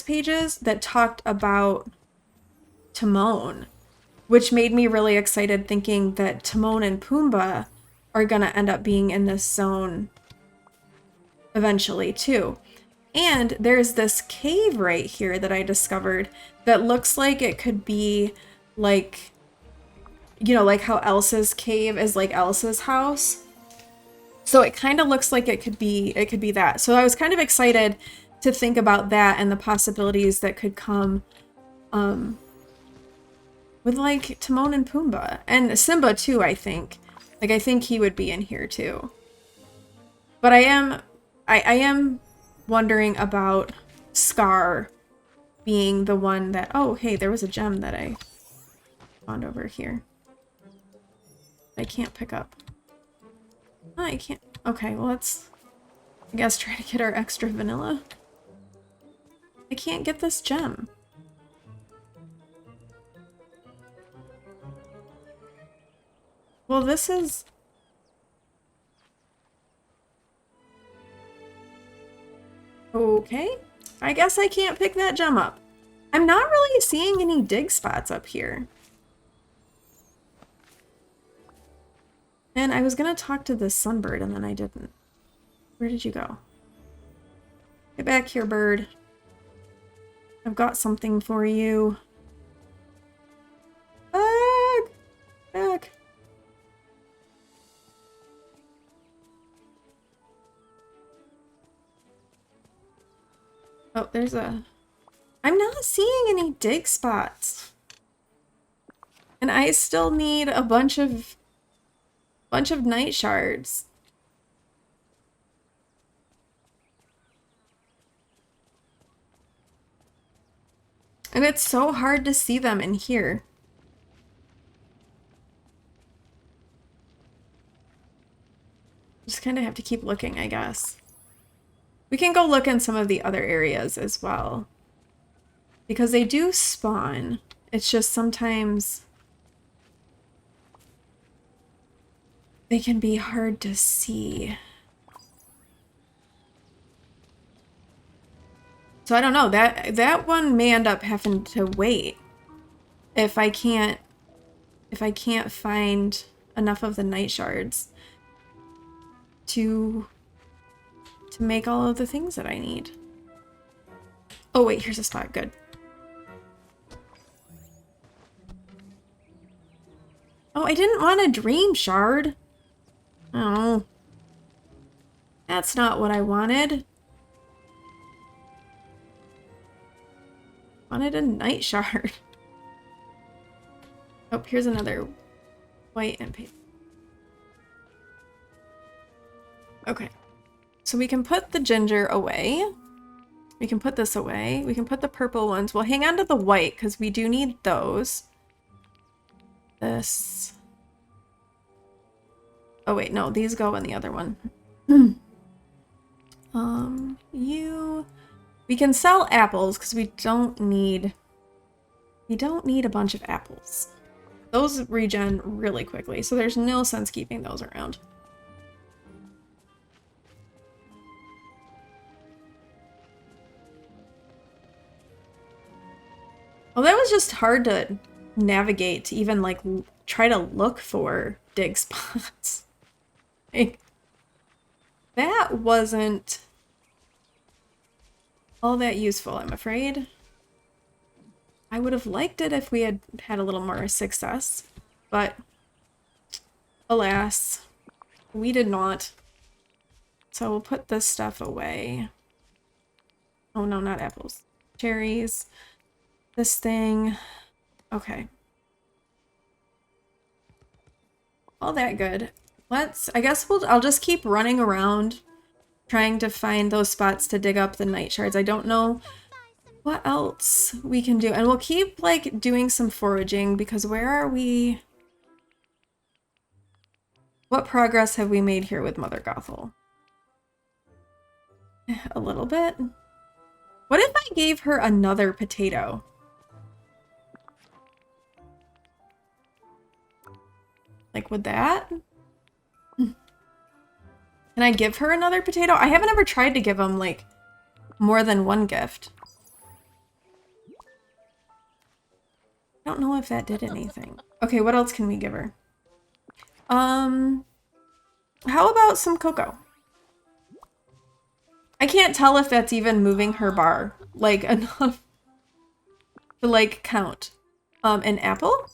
pages that talked about Timon, which made me really excited, thinking that Timon and Pumbaa are gonna end up being in this zone eventually too. And there's this cave right here that I discovered that looks like it could be like, you know, like how Elsa's cave is like Elsa's house. So it kind of looks like it could be that. So I was kind of excited to think about that and the possibilities that could come with like Timon and Pumbaa and Simba too, I think. Like I think he would be in here too. But I am wondering about Scar being the one that, oh hey, there was a gem that I found over here. I can't pick up. Oh, I can't. Okay, well let's, I guess, try to get our extra vanilla. I can't get this gem. Well, this is... Okay. I guess I can't pick that gem up. I'm not really seeing any dig spots up here. And I was gonna talk to this sunbird and then I didn't. Where did you go? Get back here, bird. I've got something for you. Back! Back! Oh, there's a... I'm not seeing any dig spots. And I still need a bunch of night shards. And it's so hard to see them in here. Just kind of have to keep looking, I guess. We can go look in some of the other areas as well. Because they do spawn. It's just sometimes they can be hard to see. So I don't know, that one may end up having to wait if I can't find enough of the night shards to make all of the things that I need. Oh wait, here's a spot, good. Oh, I didn't want a dream shard. Oh. That's not what I wanted. Wanted a night shard. Oh, here's another white and pink. Okay. So we can put the ginger away. We can put this away. We can put the purple ones. We'll hang on to the white because we do need those. This. Oh wait, no, these go in the other one. We can sell apples because we don't need a bunch of apples. Those regen really quickly, so there's no sense keeping those around. Well, that was just hard to navigate to even like try to look for dig spots. Like, that wasn't all that useful, I'm afraid. I would have liked it if we had had a little more success, but alas, we did not. So we'll put this stuff away. Oh no, not apples. Cherries. This thing. Okay. All that good. I guess I'll just keep running around Trying to find those spots to dig up the night shards. I don't know what else we can do. And we'll keep like doing some foraging because where are we? What progress have we made here with Mother Gothel? A little bit. What if I gave her another potato? Like, would that? Can I give her another potato? I haven't ever tried to give them, like, more than one gift. I don't know if that did anything. Okay, what else can we give her? How about some cocoa? I can't tell if that's even moving her bar, like, enough to, like, count. An apple?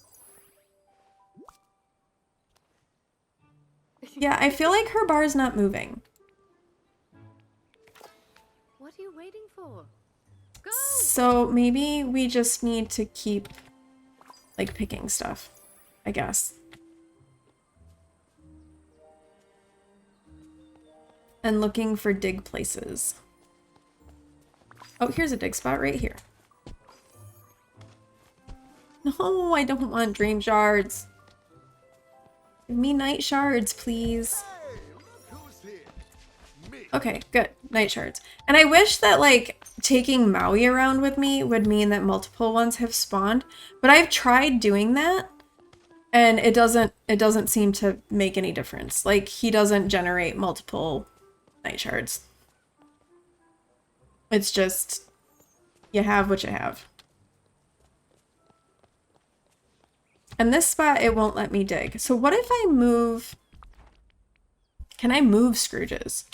Yeah, I feel like her bar is not moving. What are you waiting for? Go! So maybe we just need to keep, like, picking stuff, I guess. And looking for dig places. Oh, here's a dig spot right here. No, I don't want dream shards. Give me night shards, please. Hey, look who's here. Me. Okay, good. Night shards. And I wish that, like, taking Maui around with me would mean that multiple ones have spawned. But I've tried doing that, and it doesn't seem to make any difference. Like, he doesn't generate multiple night shards. It's just, you have what you have. And this spot, it won't let me dig. So what if I move... Can I move Scrooges?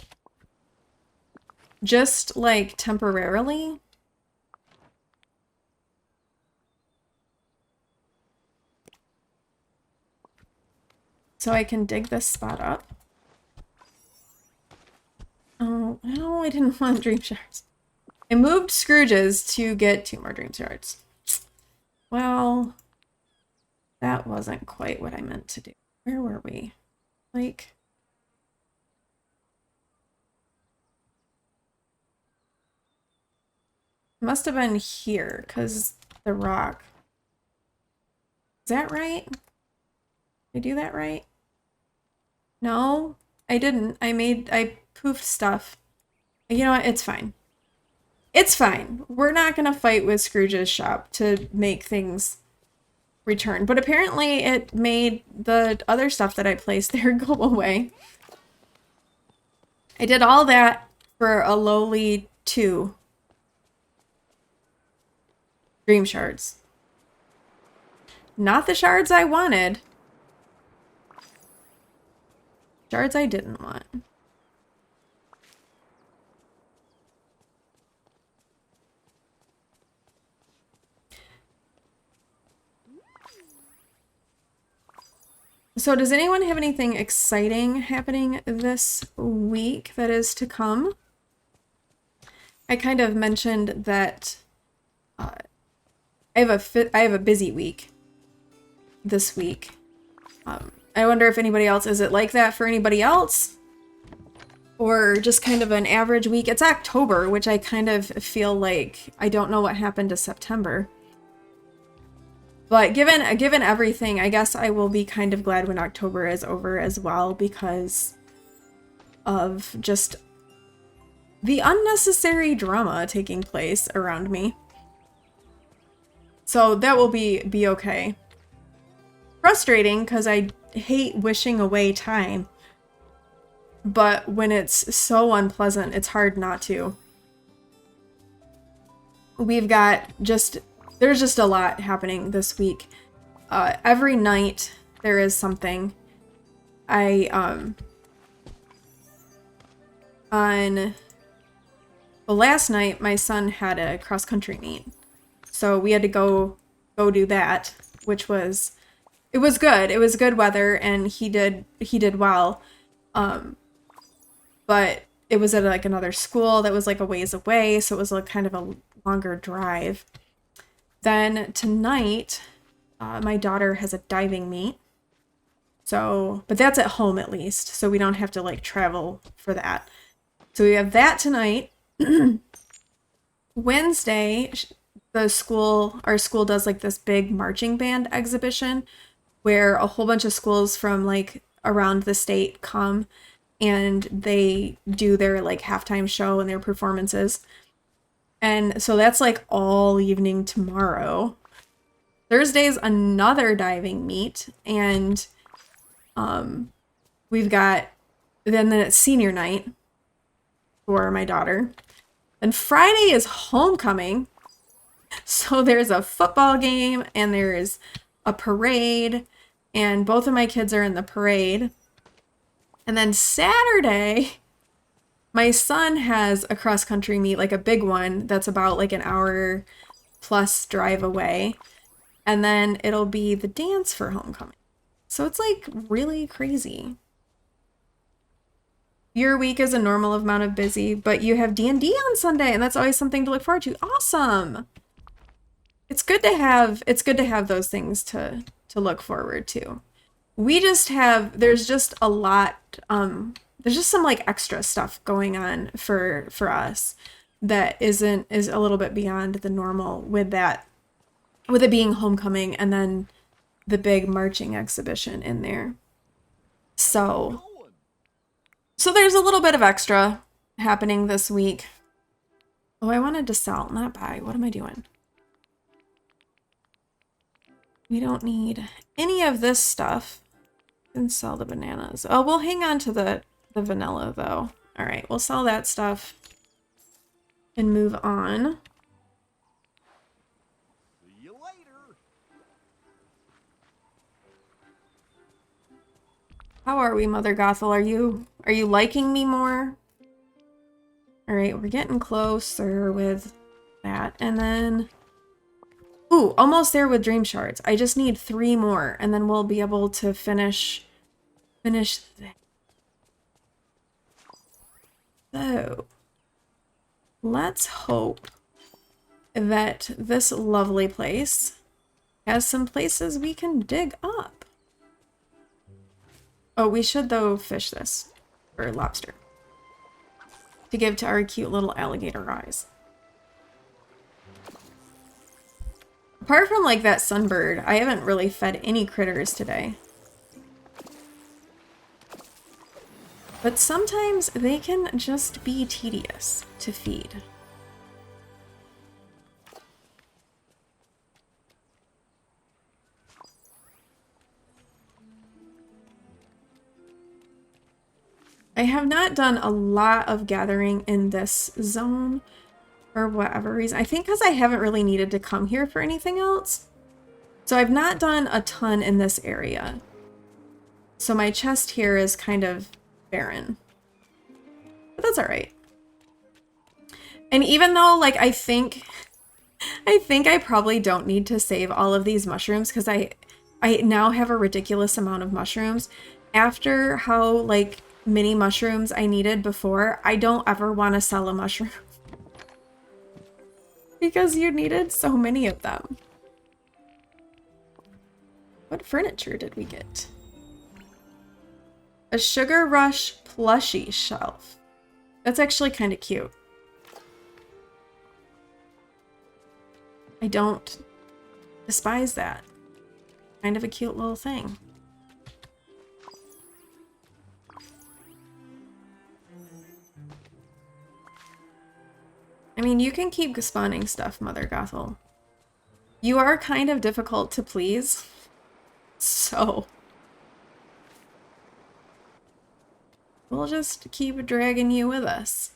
Just, like, temporarily? So I can dig this spot up? Oh, no, I didn't want dream shards. I moved Scrooges to get 2 more dream shards. Well, that wasn't quite what I meant to do. Where were we? Like... Must have been here, because the rock. Is that right? Did I do that right? No, I didn't. I poofed stuff. You know what? It's fine. It's fine. We're not going to fight with Scrooge's shop to make things return. But apparently it made the other stuff that I placed there go away. I did all that for a lowly 2 dream shards. Not the shards I wanted. Shards I didn't want. So does anyone have anything exciting happening this week that is to come? I kind of mentioned that I have a busy week this week. I wonder if anybody else, is it like that for anybody else? Or just kind of an average week? It's October, which I kind of feel like I don't know what happened to September. But given everything, I guess I will be kind of glad when October is over as well because of just the unnecessary drama taking place around me. So that will be okay. Frustrating because I hate wishing away time. But when it's so unpleasant, it's hard not to. We've got there's just a lot happening this week. Every night there is something. On the last night my son had a cross country meet. So we had to go do that, which was it was good. It was good weather and he did well. But it was at like another school that was like a ways away, so it was like kind of a longer drive. Then tonight, my daughter has a diving meet. So, but that's at home at least, so we don't have to like travel for that. So we have that tonight. Wednesday, our school does like this big marching band exhibition where a whole bunch of schools from like around the state come and they do their like halftime show and their performances. And so that's like all evening tomorrow. Thursday's another diving meet, and we've got then it's senior night for my daughter. And Friday is homecoming. So there's a football game and there's a parade, and both of my kids are in the parade. And then Saturday, my son has a cross country meet, like a big one that's about like an hour plus drive away. And then it'll be the dance for homecoming. So it's like really crazy. Your week is a normal amount of busy, but you have D&D on Sunday, and that's always something to look forward to. Awesome. It's good to have those things to look forward to. We just have, there's just a lot, there's just some like extra stuff going on for us that is a little bit beyond the normal with it being homecoming and then the big marching exhibition in there. So there's a little bit of extra happening this week. Oh, I wanted to sell, not buy. What am I doing? We don't need any of this stuff. And sell the bananas. Oh, we'll hang on to the vanilla though. All right, we'll sell that stuff and move on. See you later. How are we, Mother Gothel? Are you liking me more? All right, we're getting closer with that. And then, ooh, almost there with Dream Shards. I just need 3 more, and then we'll be able to finish that. So, let's hope that this lovely place has some places we can dig up. Oh, we should, though, fish this. Or lobster. To give to our cute little alligator eyes. Apart from, like, that sunbird, I haven't really fed any critters today. But sometimes they can just be tedious to feed. I have not done a lot of gathering in this zone for whatever reason. I think because I haven't really needed to come here for anything else. So I've not done a ton in this area. So my chest here is kind of barren. But that's all right. And even though, like, I think I probably don't need to save all of these mushrooms because I now have a ridiculous amount of mushrooms. After how, like, many mushrooms I needed before, I don't ever want to sell a mushroom. Because you needed so many of them. What furniture did we get? A Sugar Rush plushie shelf. That's actually kind of cute. I don't despise that. Kind of a cute little thing. I mean, you can keep spawning stuff, Mother Gothel. You are kind of difficult to please. So we'll just keep dragging you with us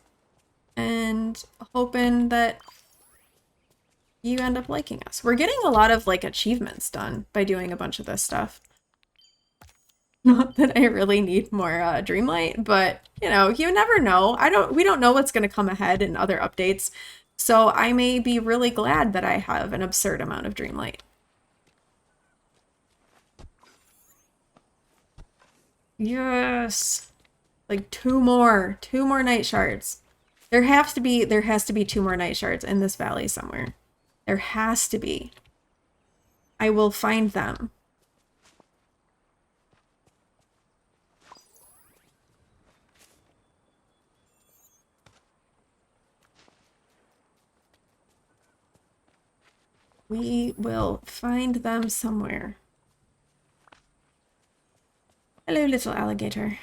and hoping that you end up liking us. We're getting a lot of like achievements done by doing a bunch of this stuff. Not that I really need more Dreamlight, but you know, you never know. We don't know what's going to come ahead in other updates. So I may be really glad that I have an absurd amount of Dreamlight. Yes. Like 2 more night shards. There has to be 2 more night shards in this valley somewhere. There has to be. I will find them. We will find them somewhere. Hello, little alligator.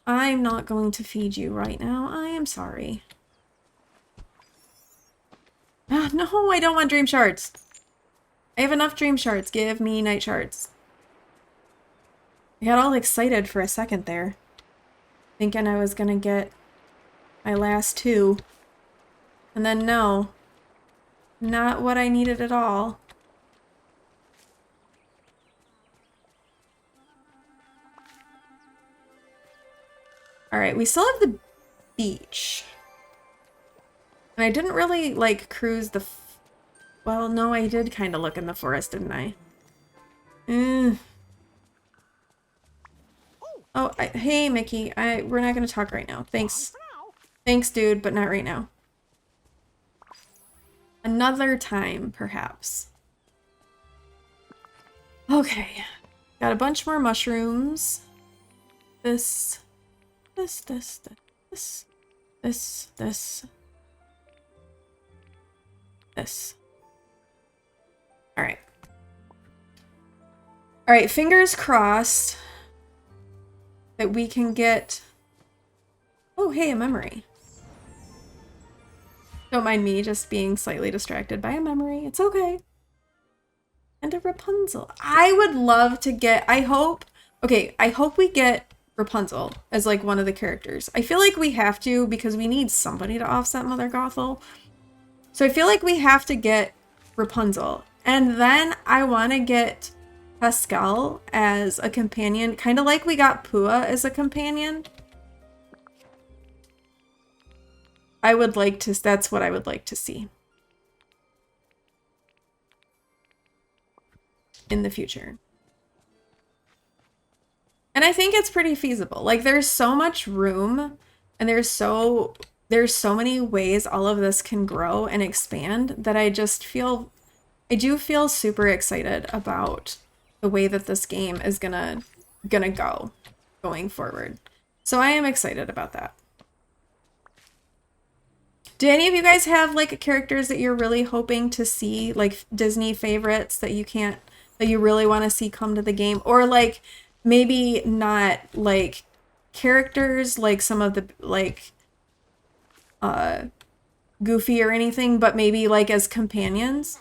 I'm not going to feed you right now. I am sorry. Ah, no, I don't want dream shards. I have enough dream shards. Give me night shards. I got all excited for a second there, thinking I was gonna get my last 2. And then no. Not what I needed at all. Alright, we still have the beach. And I didn't really, like, cruise the... Well, no, I did kind of look in the forest, didn't I? Oh, hey, Mickey. We're not going to talk right now. Thanks. Thanks, dude, but not right now. Another time, perhaps. Okay. Got a bunch more mushrooms. This. Alright. Alright, fingers crossed that we can get... Oh, hey, a memory. Don't mind me just being slightly distracted by a memory. It's okay. And a Rapunzel. I would love to get... I hope we get Rapunzel as, like, one of the characters. I feel like we have to because we need somebody to offset Mother Gothel. So I feel like we have to get Rapunzel. And then I want to get Pascal as a companion, kind of like we got Pua as a companion. That's what I would like to see in the future. And I think it's pretty feasible. Like, there's so much room and there's so many ways all of this can grow and expand that I do feel super excited about the way that this game is gonna go going forward. So I am excited about that. Do any of you guys have, like, characters that you're really hoping to see, like Disney favorites that you really want to see come to the game? Or, like, maybe not, like, characters like some of the, like, Goofy or anything, but maybe, like, as companions?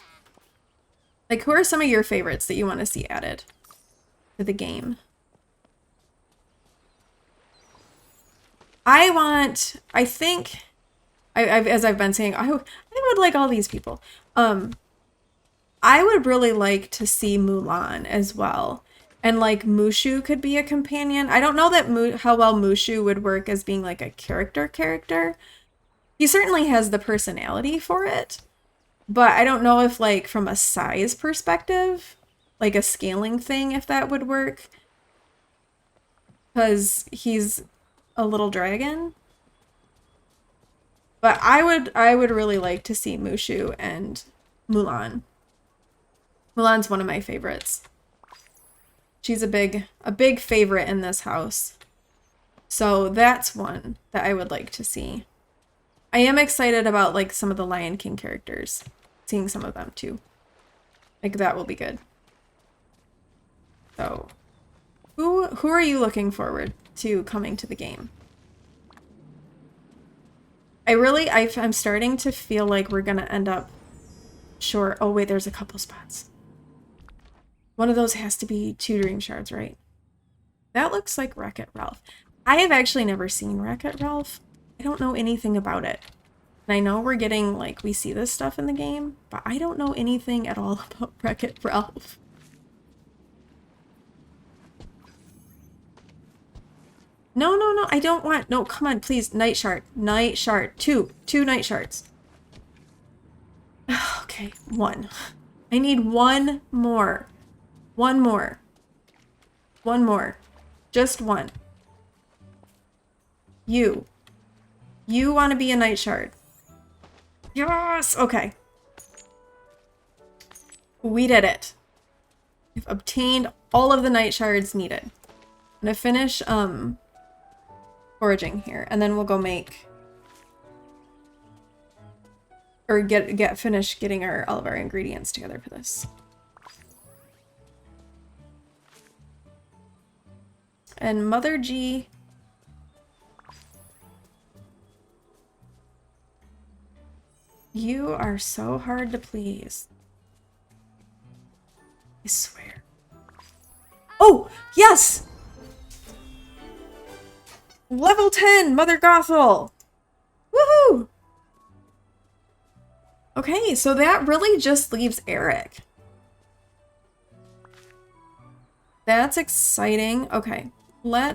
Like, who are some of your favorites that you want to see added to the game? I think... as I've been saying, I would like all these people. I would really like to see Mulan as well. And, like, Mushu could be a companion. I don't know that how well Mushu would work as being, like, a character. He certainly has the personality for it. But I don't know if, like, from a size perspective, like a scaling thing, if that would work. Because he's a little dragon. But I would really like to see Mushu and Mulan. Mulan's one of my favorites. She's a big favorite in this house. So that's one that I would like to see. I am excited about, like, some of the Lion King characters. Seeing some of them too. Like, that will be good. So who are you looking forward to coming to the game? I'm starting to feel like we're gonna end up short. Oh wait, there's a couple spots. One of those has to be 2 dream shards, right? That looks like Wreck-It Ralph. I have actually never seen Wreck-It Ralph. I don't know anything about it. And I know we're getting, like, we see this stuff in the game, but I don't know anything at all about Wreck-It Ralph. No, I don't want... No, come on, please. Night shard. Night shard. 2 night shards. Okay, 1. I need 1 more. 1 more. 1 more. Just 1. You want to be a night shard. Yes! Okay. We did it. We've obtained all of the night shards needed. I'm gonna finish, foraging here, and then we'll go make or get finished getting all of our ingredients together for this. And Mother G. You are so hard to please. I swear. Oh, yes! Level 10, Mother Gothel! Woohoo! Okay, so that really just leaves Eric. That's exciting. Okay,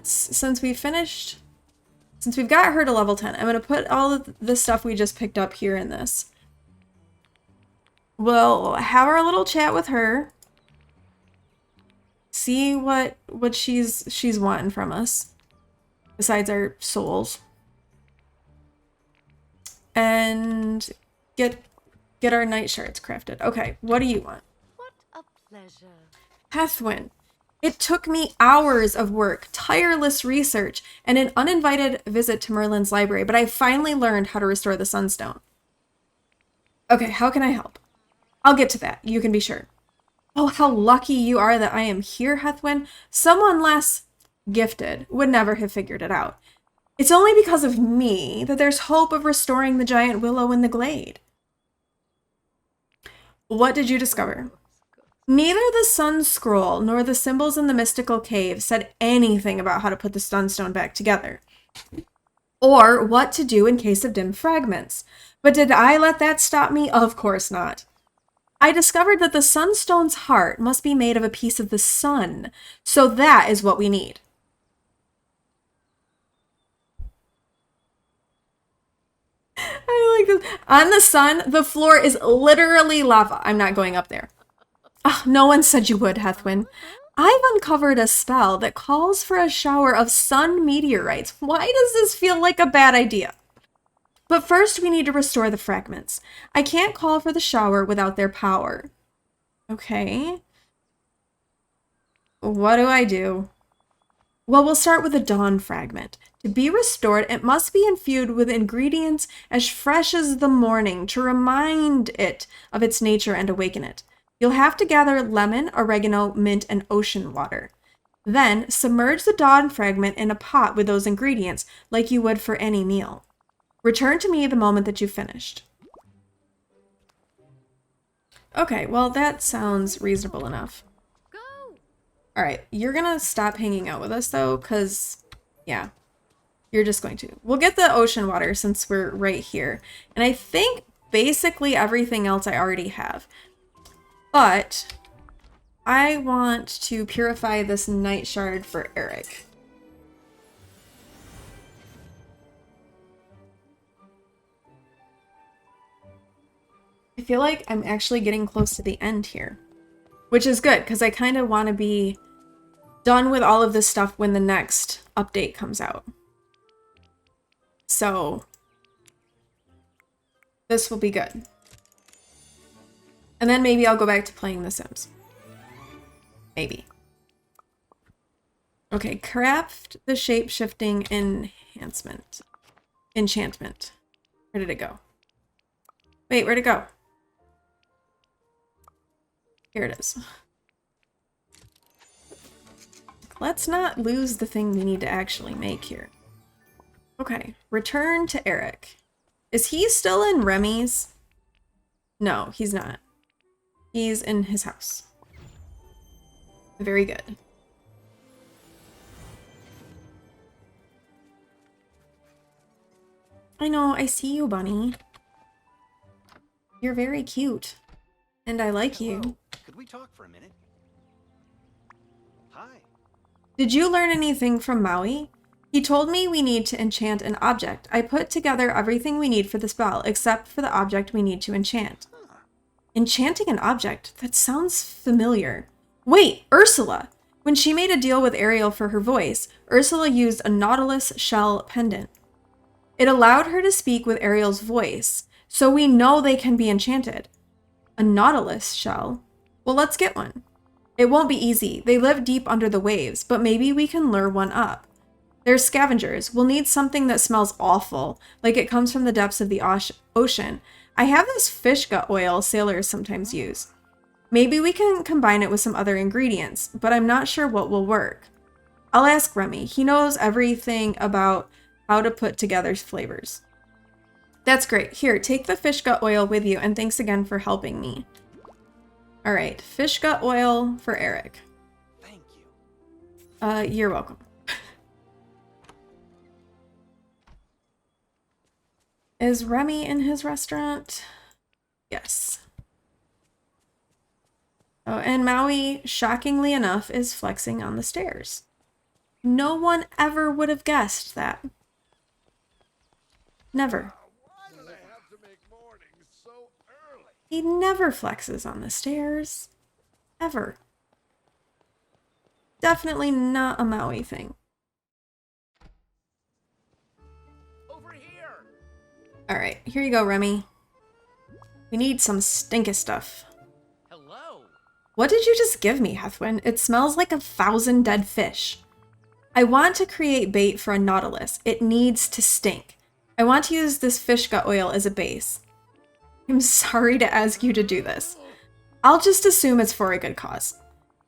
since we've got her to level 10, I'm going to put all of the stuff we just picked up here in this. We'll have our little chat with her. See what she's wanting from us. Besides our souls. And get our night shards crafted. Okay, what do you want? What a pleasure. Heathwyn. It took me hours of work, tireless research, and an uninvited visit to Merlin's library, but I finally learned how to restore the Sunstone. Okay, how can I help? I'll get to that, you can be sure. Oh, how lucky you are that I am here, Heathwyn. Someone less gifted would never have figured it out. It's only because of me that there's hope of restoring the giant willow in the glade. What did you discover? Neither the Sun Scroll nor the symbols in the mystical cave said anything about how to put the Sunstone back together, or what to do in case of dim fragments. But did I let that stop me? Of course not. I discovered that the Sunstone's heart must be made of a piece of the sun, so that is what we need. I like this. On the sun, the floor is literally lava. I'm not going up there. Oh, no one said you would, Heathwyn. I've uncovered a spell that calls for a shower of sun meteorites. Why does this feel like a bad idea? But first we need to restore the fragments. I can't call for the shower without their power. Okay. What do I do? Well, we'll start with the dawn fragment. To be restored, it must be infused with ingredients as fresh as the morning to remind it of its nature and awaken it. You'll have to gather lemon, oregano, mint, and ocean water. Then, submerge the dawn fragment in a pot with those ingredients, like you would for any meal. Return to me the moment that you've finished. Okay, well, that sounds reasonable enough. Go! Alright, you're gonna stop hanging out with us, though, because, yeah, you're just going to. We'll get the ocean water since we're right here. And I think basically everything else I already have. But I want to purify this night shard for Eric. I feel like I'm actually getting close to the end here, which is good because I kind of want to be done with all of this stuff when the next update comes out. So this will be good. And then maybe I'll go back to playing The Sims. Maybe. Okay, craft the shape-shifting enhancement. Enchantment. Where did it go? Wait, where'd it go? Here it is. Let's not lose the thing we need to actually make here. Okay, return to Eric. Is he still in Remy's? No, he's not. He's in his house. Very good. I know, I see you, Bunny. You're very cute. And I like you. Could we talk for a minute? Hi. Did you learn anything from Maui? He told me we need to enchant an object. I put together everything we need for the spell, except for the object we need to enchant. Enchanting an object? That sounds familiar. Wait, Ursula! When she made a deal with Ariel for her voice, Ursula used a nautilus shell pendant. It allowed her to speak with Ariel's voice, so we know they can be enchanted. A nautilus shell? Well, let's get one. It won't be easy. They live deep under the waves, but maybe we can lure one up. They're scavengers. We'll need something that smells awful, like it comes from the depths of the ocean. I have this fish gut oil sailors sometimes use. Maybe we can combine it with some other ingredients, but I'm not sure what will work. I'll ask Remy. He knows everything about how to put together flavors. That's great. Here, take the fish gut oil with you, and thanks again for helping me. All right, fish gut oil for Eric. Thank you. You're welcome. Is Remy in his restaurant? Yes. Oh, and Maui, shockingly enough, is flexing on the stairs. No one ever would have guessed that. Never. Why do they have to make mornings so early? He never flexes on the stairs. Ever. Definitely not a Maui thing. Over here. Alright, here you go, Remy. We need some stinky stuff. Hello. What did you just give me, Heathwyn? It smells like 1,000 dead fish. I want to create bait for a nautilus. It needs to stink. I want to use this fish gut oil as a base. I'm sorry to ask you to do this. I'll just assume it's for a good cause.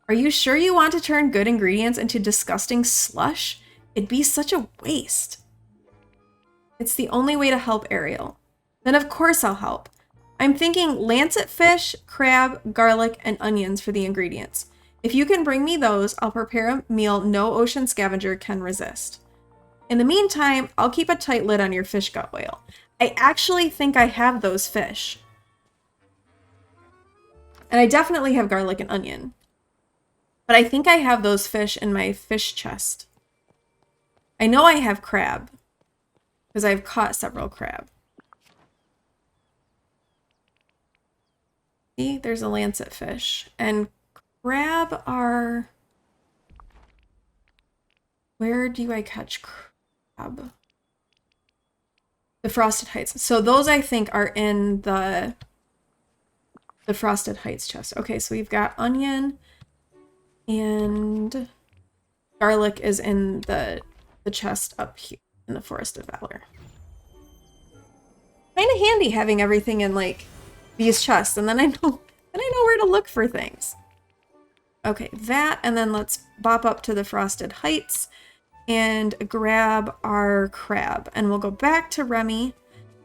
Are you sure you want to turn good ingredients into disgusting slush? It'd be such a waste. It's the only way to help Ariel. Then of course I'll help. I'm thinking lancet fish, crab, garlic, and onions for the ingredients. If you can bring me those, I'll prepare a meal no ocean scavenger can resist. In the meantime, I'll keep a tight lid on your fish gut oil. I actually think I have those fish. And I definitely have garlic and onion. But I think I have those fish in my fish chest. I know I have crab, because I've caught several crab. See, there's a lancet fish. And crab are... Where do I catch crab? The Frosted Heights. So those I think are in the Frosted Heights chest. Okay, so we've got onion and garlic is in the chest up here in the Forest of Valor. Kind of handy having everything in like these chests, and then I know where to look for things. Okay, that, and then let's bop up to the Frosted Heights and grab our crab, and we'll go back to Remy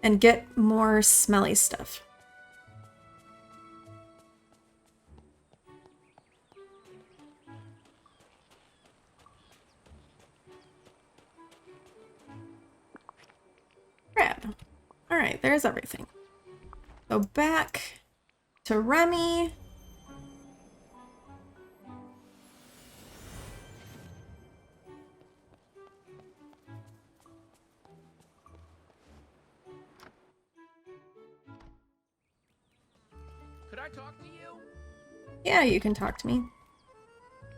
and get more smelly stuff. Crab. All right, there's everything. Go back to Remy. Could I talk to you? Yeah, you can talk to me.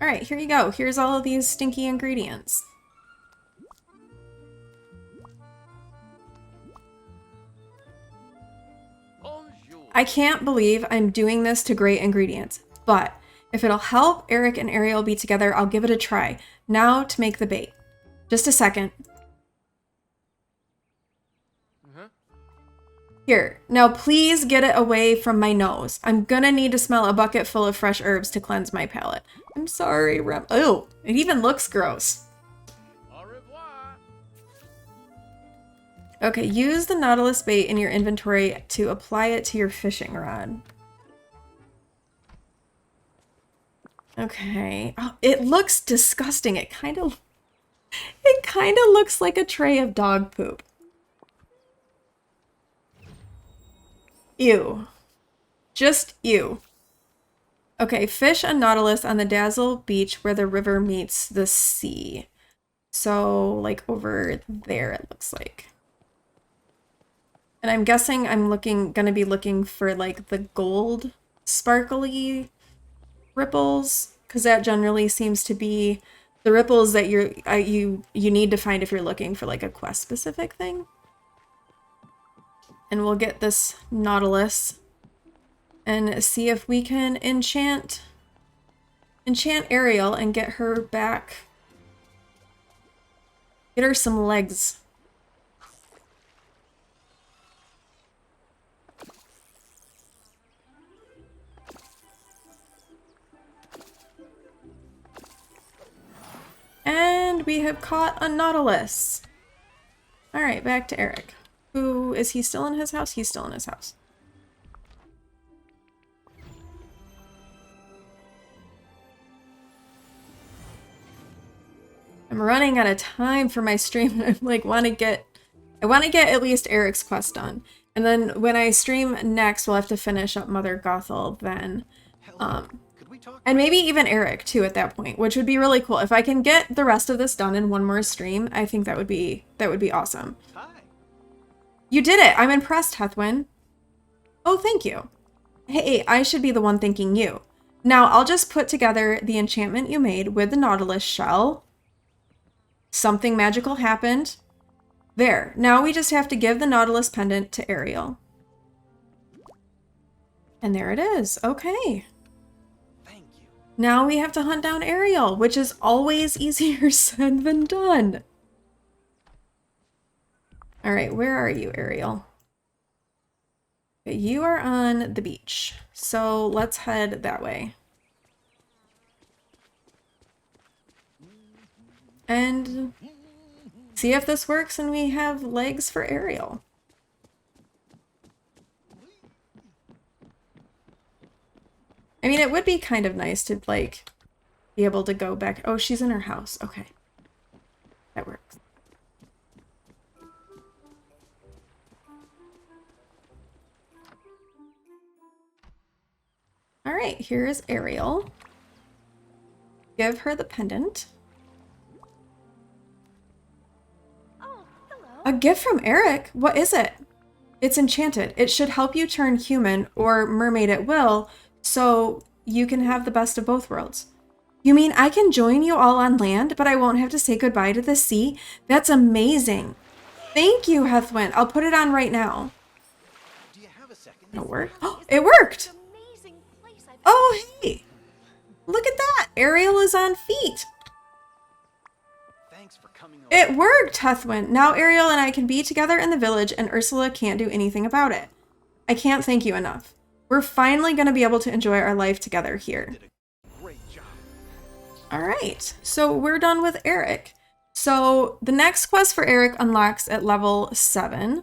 All right, here you go. Here's all of these stinky ingredients. Bonjour. I can't believe I'm doing this to great ingredients, but if it'll help Eric and Ariel be together, I'll give it a try. Now to make the bait. Just a second. Here, now please get it away from my nose. I'm gonna need to smell a bucket full of fresh herbs to cleanse my palate. I'm sorry, Rem. Oh, it even looks gross. Au revoir. Okay, use the Nautilus bait in your inventory to apply it to your fishing rod. Okay. Oh, it looks disgusting. It kind of looks like a tray of dog poop. Ew. Just ew. Okay, fish a nautilus on the Dazzle Beach where the river meets the sea. So, like, over there it looks like. And I'm guessing I'm gonna be looking for, like, the gold sparkly ripples, because that generally seems to be the ripples that you need to find if you're looking for, like, a quest-specific thing. And we'll get this nautilus and see if we can enchant Ariel and get her back. Get her some legs. we have caught a nautilus. All right, back to Eric. Who is he still in his house? He's still in his house. I'm running out of time for my stream. I like want to get at least Eric's quest done. And then when I stream next, we'll have to finish up Mother Gothel then. And maybe even Eric too at that point, which would be really cool. If I can get the rest of this done in one more stream, I think that would be awesome. Hi. You did it. I'm impressed, Heathwyn. Oh, thank you. Hey, I should be the one thanking you. Now, I'll just put together the enchantment you made with the Nautilus shell. Something magical happened. There. Now we just have to give the Nautilus pendant to Ariel. And there it is. Okay. Thank you. Now we have to hunt down Ariel, which is always easier said than done. All right, where are you, Ariel? Okay, you are on the beach. So let's head that way. And see if this works and we have legs for Ariel. I mean, it would be kind of nice to, like, be able to go back. Oh, she's in her house. Okay. That works. All right, here is Ariel. Give her the pendant. Oh, hello. A gift from Eric? What is it? It's enchanted. It should help you turn human or mermaid at will, so you can have the best of both worlds. You mean I can join you all on land, but I won't have to say goodbye to the sea? That's amazing. Thank you, Heathwyn. I'll put it on right now. Do you have a second? It'll work. Oh, it worked. Amazing place I've Oh, hey. Look at that. Ariel is on feet. Thanks for coming over. It worked, Heathwyn. Now Ariel and I can be together in the village and Ursula can't do anything about it. I can't thank you enough. We're finally going to be able to enjoy our life together here. Great job. All right, so we're done with Eric. So the next quest for Eric unlocks at level 7.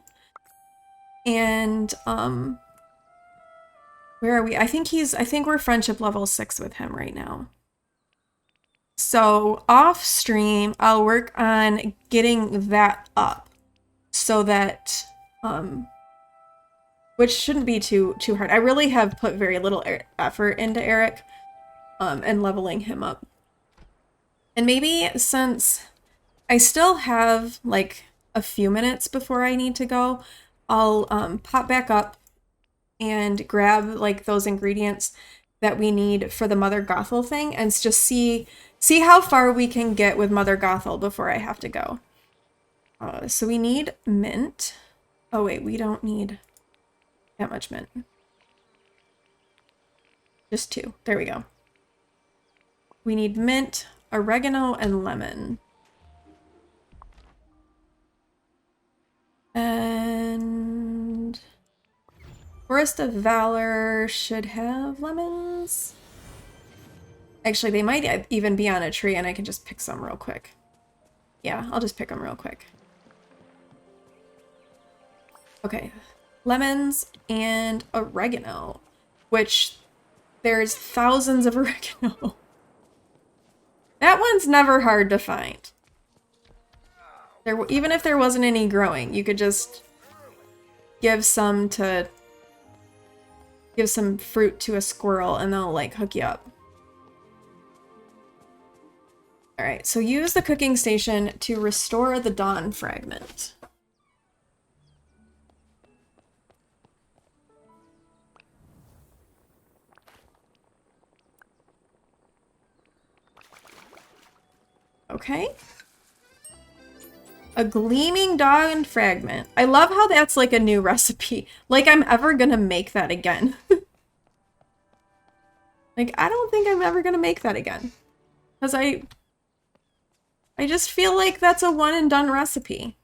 And, where are we? I think we're friendship level 6 with him right now. So off stream, I'll work on getting that up so that, which shouldn't be too hard. I really have put very little effort into Eric, and leveling him up. And maybe since I still have like a few minutes before I need to go, I'll pop back up and grab like those ingredients that we need for the Mother Gothel thing and just see how far we can get with Mother Gothel before I have to go. So we need mint. Oh wait, we don't need that much mint. Just 2. There we go. We need mint, oregano, and lemon. And Forest of Valor should have lemons. Actually, they might even be on a tree and I can just pick some real quick. Yeah, I'll just pick them real quick. Okay, lemons and oregano, which there's thousands of oregano. That one's never hard to find. Even if there wasn't any growing, you could just give some fruit to a squirrel and they'll like hook you up. All right, so use the cooking station to restore the dawn fragment. Okay. A gleaming dawn fragment. I love how that's like a new recipe. Like I'm ever gonna make that again. Like I don't think I'm ever gonna make that again. Because I just feel like that's a one and done recipe.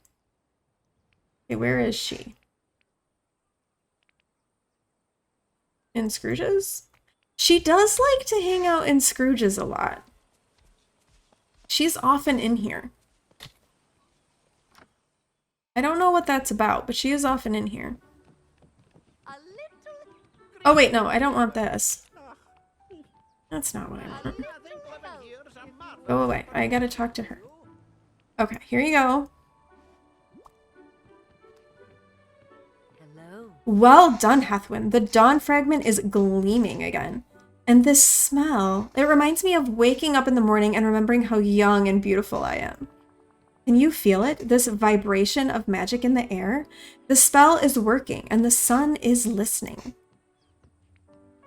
Okay, where is she? In Scrooge's? She does like to hang out in Scrooge's a lot. She's often in here. I don't know what that's about, but she is often in here. A little, Oh wait, no, I don't want this. That's not what I want. I think living here is a marvel. Go away. I gotta talk to her. Okay, here you go. hello. Well done, Heathwyn. The dawn fragment is gleaming again. And this smell, it reminds me of waking up in the morning and remembering how young and beautiful I am. Can you feel it? This vibration of magic in the air? The spell is working and the sun is listening.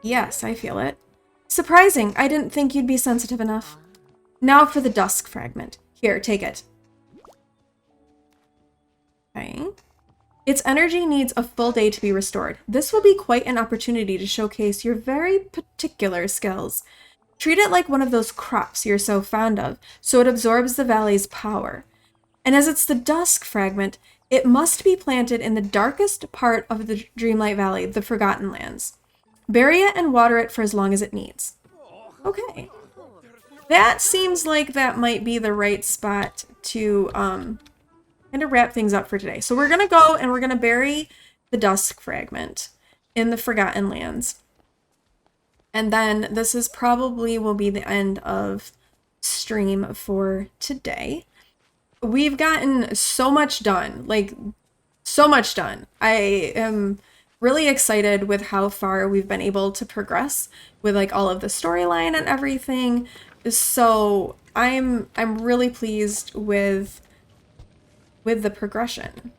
Yes, I feel it. Surprising. I didn't think you'd be sensitive enough. Now for the dusk fragment. Here, take it. Okay. Its energy needs a full day to be restored. This will be quite an opportunity to showcase your very particular skills. Treat it like one of those crops you're so fond of, so it absorbs the valley's power. And as it's the dusk fragment, it must be planted in the darkest part of the Dreamlight Valley, the Forgotten Lands. Bury it and water it for as long as it needs. Okay. That seems like that might be the right spot to kind of wrap things up for today. So we're going to go and we're going to bury the dusk fragment in the Forgotten Lands. And then this is probably will be the end of stream for today. We've gotten so much done, like so much done. I am really excited with how far we've been able to progress with like all of the storyline and everything. So I'm really pleased with the progression.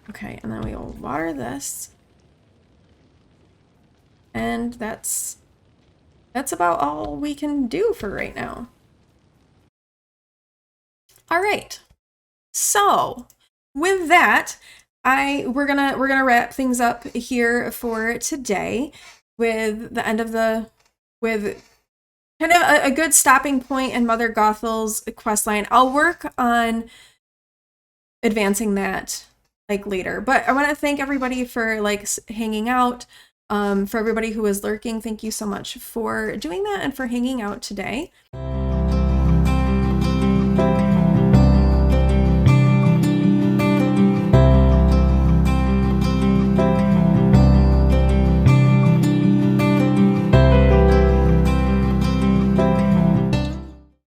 Okay, and then we will water this. And that's about all we can do for right now. All right. So, with that, we're gonna wrap things up here for today with the end of with kind of a good stopping point in Mother Gothel's questline. I'll work on advancing that like later, but I want to thank everybody for like hanging out. For everybody who is lurking, thank you so much for doing that and for hanging out today.